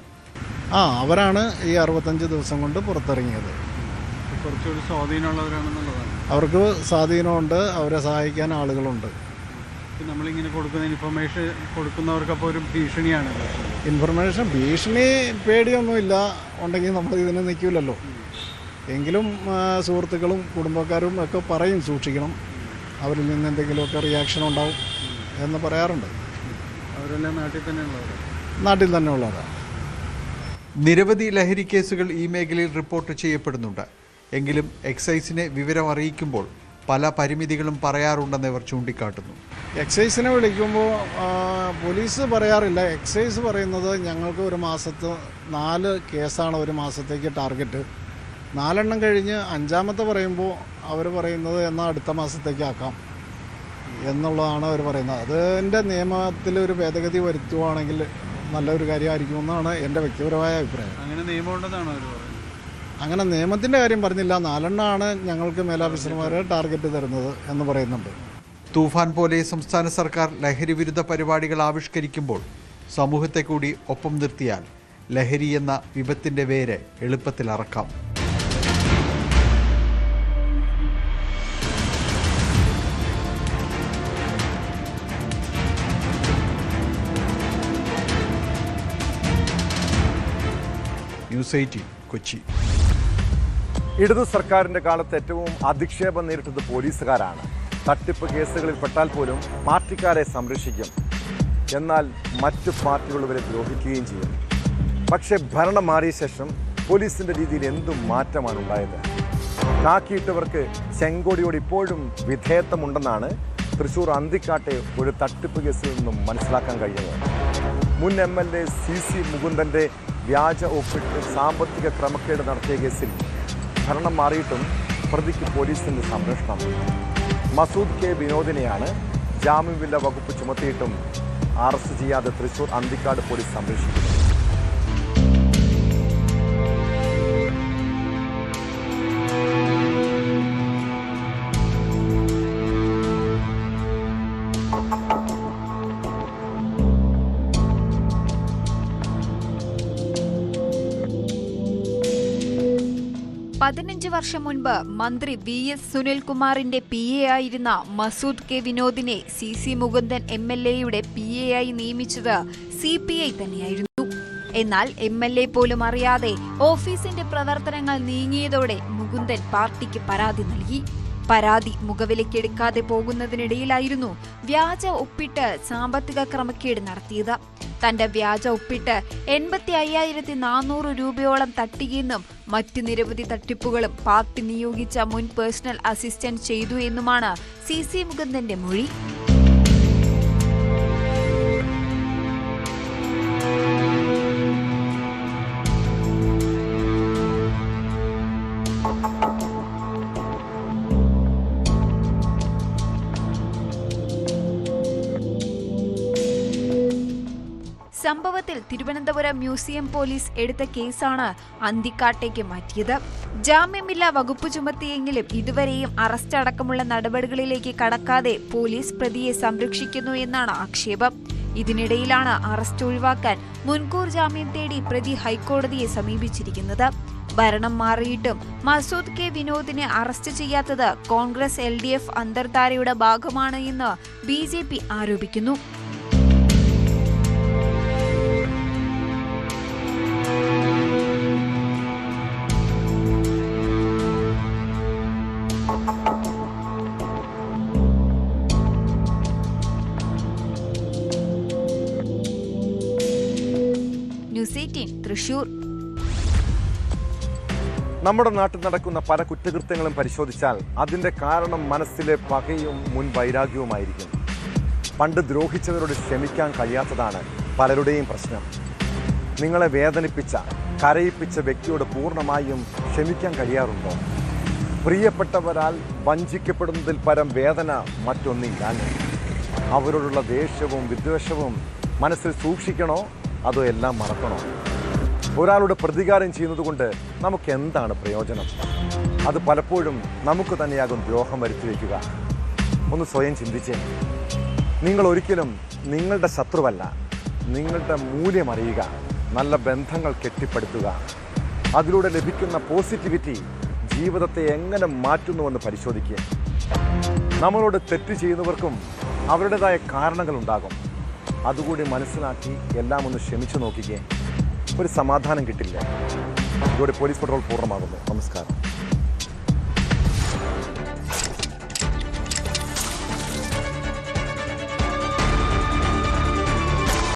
അവരാണ് ഈ 65 ദിവസം കൊണ്ട് പുറത്തിറങ്ങിയത്. കുറച്ചുകൂടി സ്വാധീനമുള്ളവരാണെന്നുള്ളതാണ്. അവർക്ക് സ്വാധീനമുണ്ട്, അവരെ സഹായിക്കാൻ ആളുകളുണ്ട്. നമ്മളിങ്ങനെ കൊടുക്കുന്ന ഇൻഫർമേഷൻ കൊടുക്കുന്നവർക്കപ്പോൾ ഒരു ഭീഷണിയാണ്. ഇൻഫർമേഷൻ ഭീഷണി പേടിയൊന്നുമില്ല, ഉണ്ടെങ്കിൽ നമ്മൾ ഇതിന് നിൽക്കില്ലല്ലോ. എങ്കിലും സുഹൃത്തുക്കളും കുടുംബക്കാരും ഒക്കെ പറയും സൂക്ഷിക്കണം, അവരിൽ നിന്ന് എന്തെങ്കിലുമൊക്കെ റിയാക്ഷൻ ഉണ്ടാവും എന്ന് പറയാറുണ്ട്. അവരെല്ലാം നാട്ടിൽ തന്നെയുള്ളവരാണ്. നാട്ടിൽ തന്നെ ഉള്ളവരാണ്. നിരവധി ലഹരി കേസുകൾ ഈ മേഖലയിൽ റിപ്പോർട്ട് ചെയ്യപ്പെടുന്നുണ്ട്. എങ്കിലും എക്സൈസിനെ വിവരം അറിയിക്കുമ്പോൾ പല പരിമിതികളും പറയാറുണ്ടെന്ന് ഇവർ ചൂണ്ടിക്കാട്ടുന്നു. എക്സൈസിനെ വിളിക്കുമ്പോൾ പോലീസ് പറയാറില്ല. എക്സൈസ് പറയുന്നത് ഞങ്ങൾക്ക് ഒരു മാസത്ത് 4 കേസാണ് ഒരു മാസത്തേക്ക് ടാർഗറ്റ്. 4 എണ്ണം കഴിഞ്ഞ് 5-ാമത്തെ പറയുമ്പോൾ അവർ പറയുന്നത് എന്നാൽ അടുത്ത മാസത്തേക്ക് ആക്കാം എന്നുള്ളതാണ് അവർ പറയുന്നത്. അതിൻ്റെ നിയമത്തിൽ ഒരു ഭേദഗതി വരുത്തുവാണെങ്കിൽ നല്ലൊരു കാര്യമായിരിക്കുമെന്നാണ് എൻ്റെ വ്യക്തിപരമായ അഭിപ്രായം. അങ്ങനെ നിയമം ഉണ്ടെന്നാണ് അവർ പറയുന്നത്. അങ്ങനെ നിയമത്തിൻ്റെ കാര്യം പറഞ്ഞില്ല. 4 എണ്ണമാണ് ഞങ്ങൾക്ക് മേലാഫീസർമാർ ടാർഗറ്റ് തരുന്നത് എന്ന് പറയുന്നുണ്ട്. തൂഫാൻ പോലെ സംസ്ഥാന സർക്കാർ ലഹരി വിരുദ്ധ പരിപാടികൾ ആവിഷ്കരിക്കുമ്പോൾ സമൂഹത്തെ കൂടി ഒപ്പം നിർത്തിയാൽ ലഹരി എന്ന വിപത്തിൻ്റെ വേര് എളുപ്പത്തിൽ അറക്കാം. ന്യൂസ് 18 കൊച്ചി. ഇടതു സർക്കാരിന്റെ കാലത്ത് ഏറ്റവും അധിക്ഷേപം നേരിട്ടത് പോലീസുകാരാണ്. തട്ടിപ്പ് കേസുകളിൽ പെട്ടാൽ പോലും പാർട്ടിക്കാരെ സംരക്ഷിക്കും, എന്നാൽ മറ്റു പാർട്ടികൾ ഇവരെ ദ്രോഹിക്കുകയും ചെയ്യും. പക്ഷേ ഭരണം മാറിയ ശേഷം പോലീസിന്റെ രീതിയിൽ എന്തും മാറ്റമാണ് ഉണ്ടായത്. കാക്കിയിട്ടവർക്ക് ചെങ്കോടിയോട് ഇപ്പോഴും വിധേയത്വമുണ്ടെന്നാണ് തൃശൂർ അന്തിക്കാട്ടെ ഒരു തട്ടിപ്പ് കേസിൽ നിന്നും മനസ്സിലാക്കാൻ കഴിയുന്നത്. മുൻ MLA CC മുകുന്ദന്റെ വ്യാജ ഒപ്പിട്ട് സാമ്പത്തിക ക്രമക്കേട് നടത്തിയ കേസിൽ ഭരണം മാറിയിട്ടും പ്രതിക്ക് പോലീസിന്റെ സംരക്ഷണം. മസൂദ് K വിനോദിനെയാണ് ജാമ്യമില്ല വകുപ്പ് ചുമത്തിയിട്ടും അറസ്റ്റ് ചെയ്യാതെ തൃശൂർ അന്തിക്കാട് പോലീസ് സംരക്ഷിക്കുന്നത്. 15 വർഷം മുൻപ് മന്ത്രി VS സുനിൽകുമാറിന്റെ PA ആയിരുന്ന മസൂദ് കെ വിനോദിനെ CC മുകുന്ദൻ MLAയുടെ PA ആയി നിയമിച്ചത് CPI തന്നെയായിരുന്നു. എന്നാൽ MLA പോലും അറിയാതെ ഓഫീസിന്റെ പ്രവർത്തനങ്ങൾ നീങ്ങിയതോടെ മുകുന്ദൻ പാർട്ടിക്ക് പരാതി നൽകി. പരാതി മുഖവിലക്കെടുക്കാതെ പോകുന്നതിനിടയിലായിരുന്നു വ്യാജ ഒപ്പിട്ട് സാമ്പത്തിക ക്രമക്കേട് നടത്തിയത്. തന്റെ വ്യാജ ഒപ്പിട്ട് 85,400 രൂപയോളം തട്ടിയെന്നും മറ്റ് നിരവധി തട്ടിപ്പുകളും പാർട്ടി നിയോഗിച്ച മുൻ പേഴ്സണൽ അസിസ്റ്റന്റ് ചെയ്തു എന്നുമാണ് CC മുകുന്ദന്റെ മൊഴി. സംഭവത്തിൽ തിരുവനന്തപുരം മ്യൂസിയം പോലീസ് എടുത്ത കേസാണ് അന്തിക്കാട്ടേക്ക് മാറ്റിയത്. ജാമ്യമില്ലാ വകുപ്പ് ചുമത്തിയെങ്കിലും ഇതുവരെയും അറസ്റ്റ് അടക്കമുള്ള നടപടികളിലേക്ക് കടക്കാതെ പോലീസ് പ്രതിയെ സംരക്ഷിക്കുന്നു എന്നാണ് ആക്ഷേപം. ഇതിനിടയിലാണ് അറസ്റ്റ് ഒഴിവാക്കാൻ മുൻകൂർ ജാമ്യം തേടി പ്രതി ഹൈക്കോടതിയെ സമീപിച്ചിരിക്കുന്നത്. ഭരണം മാറിയിട്ടും മസൂദ് കെ വിനോദിനെ അറസ്റ്റ് ചെയ്യാത്തത് കോൺഗ്രസ് LDF അന്തർധാരയുടെ ഭാഗമാണ് എന്ന് BJP ആരോപിക്കുന്നു. ന്യൂസ് 18 തൃശൂർ. നമ്മുടെ നാട്ടിൽ നടക്കുന്ന പല കുറ്റകൃത്യങ്ങളും പരിശോധിച്ചാൽ അതിൻ്റെ കാരണം മനസ്സിലെ പകയും മുൻ വൈരാഗ്യവുമായിരിക്കും. പണ്ട് ദ്രോഹിച്ചവരോട് ക്ഷമിക്കാൻ കഴിയാത്തതാണ് പലരുടെയും പ്രശ്നം. നിങ്ങളെ വേദനിപ്പിച്ച, കരയിപ്പിച്ച വ്യക്തിയോട് പൂർണ്ണമായും ക്ഷമിക്കാൻ കഴിയാറുണ്ടോ? പ്രിയപ്പെട്ടവരാൽ വഞ്ചിക്കപ്പെടുന്നതിൽ പരം വേദന മറ്റൊന്നില്ല. അവരോടുള്ള ദേഷ്യവും വിദ്വേഷവും മനസ്സിൽ സൂക്ഷിക്കണോ അതോ എല്ലാം മറക്കണോ? ഒരാളുടെ പ്രതികാരം ചെയ്യുന്നതുകൊണ്ട് നമുക്ക് എന്താണ് പ്രയോജനം? അത് പലപ്പോഴും നമുക്ക് തന്നെയാകും ദ്രോഹം വരുത്തി വയ്ക്കുക. ഒന്ന് സ്വയം ചിന്തിച്ചേ. നിങ്ങൾ ഒരിക്കലും നിങ്ങളുടെ ശത്രുവല്ല. നിങ്ങളുടെ മൂല്യം അറിയുക, നല്ല ബന്ധങ്ങൾ കെട്ടിപ്പടുത്തുക. അതിലൂടെ ലഭിക്കുന്ന പോസിറ്റിവിറ്റി ജീവിതത്തെ എങ്ങനെ മാറ്റുന്നുവെന്ന് പരിശോധിക്കുക. നമ്മളോട് തെറ്റ് ചെയ്യുന്നവർക്കും അവരുടേതായ കാരണങ്ങളുണ്ടാകും. അതുകൂടി മനസ്സിലാക്കി എല്ലാം ഒന്ന് ക്ഷമിച്ചു നോക്കിക്കേ. ഒരു സമാധാനം കിട്ടില്ല. ഇതോടെ പോലീസ് പട്രോൾ പൂർണ്ണമാകുന്നു. നമസ്കാരം.